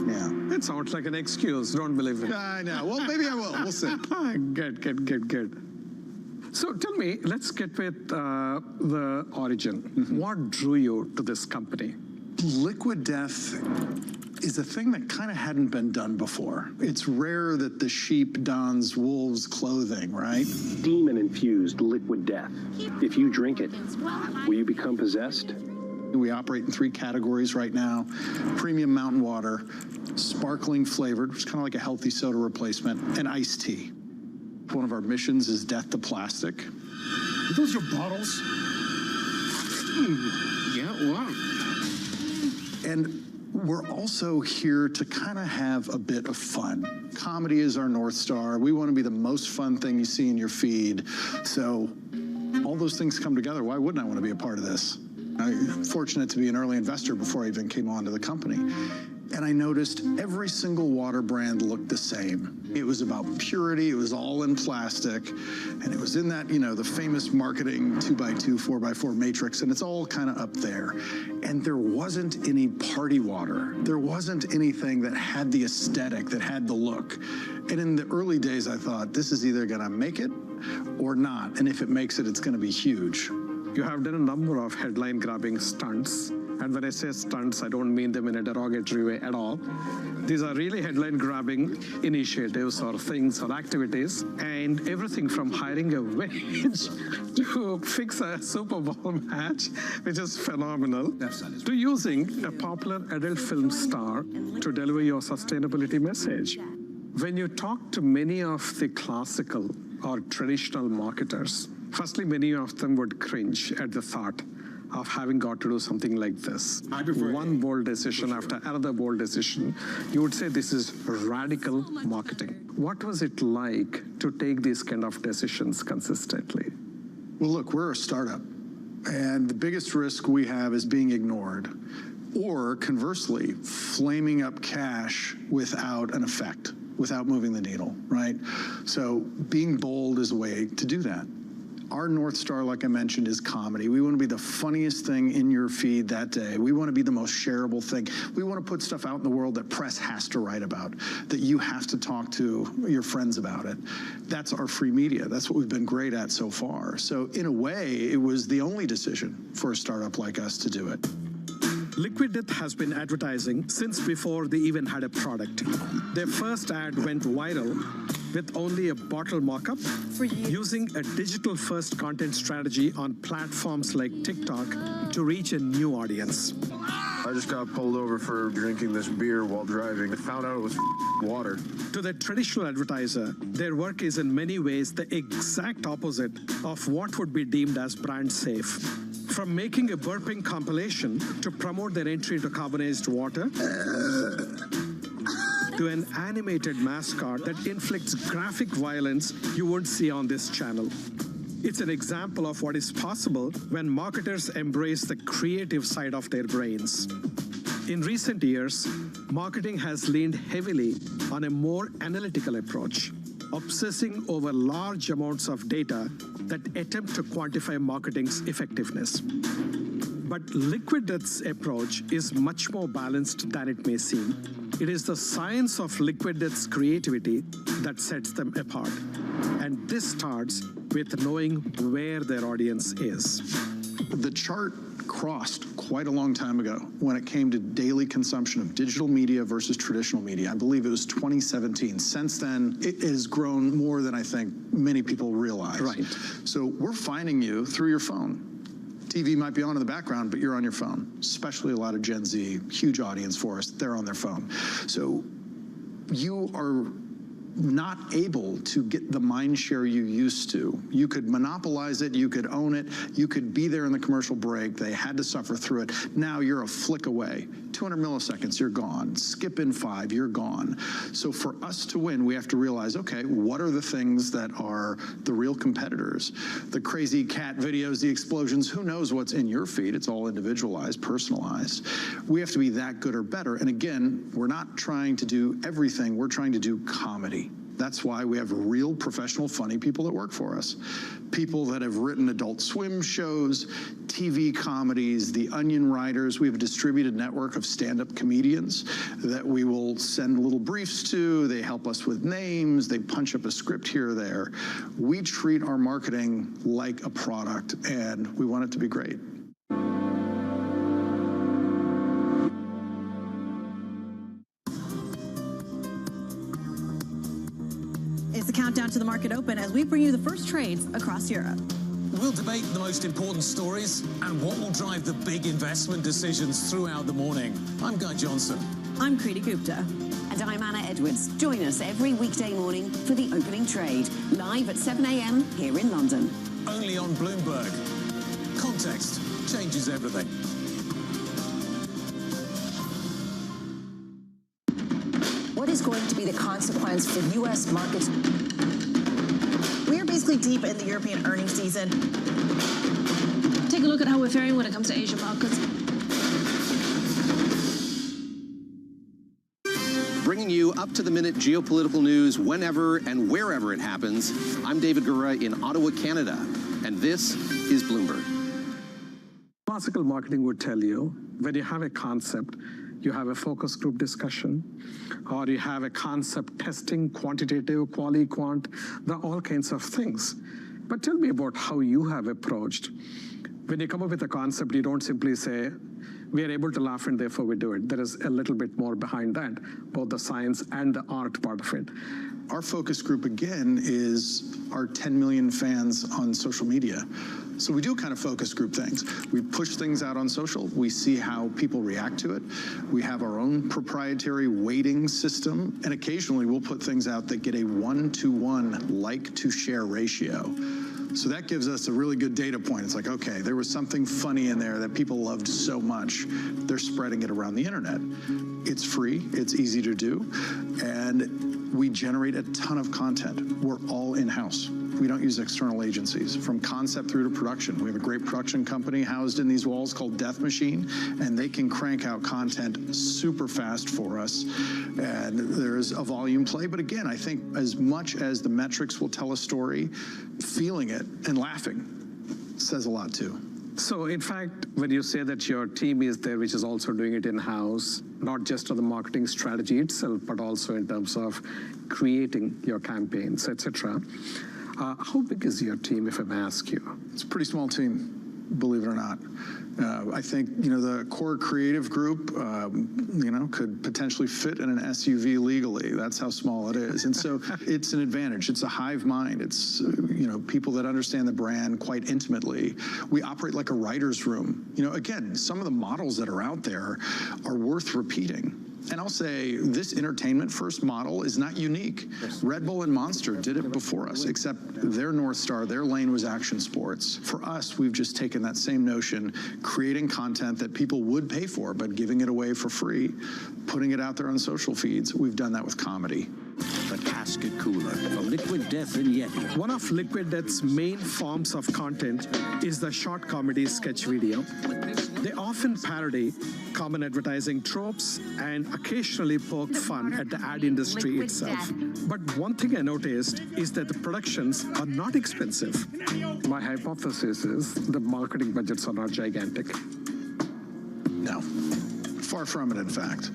yeah. It sounds like an excuse. Don't believe it. I know. Well, maybe I will. We'll see. Good. So tell me, let's get with the origin. Mm-hmm. What drew you to this company? Liquid Death is a thing that kind of hadn't been done before. It's rare that the sheep dons wolves' clothing, right? Demon-infused liquid death. If you drink it, will you become possessed? We operate in 3 categories right now: premium mountain water, sparkling flavored, which is kind of like a healthy soda replacement, and iced tea. One of our missions is death to plastic. Are those your bottles? Yeah, wow. And we're also here to kind of have a bit of fun. Comedy is our North Star. We want to be the most fun thing you see in your feed. So all those things come together. Why wouldn't I want to be a part of this? I'm fortunate to be an early investor before I even came on to the company. And I noticed every single water brand looked the same. It was about purity, it was all in plastic, and it was in that, the famous marketing 2x2, 4x4 matrix, and it's all kind of up there. And there wasn't any party water. There wasn't anything that had the aesthetic, that had the look. And in the early days, I thought, this is either gonna make it or not. And if it makes it, it's gonna be huge. You have done a number of headline-grabbing stunts. And when I say stunts, I don't mean them in a derogatory way at all. These are really headline-grabbing initiatives or things or activities, and everything from hiring a witch to fix a Super Bowl match, which is phenomenal, to using a popular adult film star to deliver your sustainability message. When you talk to many of the classical or traditional marketers, firstly, many of them would cringe at the thought of having got to do something like this. One bold decision after another bold decision. You would say this is radical marketing. What was it like to take these kind of decisions consistently? Well, look, we're a startup, and the biggest risk we have is being ignored, or conversely, flaming up cash without an effect, without moving the needle, right? So being bold is a way to do that. Our North Star, like I mentioned, is comedy. We want to be the funniest thing in your feed that day. We want to be the most shareable thing. We want to put stuff out in the world that press has to write about, that you have to talk to your friends about it. That's our free media. That's what we've been great at so far. So in a way, it was the only decision for a startup like us to do it. Liquid Death has been advertising since before they even had a product. Their first ad went viral with only a bottle mock-up, using a digital-first content strategy on platforms like TikTok to reach a new audience. I just got pulled over for drinking this beer while driving. I found out it was water. To the traditional advertiser, their work is in many ways the exact opposite of what would be deemed as brand safe. From making a burping compilation to promote their entry into carbonized water, to an animated mascot that inflicts graphic violence you won't see on this channel. It's an example of what is possible when marketers embrace the creative side of their brains. In recent years, marketing has leaned heavily on a more analytical approach, obsessing over large amounts of data that attempt to quantify marketing's effectiveness. But Liquid Death's approach is much more balanced than it may seem. It is the science of Liquid Death's creativity that sets them apart. And this starts with knowing where their audience is. The chart crossed quite a long time ago when it came to daily consumption of digital media versus traditional media. I believe it was 2017. Since then, it has grown more than I think many people realize. Right. So we're finding you through your phone. TV might be on in the background, but you're on your phone, especially a lot of Gen Z, huge audience for us, they're on their phone. So you are not able to get the mind share you used to. You could monopolize it, you could own it, you could be there in the commercial break, they had to suffer through it. Now you're a flick away. 200 milliseconds, you're gone. Skip in 5, you're gone. So for us to win, we have to realize, okay, what are the things that are the real competitors? The crazy cat videos, the explosions, who knows what's in your feed? It's all individualized, personalized. We have to be that good or better. And again, we're not trying to do everything, we're trying to do comedy. That's why we have real professional, funny people that work for us. People that have written Adult Swim shows, TV comedies, The Onion writers. We have a distributed network of stand-up comedians that we will send little briefs to. They help us with names. They punch up a script here or there. We treat our marketing like a product, and we want it to be great. It's the countdown to the market open as we bring you the first trades across Europe. We'll debate the most important stories and what will drive the big investment decisions throughout the morning. I'm Guy Johnson. I'm Kriti Gupta. And I'm Anna Edwards. Join us every weekday morning for the opening trade, live at 7 a.m. here in London. Only on Bloomberg. Context changes everything. What is going to be the consequence for U.S. markets? We are basically deep in the European earnings season. Take a look at how we're faring when it comes to Asian markets. Bringing you up-to-the-minute geopolitical news whenever and wherever it happens. I'm David Gura in Ottawa, Canada, and this is Bloomberg. Classical marketing would tell you when you have a concept, you have a focus group discussion, or you have a concept testing, quantitative, quali-quant, there are all kinds of things. But tell me about how you have approached. When you come up with a concept, you don't simply say, we are able to laugh and therefore we do it. There is a little bit more behind that, both the science and the art part of it. Our focus group, again, is our 10 million fans on social media. So we do kind of focus group things. We push things out on social. We see how people react to it. We have our own proprietary weighting system. And occasionally we'll put things out that get a 1-to-1 like-to-share ratio. So that gives us a really good data point. It's like, okay, there was something funny in there that people loved so much. They're spreading it around the internet. It's free. It's easy to do. And We generate a ton of content. We're all in-house. We don't use external agencies. From concept through to production. We have a great production company housed in these walls called Death Machine, and they can crank out content super fast for us. And there's a volume play. But again, I think as much as the metrics will tell a story, feeling it and laughing says a lot too. So in fact, when you say that your team is there, which is also doing it in-house, not just on the marketing strategy itself, but also in terms of creating your campaigns, etc. How big is your team, if I may ask you? It's a pretty small team, believe it or not. I think, the core creative group, could potentially fit in an SUV legally. That's how small it is. And so it's an advantage. It's a hive mind. It's, people that understand the brand quite intimately. We operate like a writer's room. Again, some of the models that are out there are worth repeating. And I'll say this entertainment first model is not unique. Red Bull and Monster did it before us, except their North Star, their lane was action sports. For us, we've just taken that same notion, creating content that people would pay for, but giving it away for free, putting it out there on social feeds. We've done that with comedy. The casket cooler for Liquid Death and Yeti. One of Liquid Death's main forms of content is the short comedy sketch video. They often parody common advertising tropes and occasionally poke fun at the ad industry itself. But one thing I noticed is that the productions are not expensive. My hypothesis is the marketing budgets are not gigantic. No, far from it, in fact.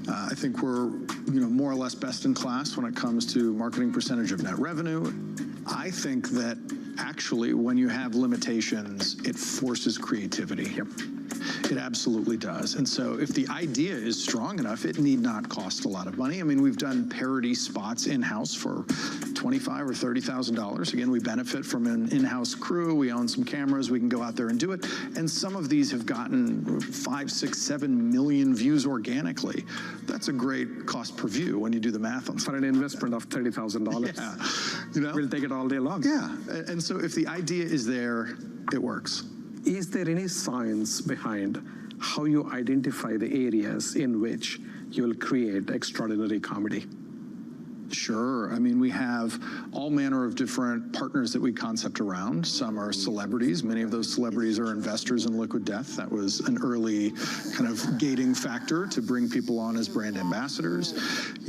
I think we're, more or less best in class when it comes to marketing percentage of net revenue. I think that actually, when you have limitations, it forces creativity. Yep. It absolutely does. And so if the idea is strong enough, it need not cost a lot of money. I mean, we've done parody spots in-house for $25,000 or $30,000. Again, we benefit from an in-house crew. We own some cameras. We can go out there and do it. And some of these have gotten 5, 6, 7 million views organically. That's a great cost per view when you do the math on for an investment of $30,000. Yeah. We'll take it all day long. Yeah. And so if the idea is there, it works. Is there any science behind how you identify the areas in which you'll create extraordinary comedy? Sure. I mean, we have all manner of different partners that we concept around. Some are celebrities. Many of those celebrities are investors in Liquid Death. That was an early kind of gating factor to bring people on as brand ambassadors.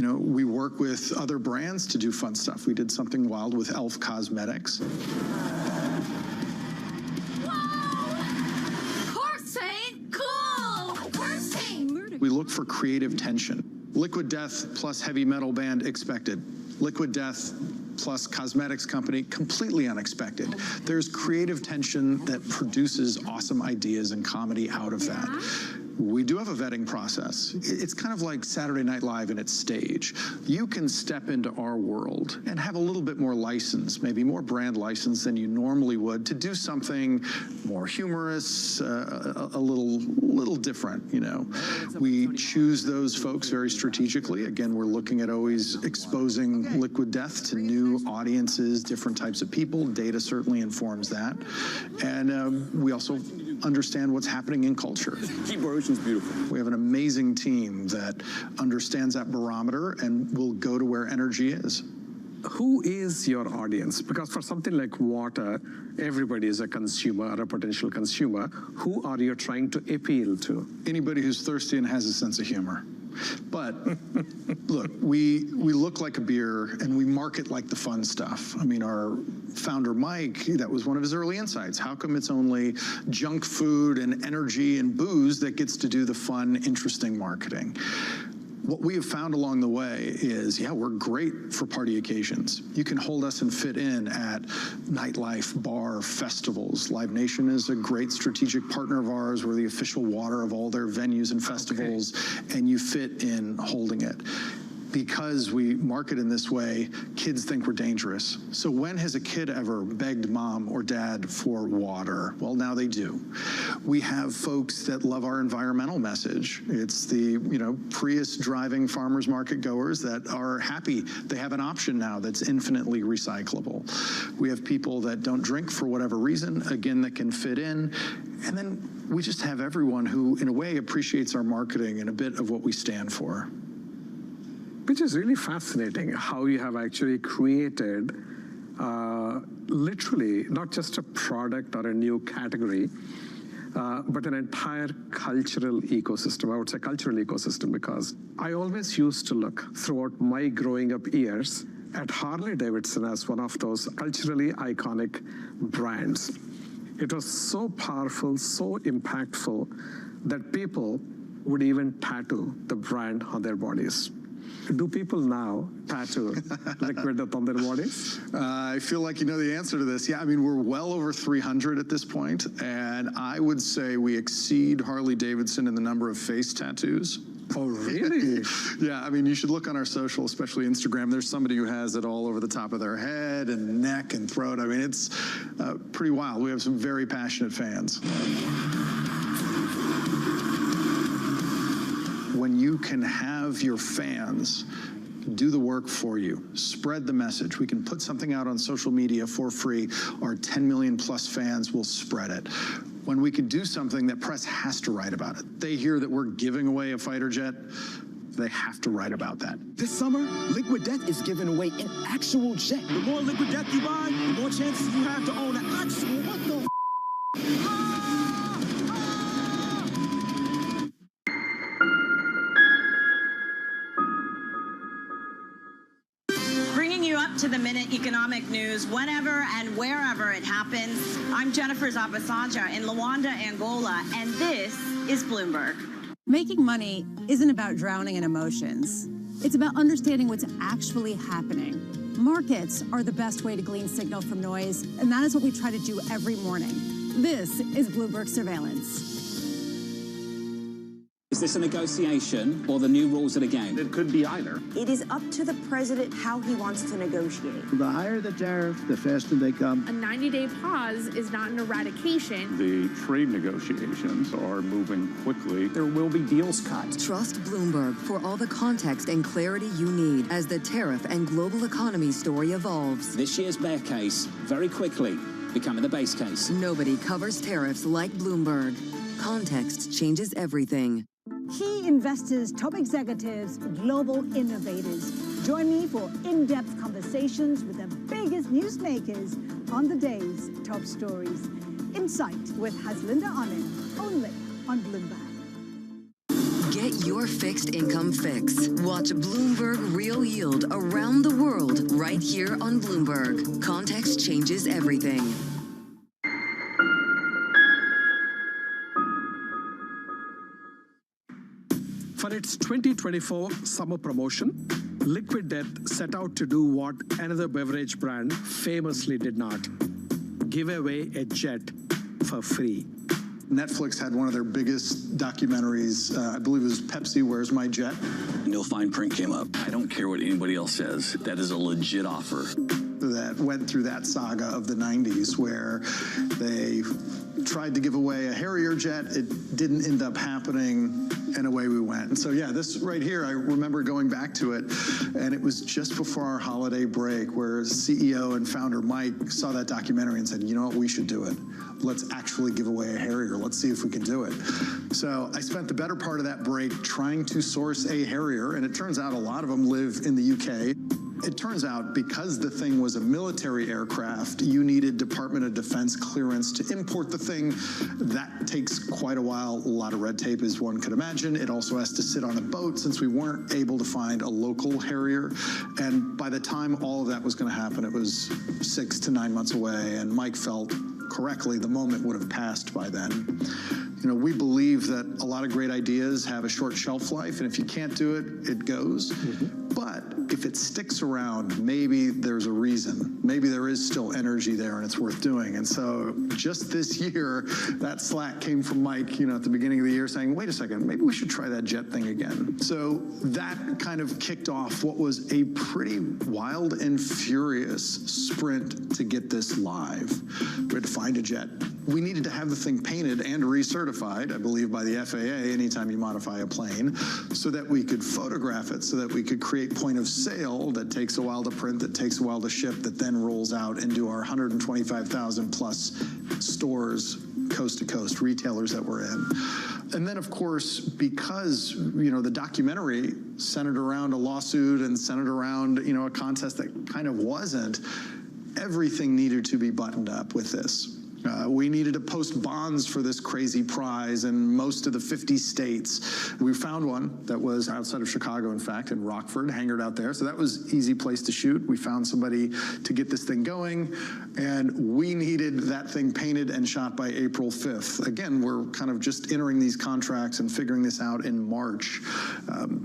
We work with other brands to do fun stuff. We did something wild with Elf Cosmetics. We look for creative tension. Liquid Death plus heavy metal band expected. Liquid Death plus cosmetics company completely unexpected. There's creative tension that produces awesome ideas and comedy out of that. We do have a vetting process. It's kind of like Saturday Night Live in its stage. You can step into our world and have a little bit more license, maybe more brand license than you normally would, to do something more humorous, a little different, We choose those folks very strategically. Again, we're looking at always exposing Liquid Death to new audiences, different types of people. Data certainly informs that. And we also understand what's happening in culture. Keep our oceans beautiful. We have an amazing team that understands that barometer and will go to where energy is. Who is your audience? Because for something like water, everybody is a consumer or a potential consumer. Who are you trying to appeal to? Anybody who's thirsty and has a sense of humor. But look, we look like a beer and we market like the fun stuff. I mean, our founder, Mike, that was one of his early insights. How come it's only junk food and energy and booze that gets to do the fun, interesting marketing? What we have found along the way is, we're great for party occasions. You can hold us and fit in at nightlife, bar, festivals. Live Nation is a great strategic partner of ours. We're the official water of all their venues and festivals, and you fit in holding it. Because we market in this way, kids think we're dangerous. So when has a kid ever begged mom or dad for water? Well, now they do. We have folks that love our environmental message. It's the, Prius driving farmers market goers that are happy. They have an option now that's infinitely recyclable. We have people that don't drink for whatever reason, again, that can fit in. And then we just have everyone who, in a way, appreciates our marketing and a bit of what we stand for. which is really fascinating, how you have actually created literally not just a product or a new category, but an entire cultural ecosystem. I would say cultural ecosystem, because I always used to look throughout my growing up years at Harley Davidson as one of those culturally iconic brands. It was so powerful, so impactful, that people would even tattoo the brand on their bodies. Do people now tattoo Liquid Death on their bodies? I feel like you know the answer to this. Yeah, I mean, we're well over 300 at this point, and I would say we exceed Harley Davidson in the number of face tattoos. Oh, really? Yeah, I mean, you should look on our social, especially Instagram. There's somebody who has it all over the top of their head and neck and throat. I mean, it's pretty wild. We have some very passionate fans. When you can have your fans do the work for you, spread the message. We can put something out on social media for free. Our 10 million plus fans will spread it. When we can do something that press has to write about it. They hear that we're giving away a fighter jet, they have to write about that. This summer, Liquid Death is giving away an actual jet. The more Liquid Death you buy, the more chances you have to own an actual, what the Bringing you up to the minute economic news whenever and wherever it happens. I'm Jennifer Zabasanja in Luanda, Angola, and this is Bloomberg. Making money isn't about drowning in emotions. It's about understanding what's actually happening. Markets are the best way to glean signal from noise, and that is what we try to do every morning. This is Bloomberg Surveillance. Is this a negotiation or the new rules of the game? It could be either. It is up to the president how he wants to negotiate. The higher the tariff, the faster they come. A 90-day pause is not an eradication. The trade negotiations are moving quickly. There will be deals cut. Trust Bloomberg for all the context and clarity you need as the tariff and global economy story evolves. This year's bear case, very quickly, becoming the base case. Nobody covers tariffs like Bloomberg. Context changes everything. Key investors, top executives, global innovators. Join me for in-depth conversations with the biggest newsmakers on the day's top stories. Insight with Haslinda Anand, only on Bloomberg. Get your fixed income fix. Watch Bloomberg Real Yield around the world right here on Bloomberg. Context changes everything. For its 2024 summer promotion, Liquid Death set out to do what another beverage brand famously did not: give away a jet for free. Netflix had one of their biggest documentaries, I believe it was Pepsi, Where's My Jet? No fine print came up. I don't care what anybody else says. That is a legit offer. That went through that saga of the 90s where they tried to give away a Harrier jet. It didn't end up happening, and away we went. And so, yeah, this right here, I remember going back to it, and it was just before our holiday break where CEO and founder Mike saw that documentary and said, you know what, we should do it. Let's actually give away a Harrier. Let's see if we can do it. So I spent the better part of that break trying to source a Harrier, and it turns out a lot of them live in the UK. It turns out because the thing was a military aircraft, you needed Department of Defense clearance to import the thing. That takes quite a while, a lot of red tape as one could imagine. It also has to sit on a boat since we weren't able to find a local Harrier. And by the time all of that was going to happen, it was 6 to 9 months away, and Mike felt correctly the moment would have passed by then. You know, we believe that a lot of great ideas have a short shelf life, and if you can't do it, it goes. But if it sticks around, maybe there's a reason. Maybe there is still energy there and it's worth doing. And so just this year, that Slack came from Mike, at the beginning of the year saying, wait a second, maybe we should try that jet thing again. So that kind of kicked off what was a pretty wild and furious sprint to get this live. We had to find a jet. We needed to have the thing painted and recertified, I believe, by the FAA anytime you modify a plane, so that we could photograph it, so that we could create point of sale that takes a while to print, that takes a while to ship, that then rolls out into our 125,000 plus stores coast to coast, retailers that we're in. And then, of course, because, the documentary centered around a lawsuit and centered around, a contest that kind of wasn't, everything needed to be buttoned up with this. We needed to post bonds for this crazy prize in most of the 50 states. We found one that was outside of Chicago, in fact, in Rockford, hangared out there. So that was easy place to shoot. We found somebody to get this thing going, and we needed that thing painted and shot by April 5th. Again, we're kind of just entering these contracts and figuring this out in March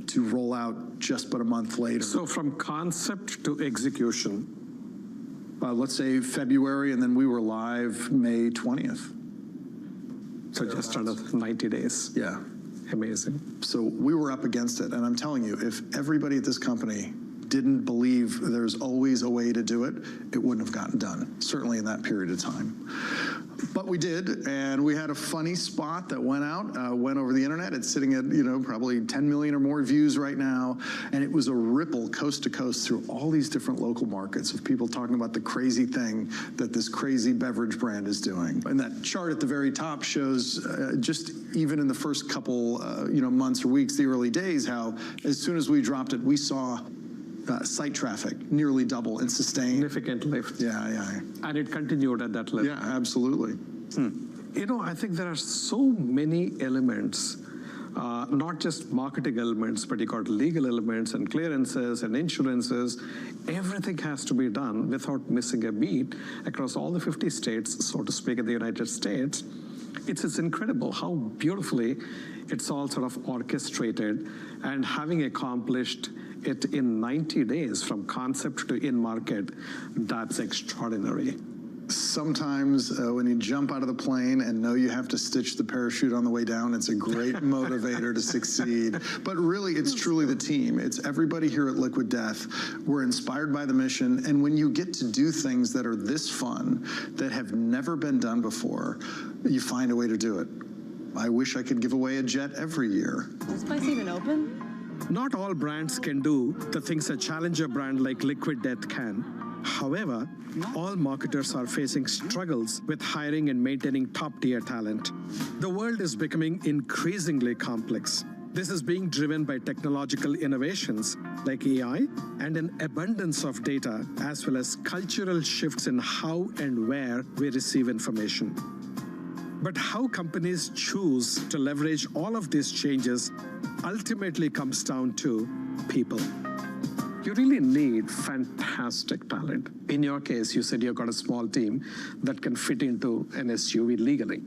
to roll out just but a month later. So from concept to execution, let's say February, and then we were live May 20th. So just under 90 days. Yeah. Amazing. So we were up against it, and I'm telling you, if everybody at this company didn't believe there's always a way to do it, it wouldn't have gotten done, certainly in that period of time. But we did, and we had a funny spot that went out, went over the internet. It's sitting at, probably 10 million or more views right now, and it was a ripple coast to coast through all these different local markets of people talking about the crazy thing that this crazy beverage brand is doing. And that chart at the very top shows just even in the first couple, months or weeks, the early days, how as soon as we dropped it, we saw site traffic nearly double and sustained. Significant lift. Yeah. And it continued at that level. Yeah, absolutely. I think there are so many elements, not just marketing elements, but you got legal elements and clearances and insurances. Everything has to be done without missing a beat across all the 50 states, so to speak, in the United States. It's incredible how beautifully it's all sort of orchestrated, and having accomplished it in 90 days from concept to in market, that's extraordinary. Sometimes when you jump out of the plane and know you have to stitch the parachute on the way down, it's a great motivator to succeed. But really, it's truly the team. It's everybody here at Liquid Death. We're inspired by the mission. And when you get to do things that are this fun, that have never been done before, you find a way to do it. I wish I could give away a jet every year. Is this place even open? Not all brands can do the things a challenger brand like Liquid Death can. However, all marketers are facing struggles with hiring and maintaining top-tier talent. The world is becoming increasingly complex. This is being driven by technological innovations like AI and an abundance of data, as well as cultural shifts in how and where we receive information. But how companies choose to leverage all of these changes ultimately comes down to people. You really need fantastic talent. In your case, you said you've got a small team that can fit into an SUV legally.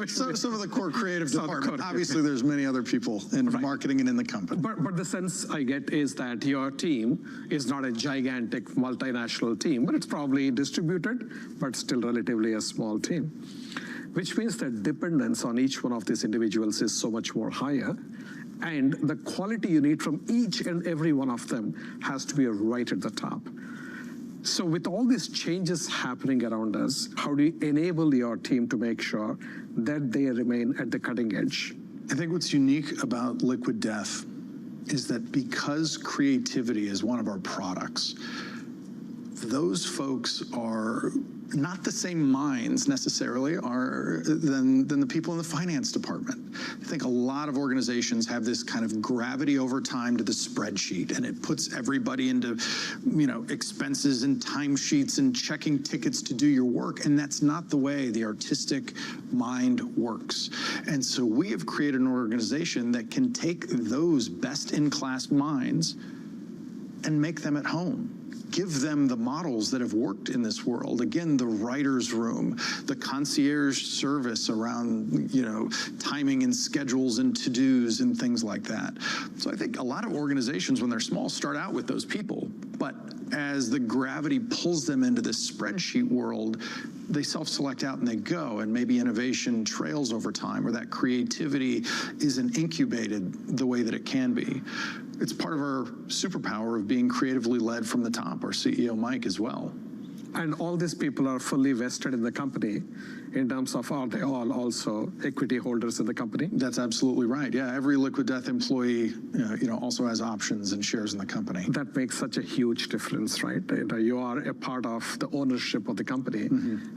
Some of the core creative department. Obviously, there's many other people in marketing and in the company. But the sense I get is that your team is not a gigantic multinational team, but it's probably distributed, but still relatively a small team. Which means that dependence on each one of these individuals is so much more higher, and the quality you need from each and every one of them has to be right at the top. So with all these changes happening around us, how do you enable your team to make sure that they remain at the cutting edge? I think what's unique about Liquid Death is that because creativity is one of our products, those folks are not the same minds necessarily than the people in the finance department. I think a lot of organizations have this kind of gravity over time to the spreadsheet, and it puts everybody into, expenses and timesheets and checking tickets to do your work, and that's not the way the artistic mind works. And so we have created an organization that can take those best-in-class minds and make them at home. Give them the models that have worked in this world. Again, the writer's room, the concierge service around, timing and schedules and to-dos and things like that. So I think a lot of organizations, when they're small, start out with those people. But as the gravity pulls them into this spreadsheet world, they self-select out and they go, and maybe innovation trails over time, or that creativity isn't incubated the way that it can be. It's part of our superpower of being creatively led from the top, our CEO, Mike, as well. And all these people are fully vested in the company in terms of are they all also equity holders in the company? That's absolutely right. Yeah, every Liquid Death employee, also has options and shares in the company. That makes such a huge difference, right? You are a part of the ownership of the company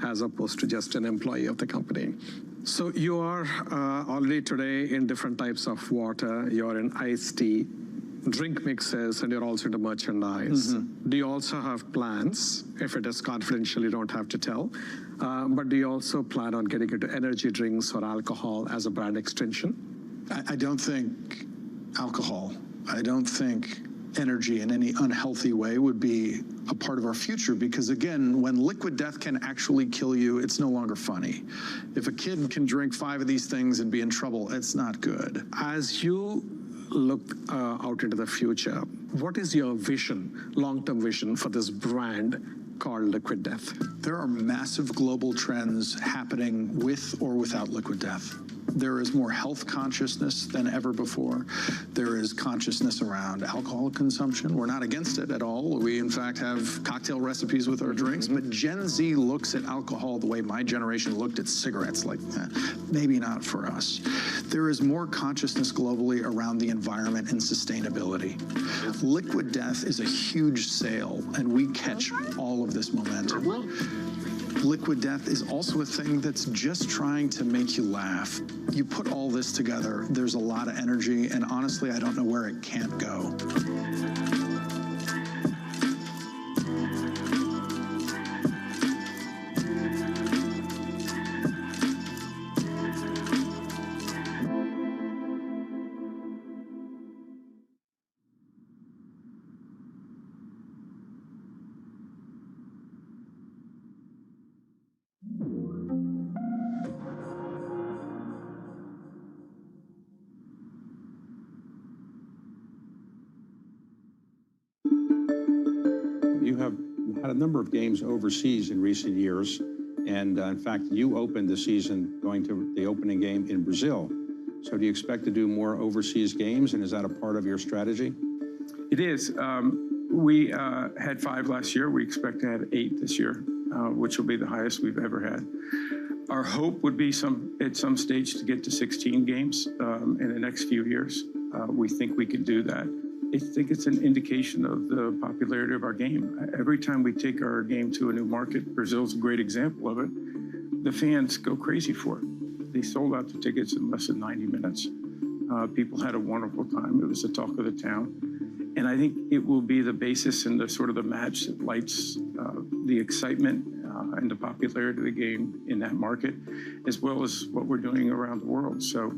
as opposed to just an employee of the company. So you are already today in different types of water. You're in iced tea, drink mixes, and you're also into merchandise. Do you also have plans? If it is confidential, you don't have to tell. But do you also plan on getting into energy drinks or alcohol as a brand extension? I don't think alcohol. I don't think energy in any unhealthy way would be a part of our future, because again, when Liquid Death can actually kill you, it's no longer funny. If a kid can drink 5 of these things and be in trouble, it's not good. As you look out into the future, what is your vision, long-term vision for this brand called Liquid Death? There are massive global trends happening with or without Liquid Death. There is more health consciousness than ever before. There is consciousness around alcohol consumption. We're not against it at all. We, in fact, have cocktail recipes with our drinks. But Gen Z looks at alcohol the way my generation looked at cigarettes, like, maybe not for us. There is more consciousness globally around the environment and sustainability. Liquid Death is a huge sale, and we catch all of this momentum. Liquid Death is also a thing that's just trying to make you laugh. You put all this together, there's a lot of energy, and honestly, I don't know where it can't go. You have had a number of games overseas in recent years, and in fact, you opened the season going to the opening game in Brazil. So do you expect to do more overseas games, and is that a part of your strategy? It is. We had 5 last year. We expect to have 8 this year, which will be the highest we've ever had. Our hope would be at some stage to get to 16 games in the next few years. We think we can do that. I think it's an indication of the popularity of our game. Every time we take our game to a new market, Brazil's a great example of it, the fans go crazy for it. They sold out the tickets in less than 90 minutes. People had a wonderful time. It was the talk of the town. And I think it will be the basis and the sort of the match that lights the excitement and the popularity of the game in that market, as well as what we're doing around the world. So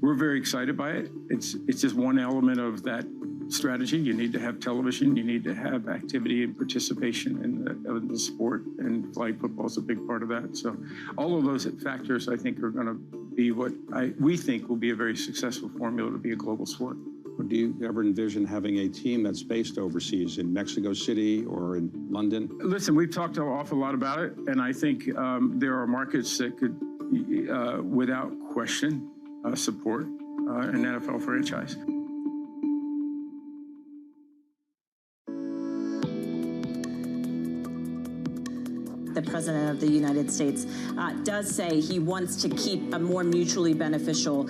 we're very excited by it. It's just one element of that strategy. You need to have television. You need to have activity and participation in the sport, and flag football is a big part of that. So all of those factors, I think, are going to be what we think will be a very successful formula to be a global sport. Do you ever envision having a team that's based overseas in Mexico City or in London? Listen, we've talked an awful lot about it, and I think there are markets that could, without question, support an NFL franchise. The President of the United States does say he wants to keep a more mutually beneficial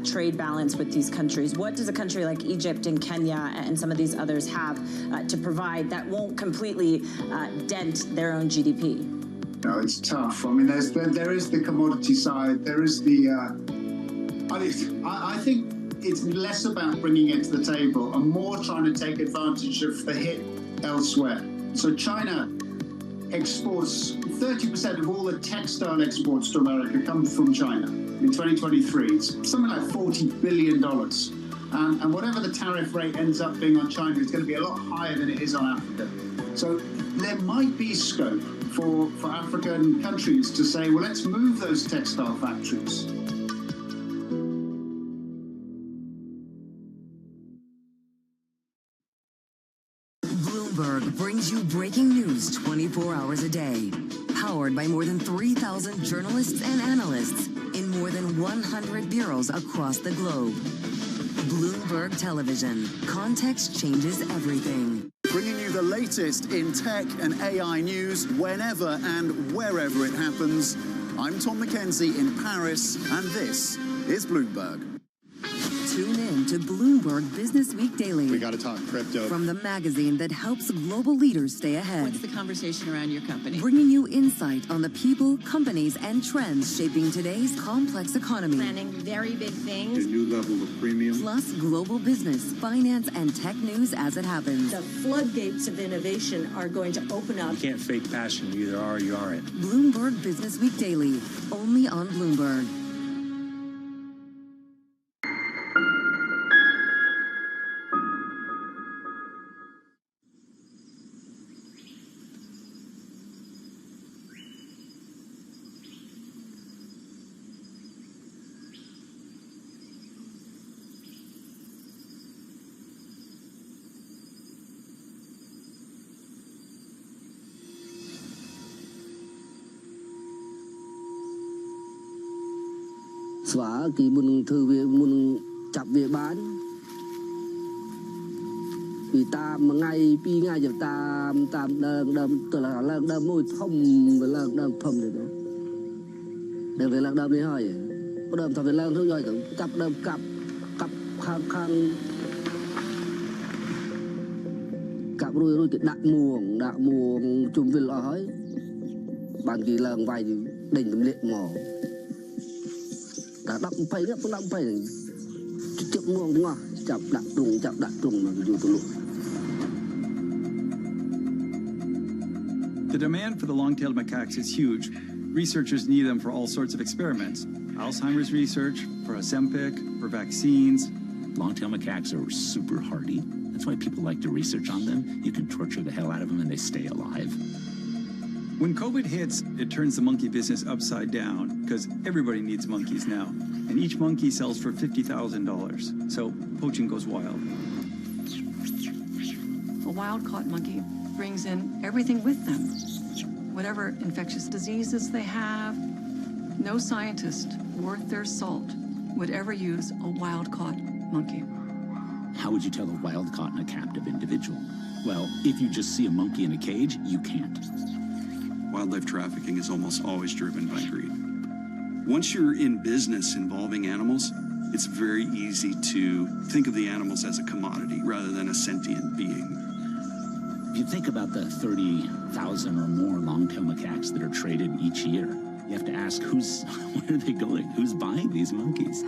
trade balance with these countries. What does a country like Egypt and Kenya and some of these others have to provide that won't completely dent their own GDP? No, it's tough. I mean, there is the commodity side. There is the. I think it's less about bringing it to the table and more trying to take advantage of the hit elsewhere. So China exports 30% of all the textile exports to America come from China in 2023. It's something like $40 billion. And whatever the tariff rate ends up being on China, it's going to be a lot higher than it is on Africa. So there might be scope for African countries to say, well, let's move those textile factories. Bloomberg brings you breaking news 24 hours a day. Powered by more than 3,000 journalists and analysts in more than 100 bureaus across the globe. Bloomberg Television. Context changes everything. bringing you the latest in tech and AI news whenever and wherever it happens. I'm Tom McKenzie in Paris, and this is Bloomberg. Tune in to Bloomberg Business Week Daily. We got to talk crypto. From the magazine that helps global leaders stay ahead. What's the conversation around your company? Bringing you insight on the people, companies, and trends shaping today's complex economy. Planning very big things. A new level of premium. Plus global business, finance, and tech news as it happens. The floodgates of innovation are going to open up. You can't fake passion. You either are or you aren't. Bloomberg Business Week Daily, only on Bloomberg. Xóa cái muốn thư về muốn chập về bán vì ta mà ngay pi ngay giờ ta đâm từ là lần đâm môi thông về lần đâm thông rồi đó để về lần đâm đi hỏi có đâm thằng về lần thôi rồi cặp đâm cặp khang cặp rồi cái đạ muồng chùm về lõi bàn kỳ lần vài đỉnh tầm liệt mỏ đã đập phải đó đập phải chụp muồng đúng không chập đặt trùng mà dù tụi. The demand for the long-tailed macaques is huge. Researchers need them for all sorts of experiments. Alzheimer's research, for Ozempic, for vaccines. Long-tailed macaques are super hardy. That's why people like to research on them. You can torture the hell out of them and they stay alive. When COVID hits, it turns the monkey business upside down because everybody needs monkeys now. And each monkey sells for $50,000. So poaching goes wild. A wild-caught monkey brings in everything with them. Whatever infectious diseases they have, no scientist worth their salt would ever use a wild-caught monkey. How would you tell a wild-caught and a captive individual? Well, if you just see a monkey in a cage, you can't. Wildlife trafficking is almost always driven by greed. Once you're in business involving animals, it's very easy to think of the animals as a commodity rather than a sentient being. If you think about the 30,000 or more long-tailed macaques that are traded each year, you have to ask where are they going? Who's buying these monkeys?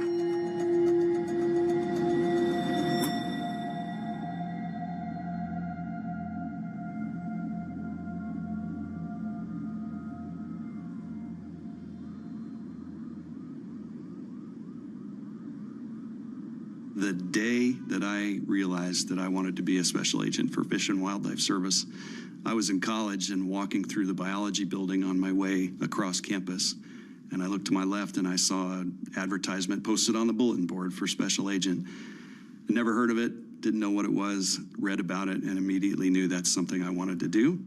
The day that I realized that I wanted to be a special agent for Fish and Wildlife Service, I was in college and walking through the biology building on my way across campus. And I looked to my left and I saw an advertisement posted on the bulletin board for special agent. I never heard of it, didn't know what it was, read about it, and immediately knew that's something I wanted to do.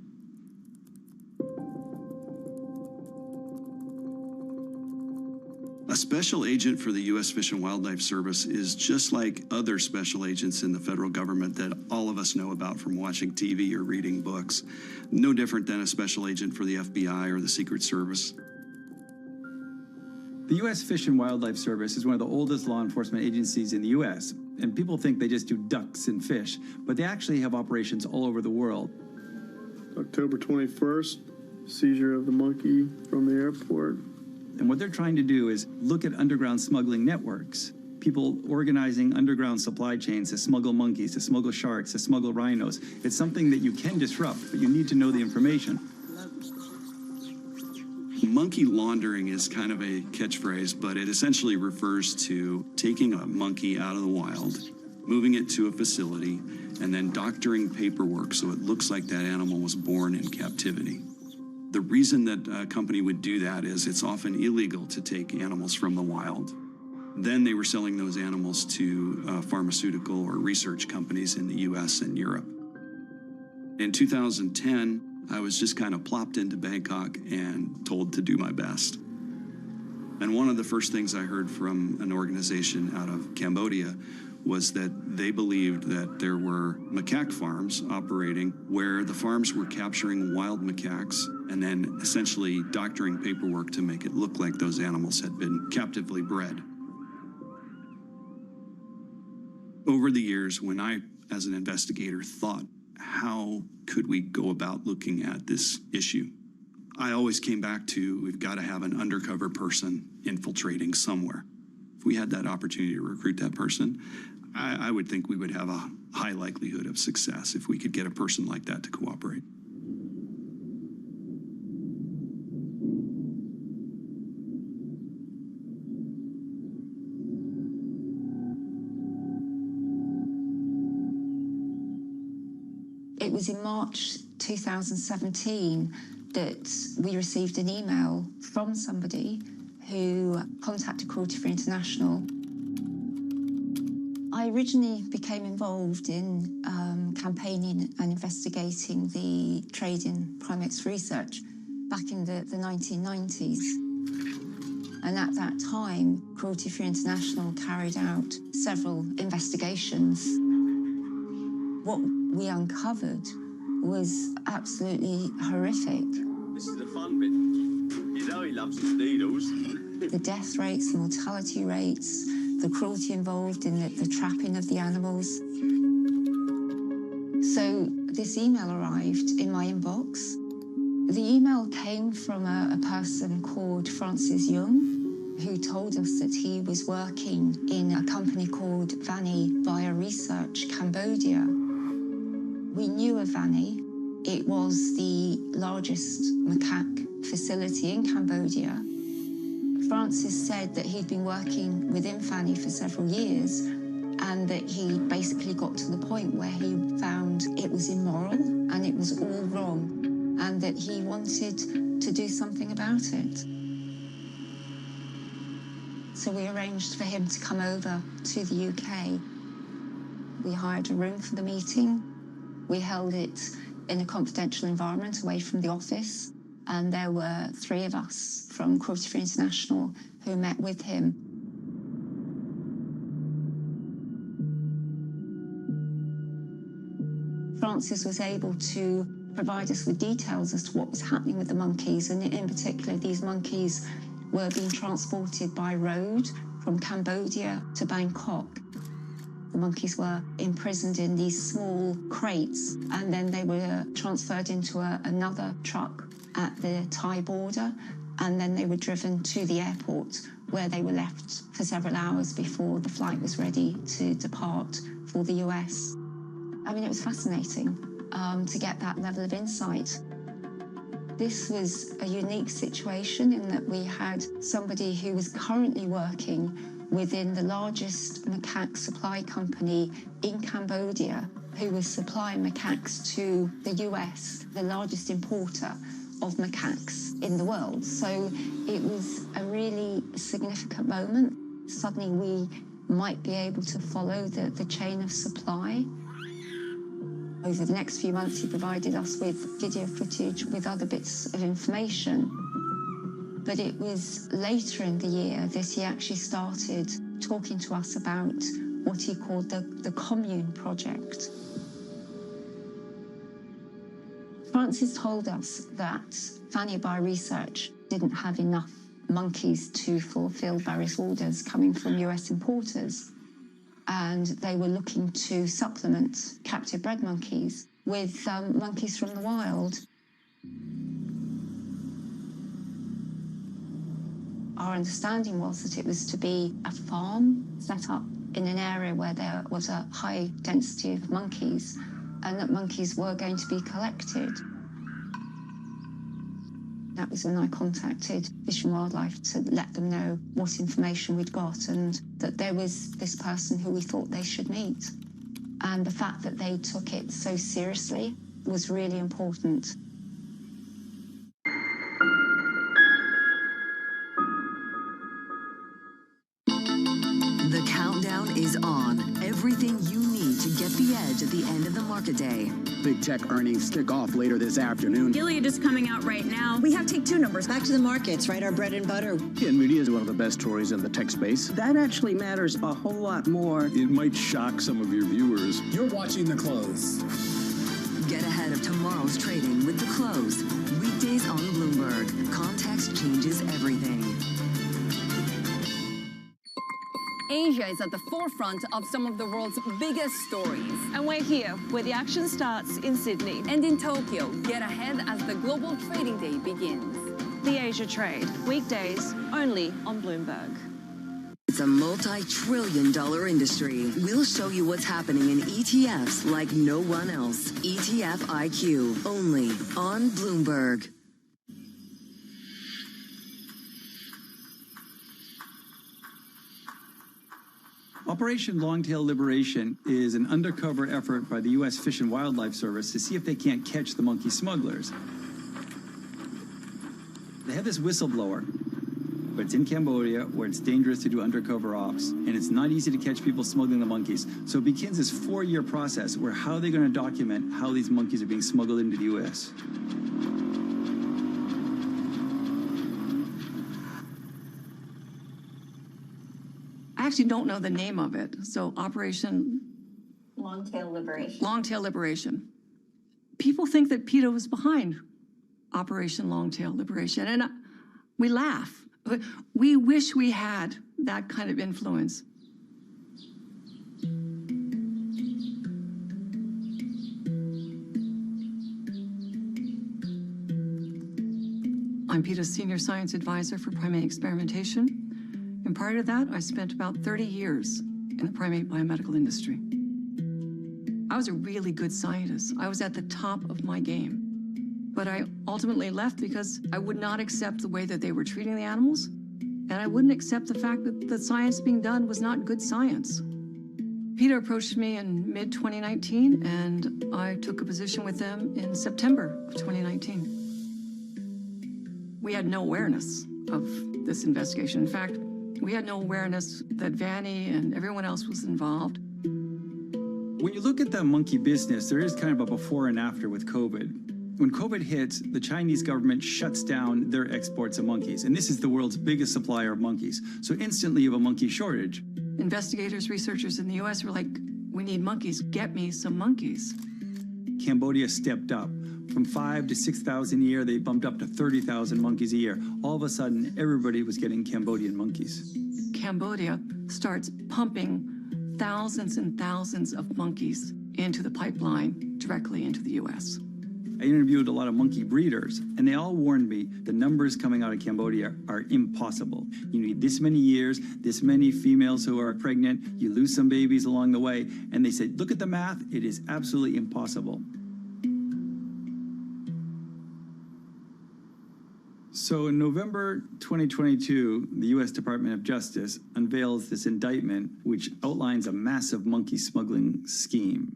A special agent for the U.S. Fish and Wildlife Service is just like other special agents in the federal government that all of us know about from watching TV or reading books. No different than a special agent for the FBI or the Secret Service. The U.S. Fish and Wildlife Service is one of the oldest law enforcement agencies in the U.S., and people think they just do ducks and fish, but they actually have operations all over the world. October 21st, seizure of the monkey from the airport. And what they're trying to do is look at underground smuggling networks, people organizing underground supply chains to smuggle monkeys, to smuggle sharks, to smuggle rhinos. It's something that you can disrupt, but you need to know the information. Monkey laundering is kind of a catchphrase, but it essentially refers to taking a monkey out of the wild, moving it to a facility, and then doctoring paperwork so it looks like that animal was born in captivity. The reason that a company would do that is it's often illegal to take animals from the wild. Then they were selling those animals to pharmaceutical or research companies in the US and Europe. In 2010, I was just kind of plopped into Bangkok and told to do my best. And one of the first things I heard from an organization out of Cambodia was that they believed that there were macaque farms operating where the farms were capturing wild macaques and then essentially doctoring paperwork to make it look like those animals had been captively bred. Over the years, when I, as an investigator, thought, how could we go about looking at this issue? I always came back to, we've got to have an undercover person infiltrating somewhere. If we had that opportunity to recruit that person, I would think we would have a high likelihood of success if we could get a person like that to cooperate. It was in March 2017 that we received an email from somebody who contacted Cruelty Free International. I originally became involved in campaigning and investigating the trade in primates research back in the 1990s. And at that time, Cruelty Free International carried out several investigations. What we uncovered was absolutely horrific. This is the fun bit. You know he loves his needles. The death rates, the mortality rates, the cruelty involved in the trapping of the animals. So this email arrived in my inbox. The email came from a person called Francis Young, who told us that he was working in a company called Vanny Bioresearch, Cambodia. We knew of Vanny. It was the largest macaque facility in Cambodia. Francis said that he'd been working within Vanny for several years and that he basically got to the point where he found it was immoral and it was all wrong and that he wanted to do something about it. So we arranged for him to come over to the UK. We hired a room for the meeting. We held it in a confidential environment away from the office, and there were 3 of us from Cruelty Free International who met with him. Francis was able to provide us with details as to what was happening with the monkeys, and in particular, these monkeys were being transported by road from Cambodia to Bangkok. The monkeys were imprisoned in these small crates, and then they were transferred into another truck at the Thai border, and then they were driven to the airport, where they were left for several hours before the flight was ready to depart for the US. I mean, it was fascinating to get that level of insight. This was a unique situation in that we had somebody who was currently working within the largest macaque supply company in Cambodia, who was supplying macaques to the US, the largest importer of macaques in the world. So it was a really significant moment. Suddenly we might be able to follow the chain of supply. Over the next few months, he provided us with video footage with other bits of information. But it was later in the year that he actually started talking to us about what he called the Commune Project. Francis told us that Vanny Bioresearch didn't have enough monkeys to fulfill various orders coming from US importers, and they were looking to supplement captive bred monkeys with monkeys from the wild. Our understanding was that it was to be a farm set up in an area where there was a high density of monkeys, and that monkeys were going to be collected. That was when I contacted Fish and Wildlife to let them know what information we'd got and that there was this person who we thought they should meet. And the fact that they took it so seriously was really important. The countdown is on. everything you need to get the edge at the end of the market day. Big tech earnings kick off later this afternoon. Gilead is coming out right now. We have take two numbers. Back to the markets, right? Our bread and butter. NVIDIA is one of the best stories in the tech space. That actually matters a whole lot more. It might shock some of your viewers. You're watching The Close. Get ahead of tomorrow's trading with The Close. Weekdays on Bloomberg. Context changes everything. Asia is at the forefront of some of the world's biggest stories. And we're here, where the action starts in Sydney. And in Tokyo, get ahead as the global trading day begins. The Asia Trade, weekdays only on Bloomberg. It's a multi-trillion-dollar industry. We'll show you what's happening in ETFs like no one else. ETF IQ, only on Bloomberg. Operation Longtail Liberation is an undercover effort by the U.S. Fish and Wildlife Service to see if they can't catch the monkey smugglers. They have this whistleblower, but it's in Cambodia where it's dangerous to do undercover ops, and it's not easy to catch people smuggling the monkeys. So it begins this 4-year process where how are they going to document how these monkeys are being smuggled into the U.S.? I actually don't know the name of it. So Operation Longtail Liberation. Longtail Liberation. People think that PETA was behind Operation Longtail Liberation, and we laugh. We wish we had that kind of influence. I'm PETA's Senior Science Advisor for Primate Experimentation. And prior to that, I spent about 30 years in the primate biomedical industry. I was a really good scientist. I was at the top of my game. But I ultimately left because I would not accept the way that they were treating the animals, and I wouldn't accept the fact that the science being done was not good science. PETA approached me in mid-2019, and I took a position with them in September of 2019. We had no awareness of this investigation. In fact, we had no awareness that Vanny and everyone else was involved. When you look at the monkey business, there is kind of a before and after with COVID. When COVID hits, the Chinese government shuts down their exports of monkeys. And this is the world's biggest supplier of monkeys. So instantly you have a monkey shortage. Investigators, researchers in the US were like, we need monkeys, get me some monkeys. Cambodia stepped up. From 5,000 to 6,000 a year, they bumped up to 30,000 monkeys a year. All of a sudden, everybody was getting Cambodian monkeys. Cambodia starts pumping thousands and thousands of monkeys into the pipeline directly into the US. I interviewed a lot of monkey breeders, and they all warned me the numbers coming out of Cambodia are impossible. You need this many years, this many females who are pregnant, you lose some babies along the way, and they said, look at the math, it is absolutely impossible. So in November 2022, the U.S. Department of Justice unveils this indictment, which outlines a massive monkey smuggling scheme.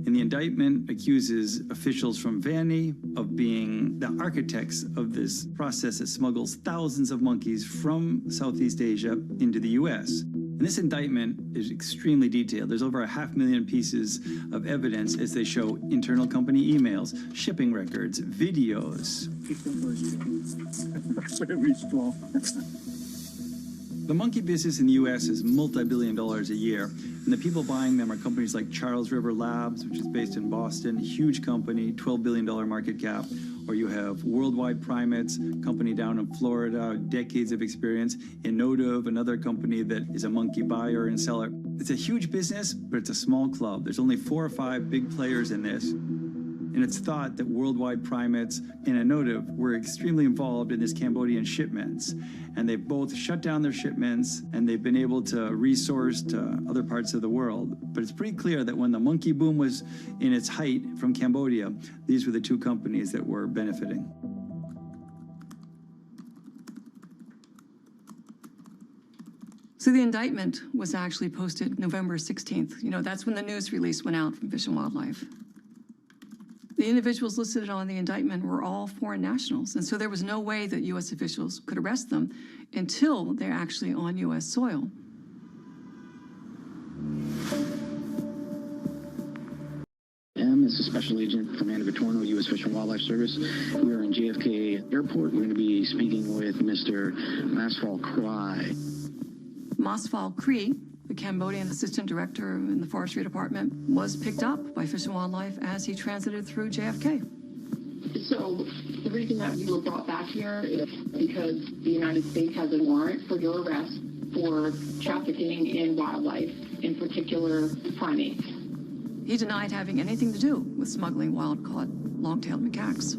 And the indictment accuses officials from Vanny of being the architects of this process that smuggles thousands of monkeys from Southeast Asia into the U.S. And this indictment is extremely detailed. There's over 500,000 pieces of evidence as they show internal company emails, shipping records, videos. The monkey business in the U.S. is multi-billion dollars a year, and the people buying them are companies like Charles River Labs, which is based in Boston, huge company, $12 billion market cap. Or you have Worldwide Primates, company down in Florida, decades of experience. Inotiv, another company that is a monkey buyer and seller. It's a huge business, but it's a small club. There's only 4 or 5 big players in this. And it's thought that Worldwide Primates and Inotiv were extremely involved in this Cambodian shipments. And they've both shut down their shipments, and they've been able to resource to other parts of the world. But it's pretty clear that when the monkey boom was in its height from Cambodia, these were the 2 companies that were benefiting. So the indictment was actually posted November 16th. You know, that's when the news release went out from Fish and Wildlife. The The individuals listed on the indictment were all foreign nationals, and so there was no way that U.S. officials could arrest them until they're actually on U.S. soil. This is Special Agent Commander Vitorno, U.S. Fish and Wildlife Service. We are in JFK Airport. We're going to be speaking with Mr. Masfal Krai. Masfal Krai, the Cambodian Assistant Director in the Forestry Department, was picked up by Fish and Wildlife as he transited through JFK. So the reason that you were brought back here is because the United States has a warrant for your arrest for trafficking in wildlife, in particular primates. He denied having anything to do with smuggling wild-caught long-tailed macaques.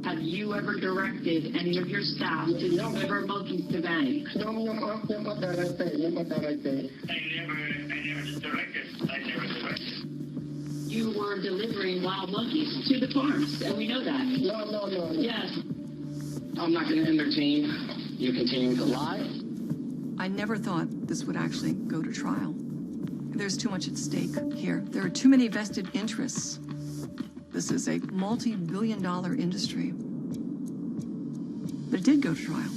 Have you ever directed any of your staff to deliver monkeys to Vanny? No, what did I say? What did I say? I never directed. You were delivering wild monkeys to the farms, and we know that. No. Yes. I'm not going to entertain you continuing to lie. I never thought this would actually go to trial. There's too much at stake here. There are too many vested interests. This is a multi-billion-dollar industry. But it did go to trial.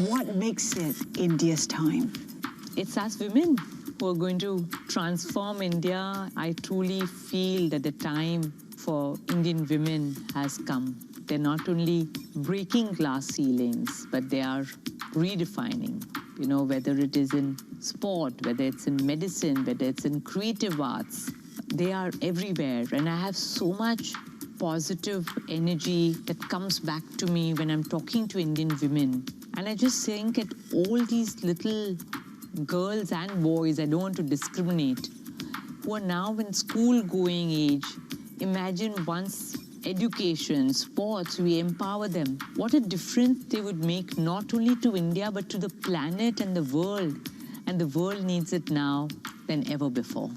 What makes it India's time? It's us women who are going to transform India. I truly feel that the time for Indian women has come. They're not only breaking glass ceilings, but they are redefining, whether it is in sport, whether it's in medicine, whether it's in creative arts. They are everywhere, and I have so much positive energy that comes back to me when I'm talking to Indian women. And I just think at all these little girls and boys, I don't want to discriminate, who are now in school-going age. Imagine once education, sports, we empower them. What a difference they would make not only to India, but to the planet and the world. And the world needs it now than ever before.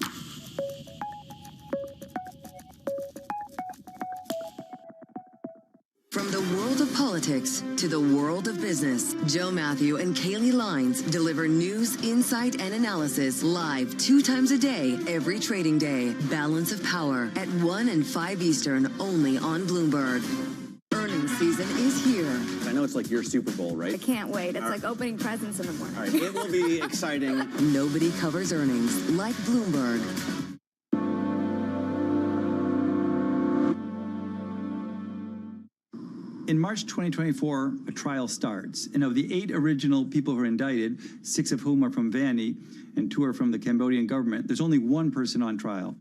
From the world of politics to the world of business, Joe Matthew and Kaylee Lines deliver news, insight, and analysis live 2 times a day, every trading day. Balance of Power at 1 and 5 Eastern, only on Bloomberg. Earnings season is here. I know it's like your Super Bowl, right? I can't wait. It's like opening presents in the morning. All right, it will be exciting. Nobody covers earnings like Bloomberg. In March 2024, a trial starts, and of the 8 original people who are indicted, 6 of whom are from Vanny and 2 are from the Cambodian government, there's only 1 person on trial.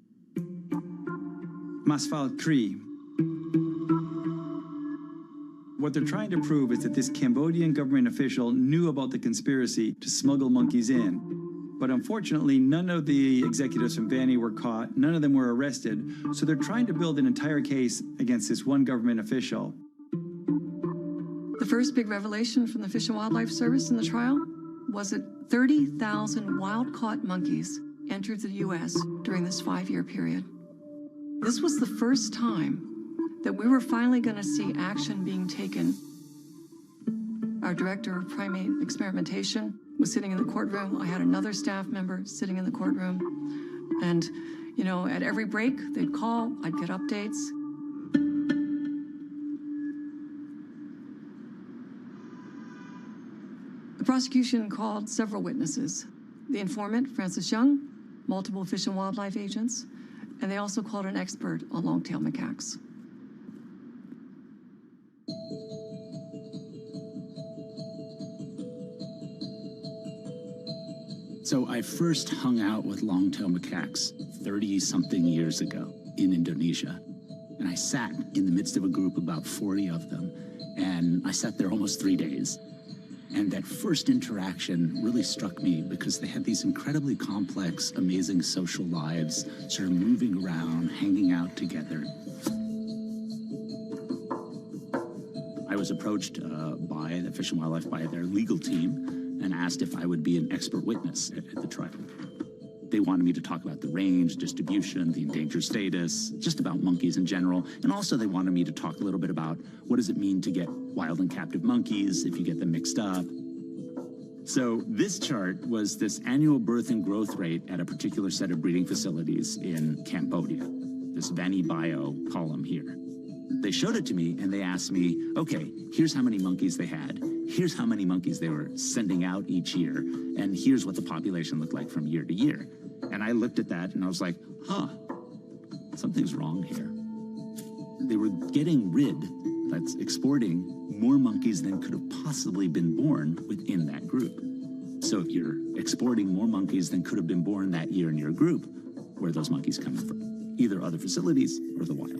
Masfal Krai. What they're trying to prove is that this Cambodian government official knew about the conspiracy to smuggle monkeys in. But unfortunately, none of the executives from Vanny were caught, none of them were arrested, so they're trying to build an entire case against this one government official. The first big revelation from the Fish and Wildlife Service in the trial was that 30,000 wild-caught monkeys entered the U.S. during this 5-year period. This was the first time that we were finally going to see action being taken. Our director of primate experimentation was sitting in the courtroom. I had another staff member sitting in the courtroom. And, at every break, they'd call, I'd get updates. The prosecution called several witnesses. The informant, Francis Young, multiple Fish and Wildlife agents, and they also called an expert on long-tailed macaques. So I first hung out with long-tailed macaques 30-something years ago in Indonesia. And I sat in the midst of a group, about 40 of them, and I sat there almost 3 days. And that first interaction really struck me because they had these incredibly complex, amazing social lives, sort of moving around, hanging out together. I was approached by the Fish and Wildlife, by their legal team, and asked if I would be an expert witness at the trial. They wanted me to talk about the range, distribution, the endangered status, just about monkeys in general. And also they wanted me to talk a little bit about what does it mean to get wild and captive monkeys if you get them mixed up. So this chart was this annual birth and growth rate at a particular set of breeding facilities in Cambodia, this Vani Bio column here. They showed it to me and they asked me, okay, here's how many monkeys they had. Here's how many monkeys they were sending out each year. And here's what the population looked like from year to year. And I looked at that and I was like, huh, something's wrong here. They were getting rid, that's exporting, more monkeys than could have possibly been born within that group. So if you're exporting more monkeys than could have been born that year in your group, where are those monkeys coming from? Either other facilities or the wild.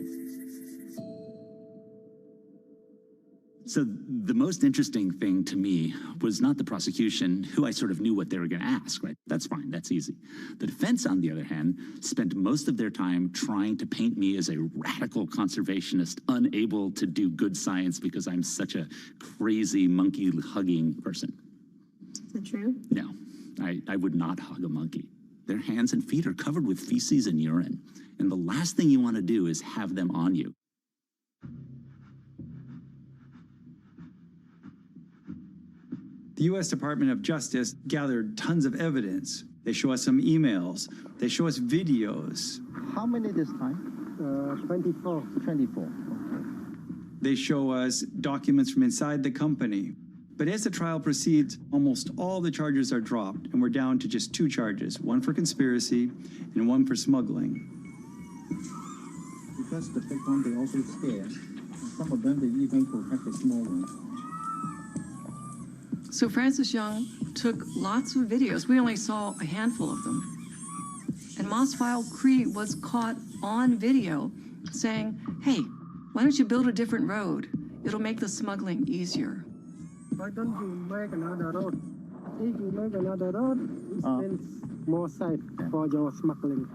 So the most interesting thing to me was not the prosecution, who I sort of knew what they were going to ask, right? That's fine, that's easy. The defense, on the other hand, spent most of their time trying to paint me as a radical conservationist, unable to do good science because I'm such a crazy monkey-hugging person. Is that true? No, I would not hug a monkey. Their hands and feet are covered with feces and urine, and the last thing you want to do is have them on you. The U.S. Department of Justice gathered tons of evidence. They show us some emails. They show us videos. How many this time? 24. 24. Okay. They show us documents from inside the company. But as the trial proceeds, almost all the charges are dropped, and we're down to just 2 charges, one for conspiracy and one for smuggling. Because the big one, they also scare. Some of them, they even protect the small ones. So Francis Young took lots of videos. We only saw a handful of them. And Mosfile Cree was caught on video saying, hey, why don't you build a different road? It'll make the smuggling easier. Why don't you make another road? If you make another road, it's more safe for your smuggling.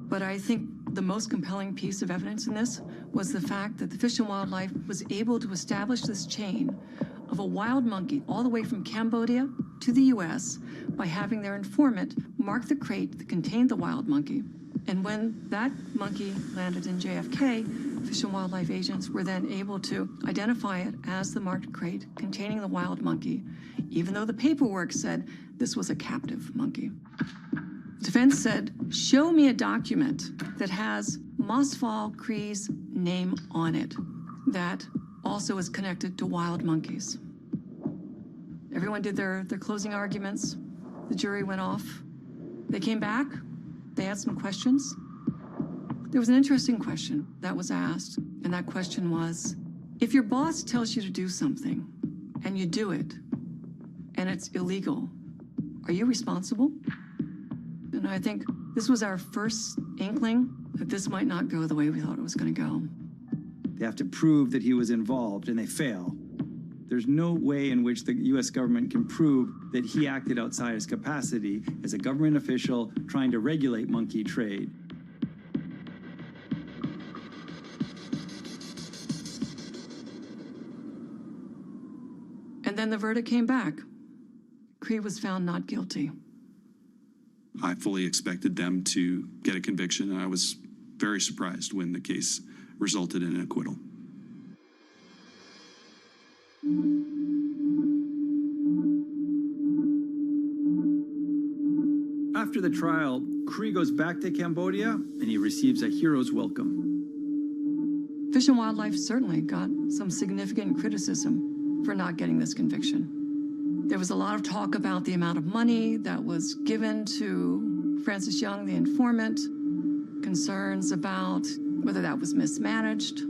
But I think the most compelling piece of evidence in this was the fact that the Fish and Wildlife was able to establish this chain of a wild monkey all the way from Cambodia to the U.S. by having their informant mark the crate that contained the wild monkey. And when that monkey landed in JFK, Fish and Wildlife agents were then able to identify it as the marked crate containing the wild monkey, even though the paperwork said this was a captive monkey. Defense said, show me a document that has Mosfile Cree's name on it that also is connected to wild monkeys. Everyone did their closing arguments. The jury went off. They came back. They had some questions. There was an interesting question that was asked, and that question was, if your boss tells you to do something and you do it and it's illegal, are you responsible? And I think this was our first inkling that this might not go the way we thought it was going to go. They have to prove that he was involved, and they fail. There's no way in which the U.S. government can prove that he acted outside his capacity as a government official trying to regulate monkey trade. And then the verdict came back. Cree was found not guilty. I fully expected them to get a conviction, and I was very surprised when the case resulted in an acquittal. After the trial, Cree goes back to Cambodia and he receives a hero's welcome. Fish and Wildlife certainly got some significant criticism for not getting this conviction. There was a lot of talk about the amount of money that was given to Francis Young, the informant, concerns about whether that was mismanaged.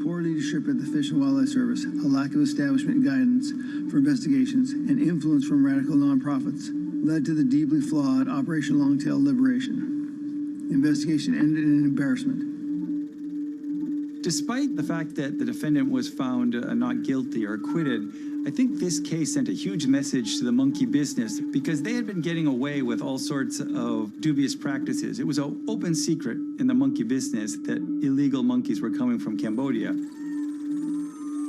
Poor leadership at the Fish and Wildlife Service, a lack of establishment guidance for investigations, and influence from radical nonprofits led to the deeply flawed Operation Longtail Liberation. The investigation ended in embarrassment. Despite the fact that the defendant was found not guilty or acquitted, I think this case sent a huge message to the monkey business because they had been getting away with all sorts of dubious practices. It was an open secret in the monkey business that illegal monkeys were coming from Cambodia.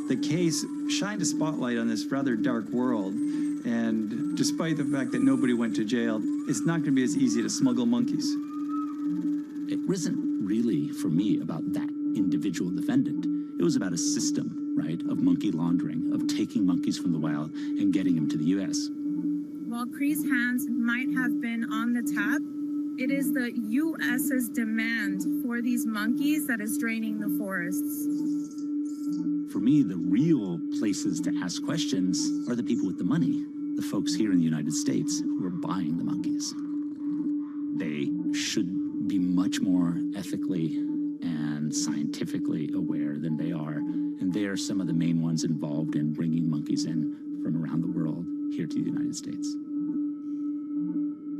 The case shined a spotlight on this rather dark world, and despite the fact that nobody went to jail, it's not going to be as easy to smuggle monkeys. It wasn't really, for me, about that individual defendant. It was about a system, right, of monkey laundering, of taking monkeys from the wild and getting them to the U.S. while Cree's hands might have been on the tap, it is the U.S.'s demand for these monkeys that is draining the forests. For me, the real places to ask questions are the people with the money, the folks here in the United States who are buying the monkeys. They should be much more ethically and scientifically aware than they are, and they are some of the main ones involved in bringing monkeys in from around the world here to the United States.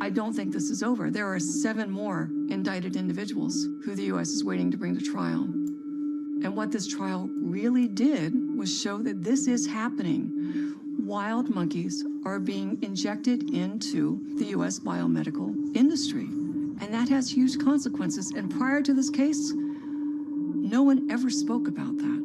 I don't think this is over. There are 7 more indicted individuals who the U.S. is waiting to bring to trial. And what this trial really did was show that this is happening. Wild monkeys are being injected into the U.S. biomedical industry. And that has huge consequences. And prior to this case, no one ever spoke about that.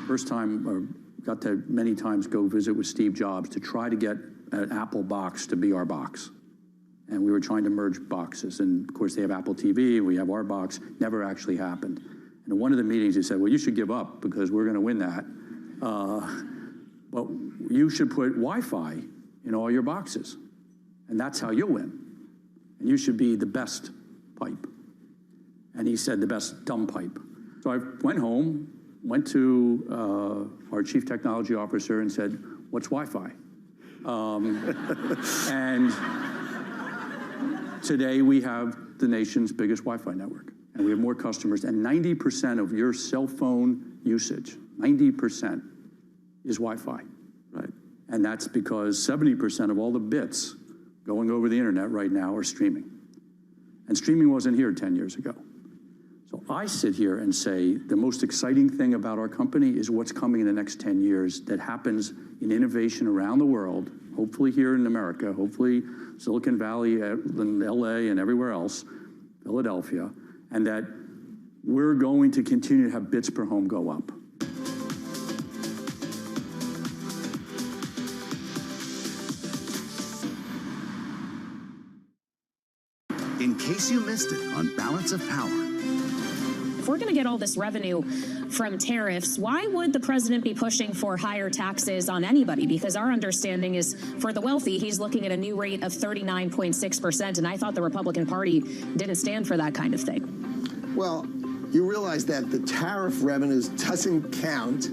First time, or got to many times go visit with Steve Jobs to try to get an Apple box to be our box. And we were trying to merge boxes. And of course, they have Apple TV, we have our box. Never actually happened. And in one of the meetings, he said, well, you should give up because we're going to win that. But you should put Wi-Fi in all your boxes. And that's how you'll win. And you should be the best pipe. And he said the best dumb pipe. So I went home, went to our chief technology officer and said, what's Wi-Fi? And today we have the nation's biggest Wi-Fi network. And we have more customers. And 90% of your cell phone usage, 90% is Wi-Fi. Right. And that's because 70% of all the bits going over the internet right now are streaming. And streaming wasn't here 10 years ago. So I sit here and say the most exciting thing about our company is what's coming in the next 10 years that happens in innovation around the world, hopefully here in America, hopefully Silicon Valley, in LA and everywhere else, Philadelphia, and that we're going to continue to have bits per home go up. In case you missed it on Balance of Power. If we're going to get all this revenue from tariffs, why would the president be pushing for higher taxes on anybody? Because our understanding is for the wealthy, he's looking at a new rate of 39.6%. And I thought the Republican Party didn't stand for that kind of thing. Well, you realize that the tariff revenues doesn't count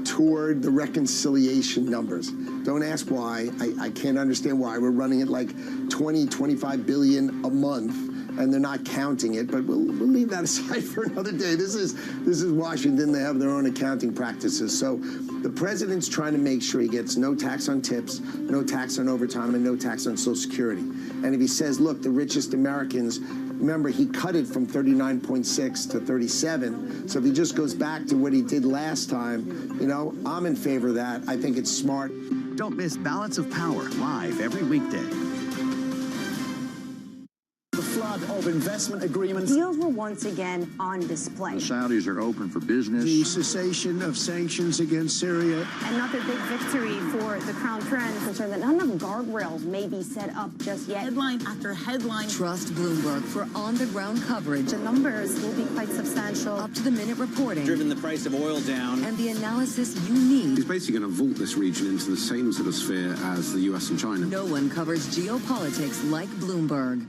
toward the reconciliation numbers. Don't ask why. I can't understand why. We're running at like 20, 25 billion a month. and they're not counting it, but we'll leave that aside for another day. This is Washington. They have their own accounting practices. So the president's trying to make sure he gets no tax on tips, no tax on overtime, and no tax on Social Security. And if he says, look, the richest Americans, remember, he cut it from 39.6 to 37. So if he just goes back to what he did last time, you know, I'm in favor of that. I think it's smart. Don't miss Balance of Power live every weekday. The flood of investment agreements. Deals were once again on display. The Saudis are open for business. The cessation of sanctions against Syria. Another big victory for the Crown Prince. Concerned that none of the guardrails may be set up just yet. Headline after headline. Trust Bloomberg for on-the-ground coverage. The numbers will be quite substantial. Up-to-the-minute reporting. Driven the price of oil down. And the analysis you need. He's basically going to vault this region into the same sort of sphere as the US and China. No one covers geopolitics like Bloomberg.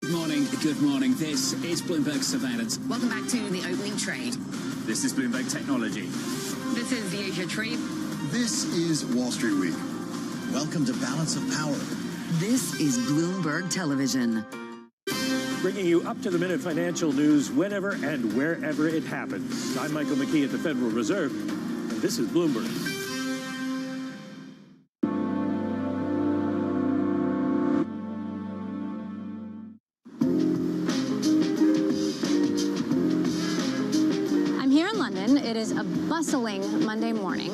Good morning. This is Bloomberg Surveillance. Welcome back to the opening trade. This is Bloomberg Technology. This is the Asia Trade. This is Wall Street Week. Welcome to Balance of Power. This is Bloomberg Television. Bringing you up-to-the-minute financial news whenever and wherever it happens. I'm Michael McKee at the Federal Reserve, and this is Bloomberg. It is a bustling Monday morning,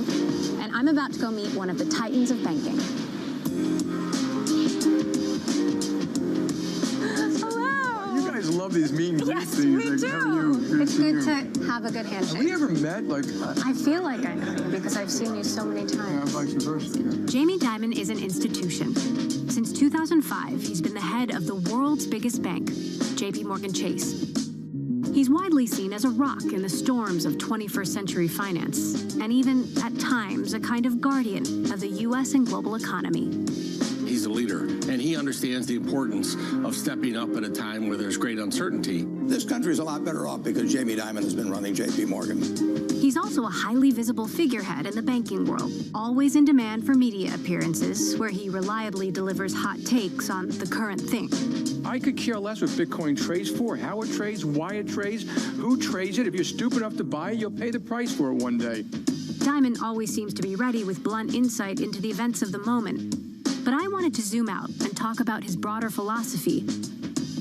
and I'm about to go meet one of the titans of banking. Hello! You guys love these mean greet Yes, things. me too. It's good to have a good handshake. Have we ever met? I feel like I know you because I've seen you so many times. Yeah, vice versa. Yeah. Jamie Dimon is an institution. Since 2005, he's been the head of the world's biggest bank, J.P. Morgan Chase. He's widely seen as a rock in the storms of 21st century finance, and even, at times, a kind of guardian of the U.S. and global economy. He's a leader, and he understands the importance of stepping up at a time where there's great uncertainty. This country is a lot better off because Jamie Dimon has been running J.P. Morgan. He's also a highly visible figurehead in the banking world, always in demand for media appearances, where he reliably delivers hot takes on the current thing. I could care less what Bitcoin trades for, how it trades, why it trades, who trades it. If you're stupid enough to buy it, you'll pay the price for it one day. Dimon always seems to be ready with blunt insight into the events of the moment. But I wanted to zoom out and talk about his broader philosophy,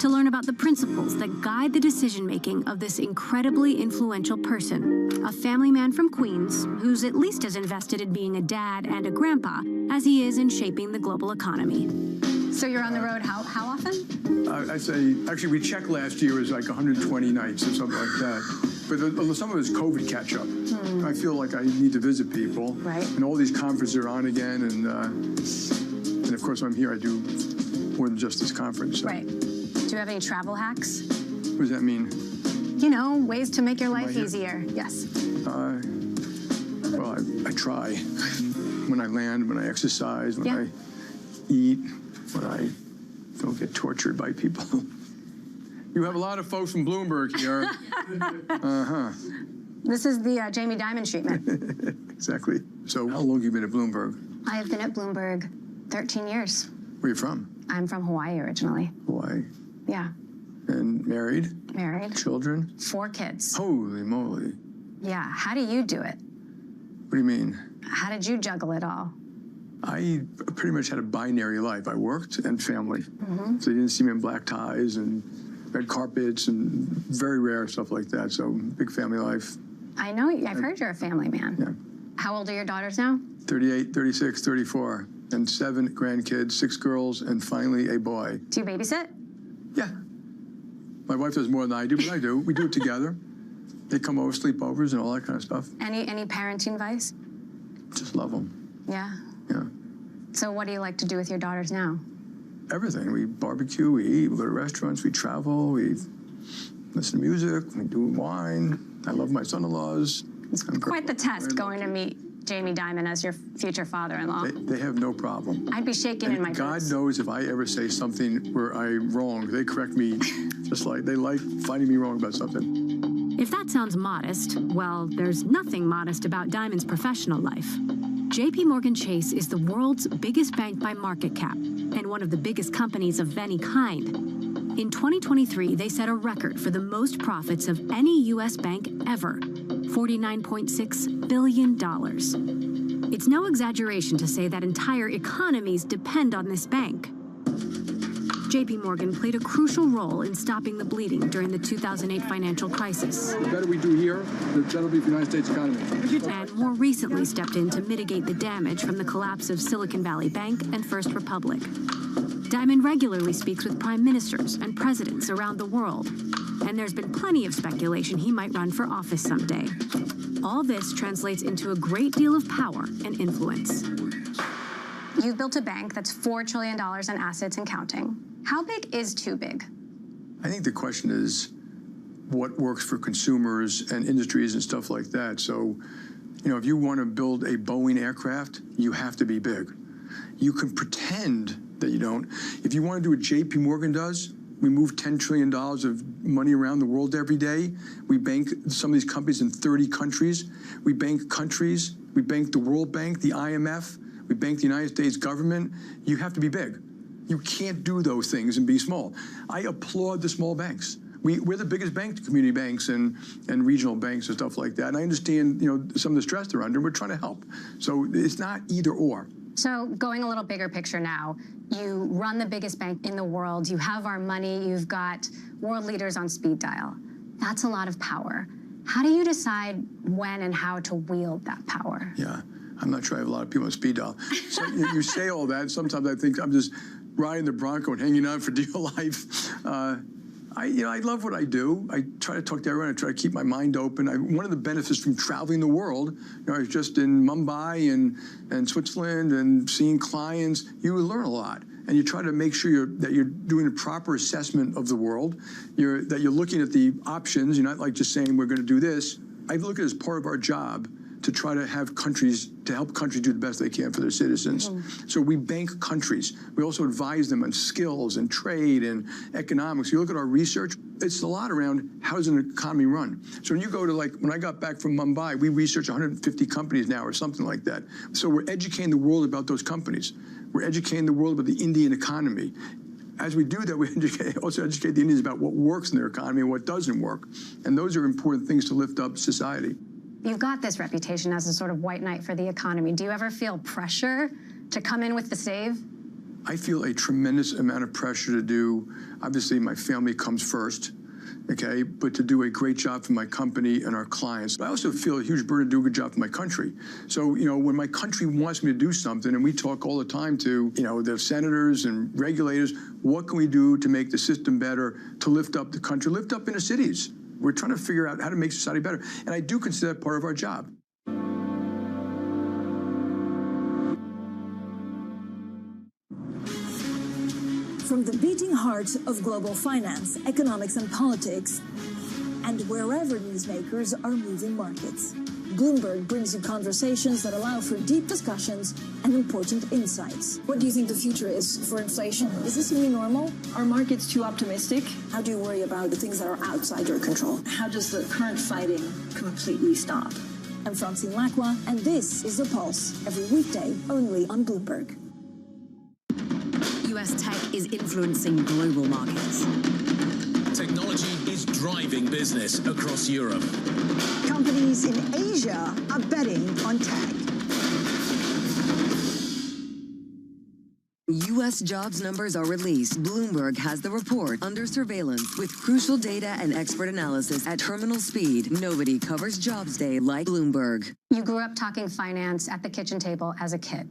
to learn about the principles that guide the decision-making of this incredibly influential person, a family man from Queens who's at least as invested in being a dad and a grandpa as he is in shaping the global economy. So you're on the road how often? I say, actually, we checked last year, it was like 120 nights or something like that. But some of it is COVID catch-up. I feel like I need to visit people. Right. And all these conferences are on again. And of course, I'm here. I do more than just this conference. So. Right. Do you have any travel hacks? What does that mean? You know, ways to make your life easier. Yes. Well, I try. When I land, when I exercise, when I eat, when I don't get tortured by people. You have a lot of folks from Bloomberg here. This is the Jamie Dimon treatment. Exactly. So how long have you been at Bloomberg? I have been at Bloomberg 13 years. Where are you from? I'm from Hawaii originally. Hawaii. Yeah. And married? Married. Children? 4 kids. Holy moly. Yeah. How do you do it? What do you mean? How did you juggle it all? I pretty much had a binary life. I worked and family. So you didn't see me in black ties and red carpets and very rare stuff like that. So big family life. I know. I've heard you're a family man. Yeah. How old are your daughters now? 38, 36, 34. And 7 grandkids, 6 girls, and finally a boy. Do you babysit? Yeah. My wife does more than I do, but I do. We do it together. They come over, sleepovers, and all that kind of stuff. Any parenting advice? Just love them. Yeah. Yeah. So what do you like to do with your daughters now? Everything. We barbecue, we eat, we go to restaurants, we travel, we listen to music, we do wine. I love my son-in-laws. It's quite the test going to meet Jamie Dimon as your future father-in-law. They have no problem. I'd be shaking in my boots. God knows if I ever say something where I'm wrong, they correct me just like they like finding me wrong about something. If that sounds modest, well, there's nothing modest about Dimon's professional life. J.P. Morgan Chase is the world's biggest bank by market cap and one of the biggest companies of any kind. In 2023, they set a record for the most profits of any U.S. bank ever, $49.6 billion. It's no exaggeration to say that entire economies depend on this bank. J.P. Morgan played a crucial role in stopping the bleeding during the 2008 financial crisis. The better we do here, the better will be for the United States economy. And more recently stepped in to mitigate the damage from the collapse of Silicon Valley Bank and First Republic. Dimon regularly speaks with prime ministers and presidents around the world, and there's been plenty of speculation he might run for office someday. All this translates into a great deal of power and influence. You've built a bank that's $4 trillion in assets and counting. How big is too big? I think the question is what works for consumers and industries and stuff like that. So, if you want to build a Boeing aircraft, you have to be big. You can pretend that you don't. If you want to do what J.P. Morgan does, we move $10 trillion of money around the world every day. We bank some of these companies in 30 countries. We bank countries. We bank the World Bank, the IMF. We bank the United States government. You have to be big. You can't do those things and be small. I applaud the small banks. We're the biggest bank, community banks and regional banks and stuff like that. And I understand, some of the stress they're under. We're trying to help. So it's not either or. So going a little bigger picture now, you run the biggest bank in the world. You have our money. You've got world leaders on speed dial. That's a lot of power. How do you decide when and how to wield that power? Yeah, I'm not sure I have a lot of people on speed dial. So you say all that. Sometimes I think I'm just riding the Bronco and hanging on for dear life. I love what I do. I try to talk to everyone. I try to keep my mind open. One of the benefits from traveling the world, I was just in Mumbai and Switzerland and seeing clients. You learn a lot, and you try to make sure that you're doing a proper assessment of the world. That you're looking at the options. You're not like just saying we're going to do this. I look at it as part of our job to try to help countries do the best they can for their citizens. So we bank countries. We also advise them on skills and trade and economics. You look at our research, it's a lot around how does an economy run. So when you go to when I got back from Mumbai, we research 150 companies now or something like that. So we're educating the world about those companies. We're educating the world about the Indian economy. As we do that, we also educate the Indians about what works in their economy and what doesn't work. And those are important things to lift up society. You've got this reputation as a sort of white knight for the economy. Do you ever feel pressure to come in with the save? I feel a tremendous amount of pressure to do. Obviously, my family comes first, okay? But to do a great job for my company and our clients. But I also feel a huge burden to do a good job for my country. So, when my country wants me to do something, and we talk all the time to, the senators and regulators, what can we do to make the system better, to lift up the country, lift up inner cities? We're trying to figure out how to make society better. And I do consider that part of our job. From the beating heart of global finance, economics and politics, and wherever newsmakers are moving markets, Bloomberg brings you conversations that allow for deep discussions and important insights. What do you think the future is for inflation? Is this new normal? Are markets too optimistic? How do you worry about the things that are outside your control? How does the current fighting completely stop? I'm Francine Lacqua, and this is The Pulse, every weekday only on Bloomberg. U.S. tech is influencing global markets. Technology is driving business across Europe. Companies in Asia are betting on tech. U.S. jobs numbers are released. Bloomberg has the report under surveillance with crucial data and expert analysis at terminal speed. Nobody covers Jobs Day like Bloomberg. You grew up talking finance at the kitchen table as a kid.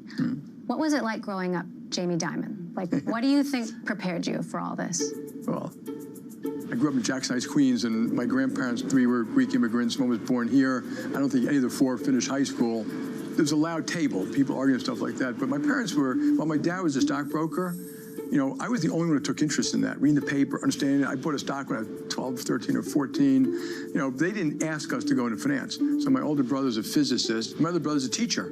What was it like growing up, Jamie Dimon? What do you think prepared you for all this? Well, I grew up in Jackson Heights, Queens, and my grandparents, 3 were Greek immigrants. One was born here. I don't think any of the 4 finished high school. There was a loud table, people arguing and stuff like that. But my parents were, while my dad was a stockbroker, I was the only one who took interest in that, reading the paper, understanding it. I bought a stock when I was 12, 13, or 14. They didn't ask us to go into finance. So my older brother's a physicist. My other brother's a teacher.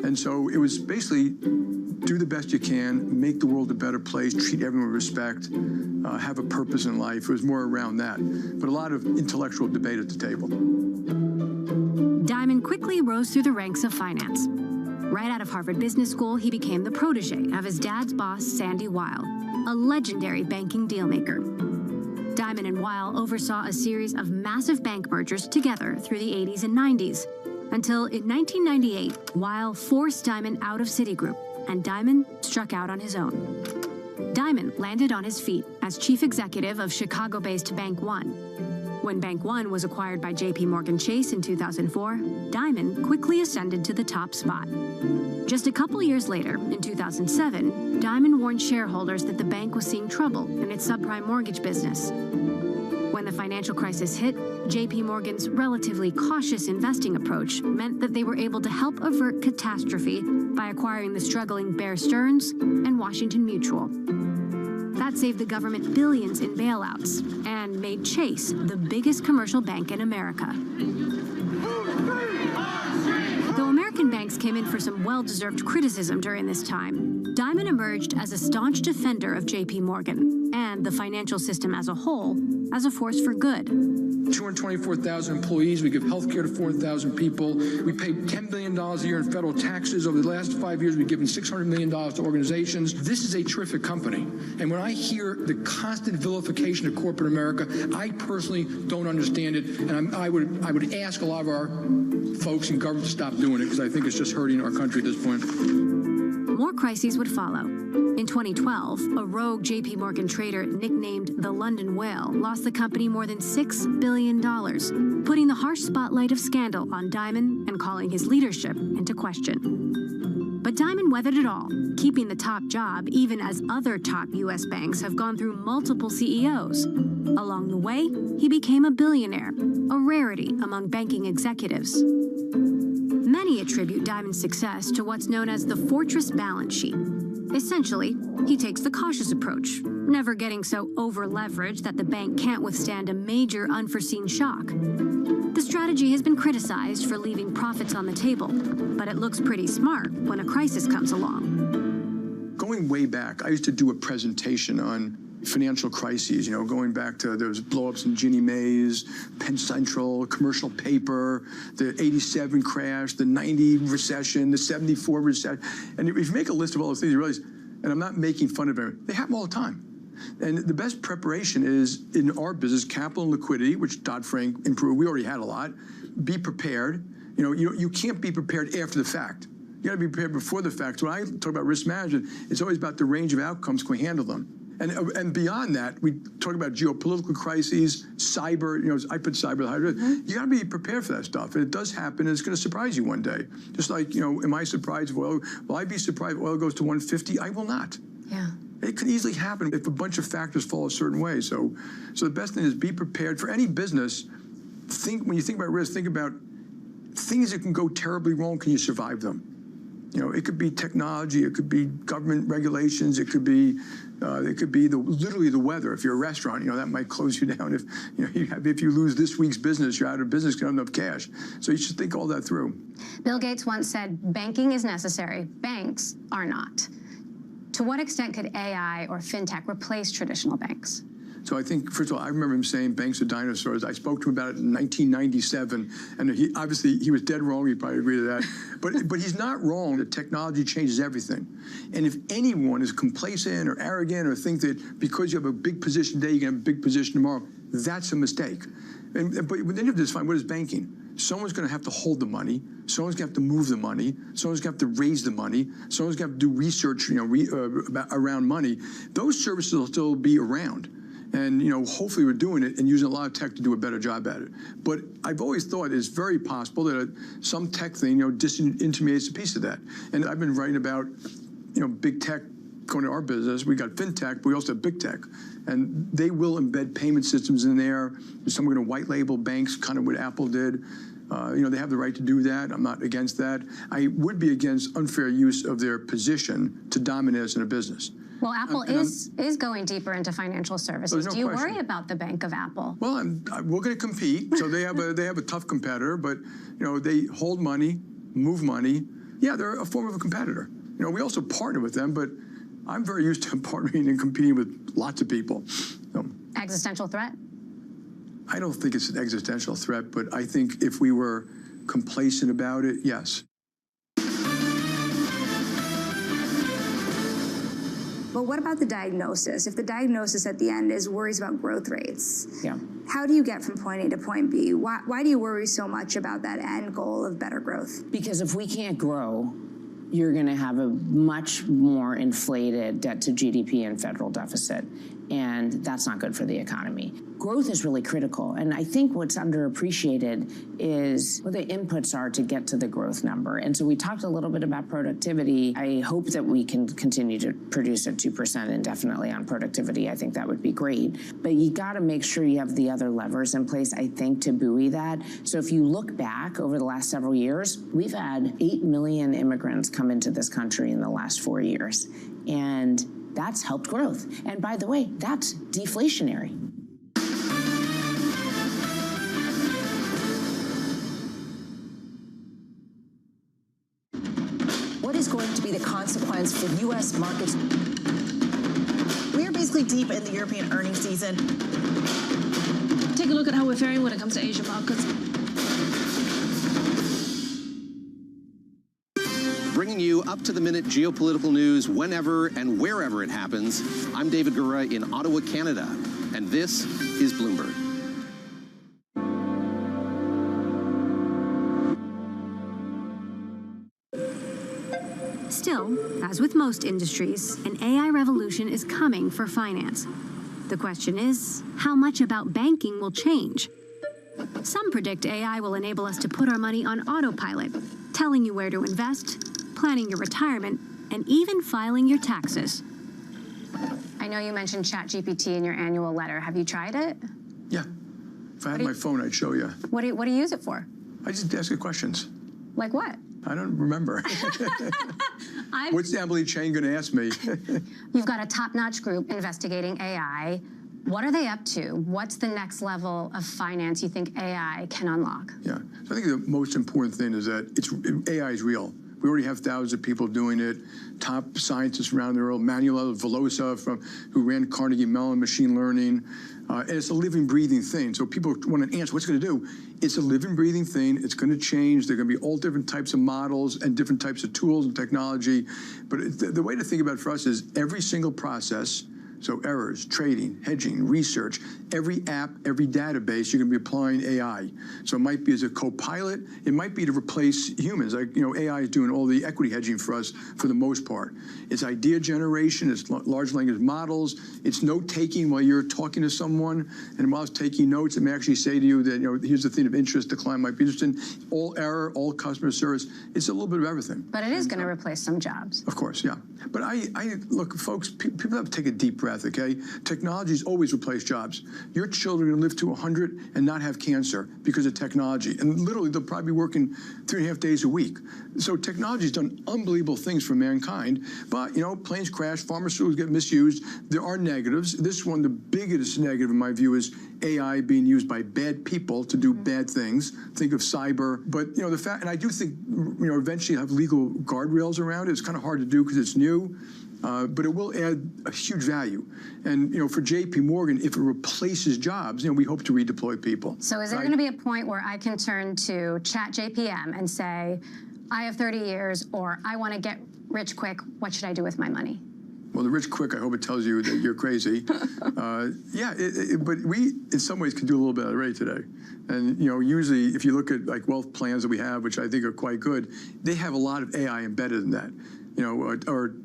And so it was basically do the best you can, make the world a better place, treat everyone with respect, have a purpose in life. It was more around that. But a lot of intellectual debate at the table. Dimon quickly rose through the ranks of finance. Right out of Harvard Business School, he became the protege of his dad's boss, Sandy Weil, a legendary banking dealmaker. Diamond and Weil oversaw a series of massive bank mergers together through the 80s and 90s, until in 1998, Weil forced Diamond out of Citigroup, and Diamond struck out on his own. Diamond landed on his feet as chief executive of Chicago-based Bank One. When Bank One was acquired by J.P. Morgan Chase in 2004, Diamond quickly ascended to the top spot. Just a couple years later, in 2007, Diamond warned shareholders that the bank was seeing trouble in its subprime mortgage business. When the financial crisis hit, J.P. Morgan's relatively cautious investing approach meant that they were able to help avert catastrophe by acquiring the struggling Bear Stearns and Washington Mutual. That saved the government billions in bailouts and made Chase the biggest commercial bank in America. Though American banks came in for some well-deserved criticism during this time, Diamond emerged as a staunch defender of J.P. Morgan and the financial system as a whole as a force for good. 224,000 employees. We give health care to 4,000 people. We pay $10 billion a year in federal taxes. Over the last 5 years, we've given $600 million to organizations. This is a terrific company. And when I hear the constant vilification of corporate America, I personally don't understand it. And I would ask a lot of our folks in government to stop doing it, because I think it's just hurting our country at this point. More crises would follow. In 2012, a rogue J.P. Morgan trader nicknamed the London Whale lost the company more than $6 billion, putting the harsh spotlight of scandal on Diamond and calling his leadership into question. But Diamond weathered it all, keeping the top job even as other top U.S. banks have gone through multiple CEOs. Along the way, he became a billionaire, a rarity among banking executives. Many attribute Diamond's success to what's known as the fortress balance sheet. Essentially, he takes the cautious approach, never getting so over-leveraged that the bank can't withstand a major unforeseen shock. The strategy has been criticized for leaving profits on the table, but it looks pretty smart when a crisis comes along. Going way back, I used to do a presentation on financial crises, going back to those blowups in Ginnie Mae's, Penn Central, commercial paper, the 87 crash, the 90 recession, the 74 recession. And if you make a list of all those things, you realize, and I'm not making fun of it, they happen all the time. And the best preparation is, in our business, capital and liquidity, which Dodd-Frank improved. We already had a lot. Be prepared. You can't be prepared after the fact. You got to be prepared before the fact. So when I talk about risk management, it's always about the range of outcomes. Can we handle them? And beyond that, we talk about geopolitical crises, cyber. I put cyber. You got to be prepared for that stuff. And it does happen, and it's going to surprise you one day. Just like, am I surprised if oil? Will I be surprised if oil goes to 150? I will not. Yeah. It could easily happen if a bunch of factors fall a certain way. So the best thing is be prepared for any business. When you think about risk, think about things that can go terribly wrong. Can you survive them? It could be technology, it could be government regulations, it could be literally the weather. If you're a restaurant, that might close you down. If you lose this week's business, you're out of business, you don't have enough cash. So you should think all that through. Bill Gates once said, banking is necessary, banks are not. To what extent could AI or fintech replace traditional banks? So I think, first of all, I remember him saying banks are dinosaurs. I spoke to him about it in 1997, and he was dead wrong. He'd probably agree to that. But he's not wrong that technology changes everything. And if anyone is complacent or arrogant or think that because you have a big position today, you can have a big position tomorrow, that's a mistake. But then you have to define, what is banking? Someone's going to have to hold the money. Someone's going to have to move the money. Someone's going to have to raise the money. Someone's going to have to do research, around money. Those services will still be around. And, hopefully we're doing it and using a lot of tech to do a better job at it. But I've always thought it's very possible that some tech thing, disintermediates a piece of that. And I've been writing about, big tech going to our business. We got fintech, but we also have big tech. And they will embed payment systems in there. Some are going to white label banks, kind of what Apple did. They have the right to do that. I'm not against that. I would be against unfair use of their position to dominate us in a business. Well, Apple is going deeper into financial services. Do you worry about the Bank of Apple? Well, we're going to compete. So they have a tough competitor, but they hold money, move money. Yeah, they're a form of a competitor. We also partner with them, but I'm very used to partnering and competing with lots of people. So. Existential threat? I don't think it's an existential threat, but I think if we were complacent about it, yes. But what about the diagnosis? If the diagnosis at the end is worries about growth rates, yeah. How do you get from point A to point B? Why do you worry so much about that end goal of better growth? Because if we can't grow, you're going to have a much more inflated debt to GDP and federal deficit, and that's not good for the economy. Growth is really critical, and I think what's underappreciated is what the inputs are to get to the growth number. And so we talked a little bit about productivity. I hope that we can continue to produce at 2% indefinitely on productivity. I think that would be great. But you got to make sure you have the other levers in place, I think, to buoy that. So if you look back over the last several years, we've had 8 million immigrants come into this country in the last 4 years. And that's helped growth. And by the way, that's deflationary. What is going to be the consequence for U.S. markets? We are basically deep in the European earnings season. Take a look at how we're faring when it comes to Asian markets. Bringing you up-to-the-minute geopolitical news whenever and wherever it happens. I'm David Gura in Ottawa, Canada, and this is Bloomberg. Still, as with most industries, an AI revolution is coming for finance. The question is, how much about banking will change? Some predict AI will enable us to put our money on autopilot, telling you where to invest, planning your retirement, and even filing your taxes. I know you mentioned ChatGPT in your annual letter. Have you tried it? Yeah. If I had my phone, I'd show you. What do you use it for? I just ask it questions. Like what? I don't remember. What's Emily Chang going to ask me? You've got a top-notch group investigating AI. What are they up to? What's the next level of finance you think AI can unlock? Yeah. So I think the most important thing is that AI is real. We already have thousands of people doing it. Top scientists around the world, Manuel Velosa, who ran Carnegie Mellon Machine Learning. And it's a living, breathing thing. So people want to answer, what's it going to do? It's a living, breathing thing. It's going to change. There are going to be all different types of models and different types of tools and technology. But the way to think about it for us is every single process, so errors, trading, hedging, research, every app, every database, you're going to be applying AI. So it might be as a co-pilot. It might be to replace humans. Like, AI is doing all the equity hedging for us for the most part. It's idea generation. It's large language models. It's note-taking while you're talking to someone. And while it's taking notes, it may actually say to you that, here's the thing of interest the client might be interested in. All error, all customer service. It's a little bit of everything. But it is going to replace some jobs. Of course, yeah. But look, folks, people have to take a deep breath, okay? Technology's always replaced jobs. Your children are going to live to 100 and not have cancer because of technology. And literally, they'll probably be working 3.5 days a week. So technology's done unbelievable things for mankind. But, planes crash, pharmaceuticals get misused. There are negatives. This one, the biggest negative in my view, is AI being used by bad people to do bad things. Think of cyber. But, the fact, and I do think, eventually have legal guardrails around it. It's kind of hard to do because it's new. But it will add a huge value. And, for JP Morgan, if it replaces jobs, we hope to redeploy people. So is there going to be a point where I can turn to ChatJPM and say, I have 30 years, or I want to get rich quick, what should I do with my money? Well, the rich quick, I hope it tells you that you're crazy. Yeah, but we, in some ways, can do a little bit already today. And, usually, if you look at, wealth plans that we have, which I think are quite good, they have a lot of AI embedded in that, or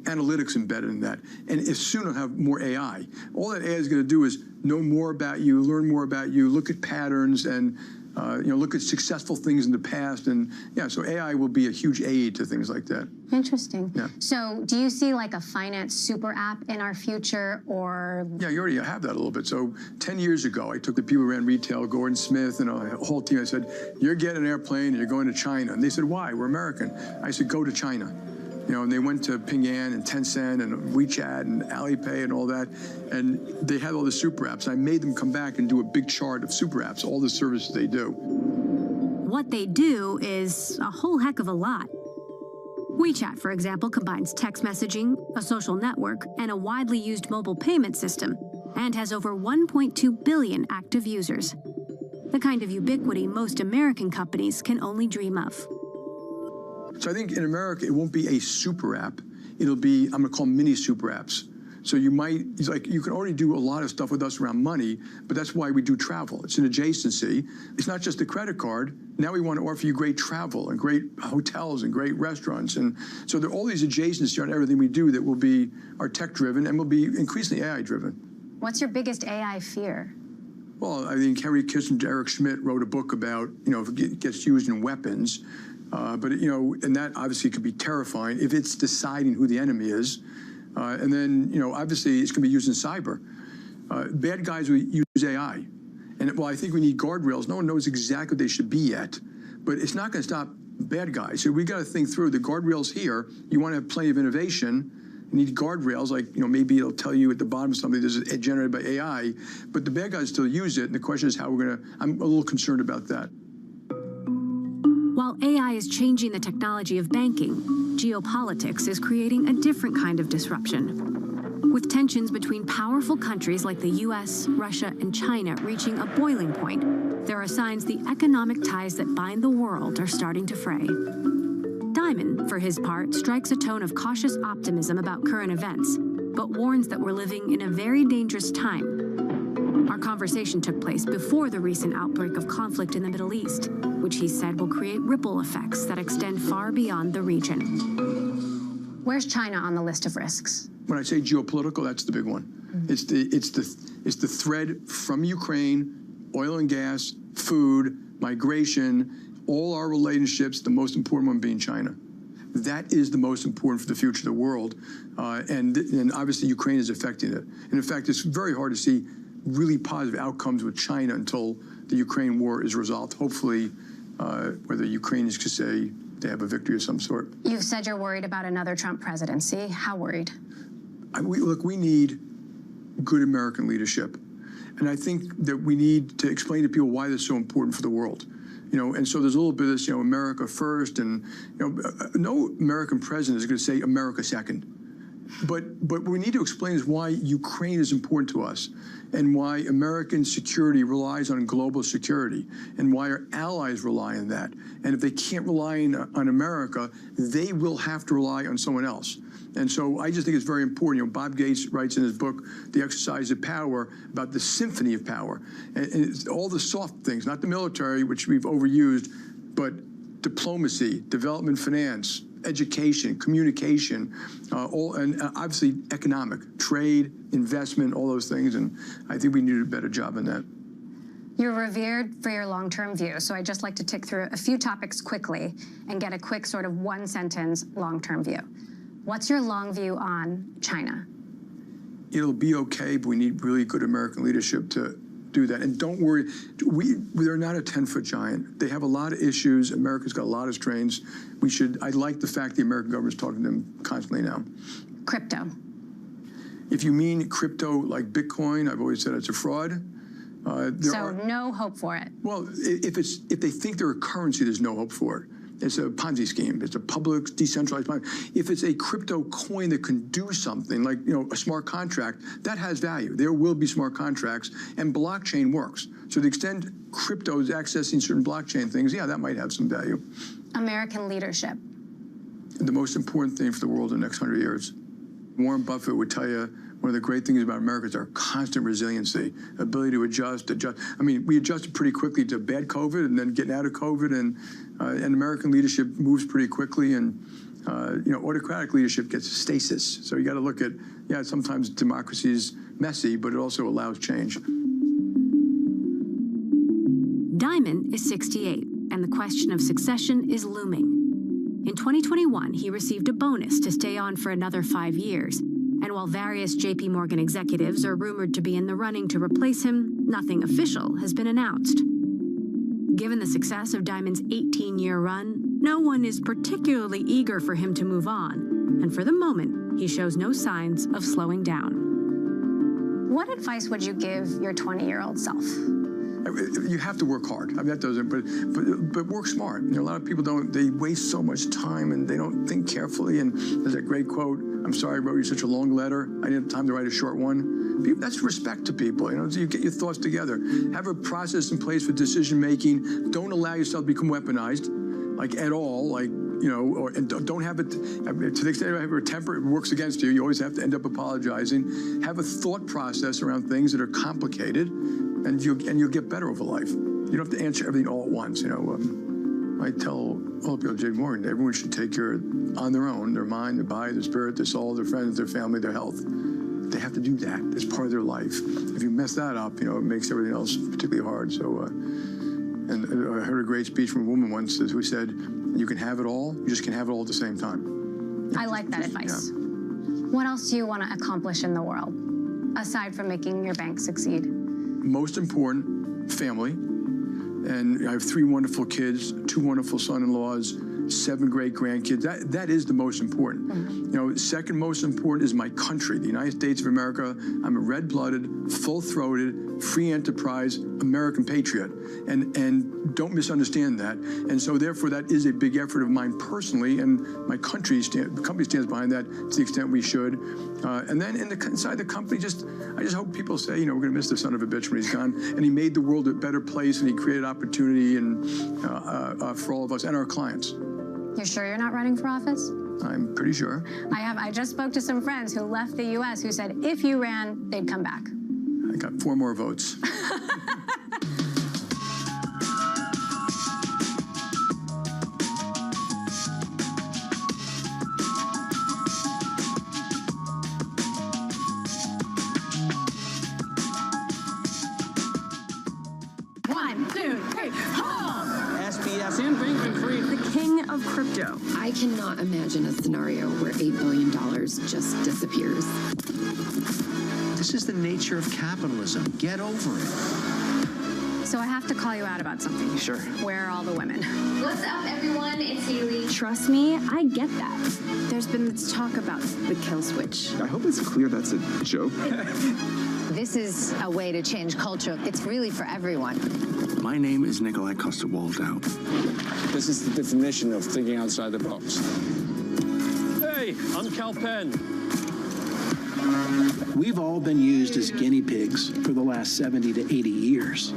analytics embedded in that. And as soon as have more AI, all that AI is going to do is know more about you, learn more about you, look at patterns, and look at successful things in the past. And so AI will be a huge aid to things like that. Interesting. Yeah. So do you see like a finance super app in our future, or? Yeah, you already have that a little bit. So 10 years ago, I took the people who ran retail, Gordon Smith, and a whole team. I said, you're getting an airplane and you're going to China. And they said, why? We're American. I said, go to China. And they went to Ping An and Tencent and WeChat and Alipay and all that, and they had all the super apps. I made them come back and do a big chart of super apps, all the services they do. What they do is a whole heck of a lot. WeChat, for example, combines text messaging, a social network, and a widely used mobile payment system, and has over 1.2 billion active users. The kind of ubiquity most American companies can only dream of. So I think in America, it won't be a super app. it'll be, I'm going to call them mini super apps. So you might, it's like, you can already do a lot of stuff with us around money, but that's why we do travel. It's an adjacency. It's not just a credit card. Now we want to offer you great travel and great hotels and great restaurants. And so there are all these adjacencies on everything we do that will be are tech-driven and will be increasingly AI-driven. What's your biggest AI fear? Well, I think Henry Kissinger, Eric Schmidt wrote a book about, if it gets used in weapons, but, and that obviously could be terrifying if it's deciding who the enemy is. And then, obviously it's going to be used in cyber. Bad guys will use AI. And, well, I think we need guardrails. No one knows exactly what they should be yet, but it's not going to stop bad guys. So we got to think through the guardrails here. You want to have plenty of innovation. You need guardrails, like, maybe it'll tell you at the bottom of something this is generated by AI, but the bad guys still use it. And the question is how we're going to, I'm a little concerned about that. While AI is changing the technology of banking, geopolitics is creating a different kind of disruption. With tensions between powerful countries like the US, Russia, and China reaching a boiling point, there are signs the economic ties that bind the world are starting to fray. Diamond, for his part, strikes a tone of cautious optimism about current events, but warns that we're living in a very dangerous time. Our conversation took place before the recent outbreak of conflict in the Middle East, which he said will create ripple effects that extend far beyond the region. Where's China on the list of risks? When I say geopolitical, that's the big one. Mm-hmm. It's the thread from Ukraine, oil and gas, food, migration, all our relationships, the most important one being China. That is the most important for the future of the world. And obviously Ukraine is affecting it. And in fact, it's very hard to see really positive outcomes with China until the Ukraine war is resolved. Hopefully, whether Ukrainians could say they have a victory of some sort. You've said you're worried about another Trump presidency. How worried? Look, we need good American leadership. And I think that we need to explain to people why this is so important for the world. And so there's a little bit of this, America first, and, no American president is going to say America second. But what we need to explain is why Ukraine is important to us and why American security relies on global security and why our allies rely on that. And if they can't rely on America, they will have to rely on someone else. And so I just think it's very important. Bob Gates writes in his book, The Exercise of Power, about the symphony of power. And it's all the soft things, not the military, which we've overused, but diplomacy, development finance, education, communication, and obviously economic, trade, investment, all those things. And I think we need to do a better job in that. You're revered for your long-term view, so I'd just like to tick through a few topics quickly and get a quick sort of one-sentence long-term view. What's your long view on China? It'll be okay, but we need really good American leadership to do that. And don't worry, they're not a 10-foot giant. They have a lot of issues. America's got a lot of strains. I like the fact the American government's talking to them constantly now. Crypto. If you mean crypto like Bitcoin, I've always said it's a fraud. No hope for it. Well, if they think they're a currency, there's no hope for it. It's a Ponzi scheme. It's a public, decentralized Ponzi. If it's a crypto coin that can do something, like a smart contract, that has value. There will be smart contracts, and blockchain works. So to the extent crypto is accessing certain blockchain things, yeah, that might have some value. American leadership. The most important thing for the world in the next 100 years. Warren Buffett would tell you one of the great things about America is our constant resiliency, ability to adjust. I mean, we adjusted pretty quickly to bad COVID and then getting out of COVID, and American leadership moves pretty quickly, and autocratic leadership gets stasis. So you got to look at, sometimes democracy is messy, but it also allows change. Diamond is 68, and the question of succession is looming. In 2021, he received a bonus to stay on for another 5 years. And while various JP Morgan executives are rumored to be in the running to replace him, nothing official has been announced. Given the success of Diamond's 18-year run, no one is particularly eager for him to move on. And for the moment, he shows no signs of slowing down. What advice would you give your 20-year-old self? You have to work hard. I mean, that doesn't, but work smart. A lot of people they waste so much time and they don't think carefully. And there's that great quote, "I'm sorry I wrote you such a long letter. I didn't have time to write a short one." That's respect to people. So you get your thoughts together. Have a process in place for decision making. Don't allow yourself to become weaponized. like at all, like, you know, or and don't have it, to the extent you have a temper, it works against you. You always have to end up apologizing. Have a thought process around things that are complicated, and you'll get better over life. You don't have to answer everything all at once, you know. I tell all the people at J.P. Morgan, everyone should take care on their own, their mind, their body, their spirit, their soul, their friends, their family, their health. They have to do that. It's part of their life. If you mess that up, you know, it makes everything else particularly hard. So, and I heard a great speech from a woman once who said, you can have it all, you just can't have it all at the same time. I like that advice. Yeah. What else do you want to accomplish in the world, aside from making your bank succeed? Most important, family. And I have 3 wonderful kids, 2 wonderful son-in-laws, 7 great grandkids. That is the most important. You know, second most important is my country, the United States of America. I'm a red-blooded, full-throated, free enterprise American patriot, and don't misunderstand that. And so therefore, that is a big effort of mine personally, and my company stands behind that to the extent we should. And then inside the company, I just hope people say, you know, we're going to miss the son of a bitch when he's gone, and he made the world a better place, and he created opportunity and for all of us and our clients. You're sure you're not running for office? I'm pretty sure. I just spoke to some friends who left the U.S. who said if you ran, they'd come back. I got 4 more votes. The king of crypto. I cannot imagine a scenario where $8 billion just disappears. This is the nature of capitalism. Get over it. So I have to call you out about something. Sure. Where are all the women? What's up, everyone? It's Haley. Trust me, I get that. There's been this talk about the kill switch. I hope it's clear that's a joke. This is a way to change culture. It's really for everyone. My name is Nikolai Coster-Waldau. This is the definition of thinking outside the box. Hey, I'm Cal Penn. We've all been used as guinea pigs for the last 70 to 80 years.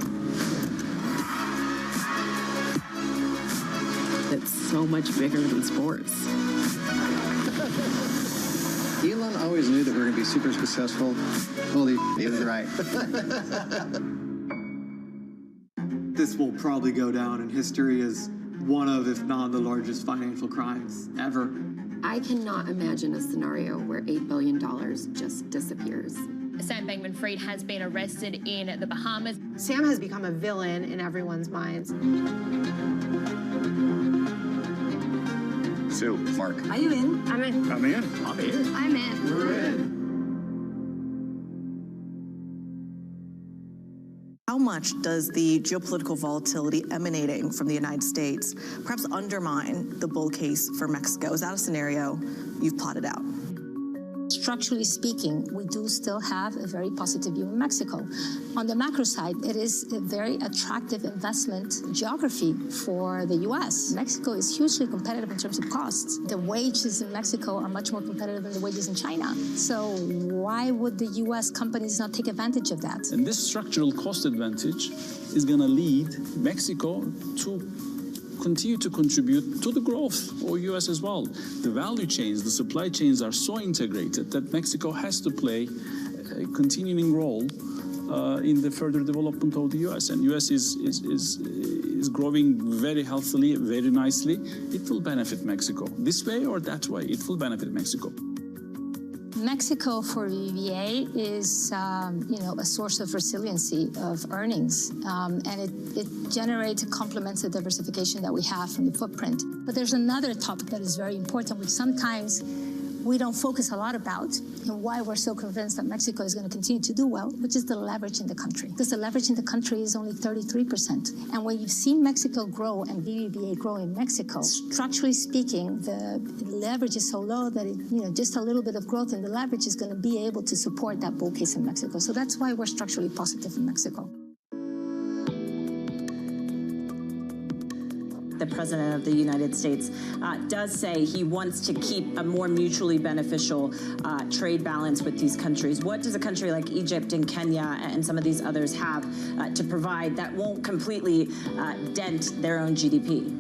It's so much bigger than sports. Elon always knew that we were going to be super successful. Holy, he was right. This will probably go down in history as one of, if not the largest financial crimes ever. I cannot imagine a scenario where $8 billion just disappears. Sam Bankman-Fried has been arrested in the Bahamas. Sam has become a villain in everyone's minds. Sue, Mark. Are you in? I'm in. I'm in. I'm in. I'm in. We're in. How much does the geopolitical volatility emanating from the United States perhaps undermine the bull case for Mexico? Is that a scenario you've plotted out? Structurally speaking, we do still have a very positive view in Mexico. On the macro side, it is a very attractive investment geography for the U.S. Mexico is hugely competitive in terms of costs. The wages in Mexico are much more competitive than the wages in China. So why would the U.S. companies not take advantage of that? And this structural cost advantage is going to lead Mexico to continue to contribute to the growth of U.S. as well. The value chains, the supply chains are so integrated that Mexico has to play a continuing role in the further development of the U.S. And U.S. is growing very healthily, very nicely. It will benefit Mexico. This way or that way, it will benefit Mexico. Mexico for BBVA is, a source of resiliency of earnings, and it generates and complements the diversification that we have from the footprint. But there's another topic that is very important, which sometimes we don't focus a lot about, and why we're so convinced that Mexico is going to continue to do well, which is the leverage in the country. Because the leverage in the country is only 33%. And when you've seen Mexico grow and BBVA grow in Mexico, structurally speaking, the leverage is so low that just a little bit of growth in the leverage is going to be able to support that bull case in Mexico. So that's why we're structurally positive in Mexico. The President of the United States does say he wants to keep a more mutually beneficial trade balance with these countries. What does a country like Egypt and Kenya and some of these others have to provide that won't completely dent their own GDP?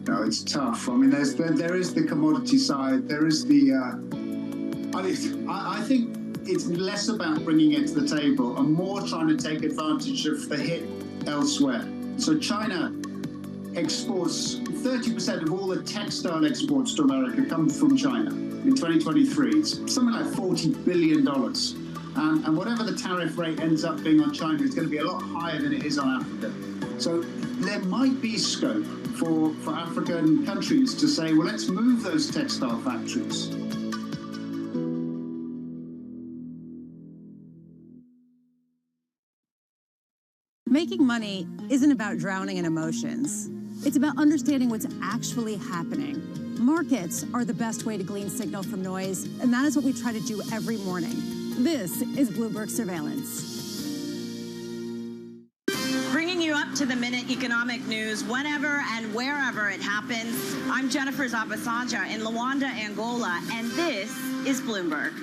No, it's tough. I mean, there is the commodity side. There is the. I think it's less about bringing it to the table and more trying to take advantage of the hit elsewhere. So China exports 30% of all the textile exports to America come from China. In 2023, it's something like $40 billion. And whatever the tariff rate ends up being on China is going to be a lot higher than it is on Africa. So there might be scope for African countries to say, well, let's move those textile factories. Making money isn't about drowning in emotions. It's about understanding what's actually happening. Markets are the best way to glean signal from noise, and that is what we try to do every morning. This is Bloomberg Surveillance. Bringing you up to the minute economic news whenever and wherever it happens. I'm Jennifer Zabasanja in Luanda, Angola, and this is Bloomberg.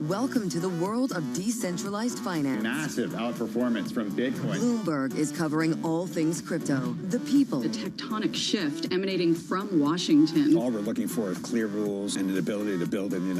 Welcome to the world of decentralized finance. Massive outperformance from Bitcoin. Bloomberg is covering all things crypto, the people. The tectonic shift emanating from Washington. All we're looking for is clear rules and an ability to build in the United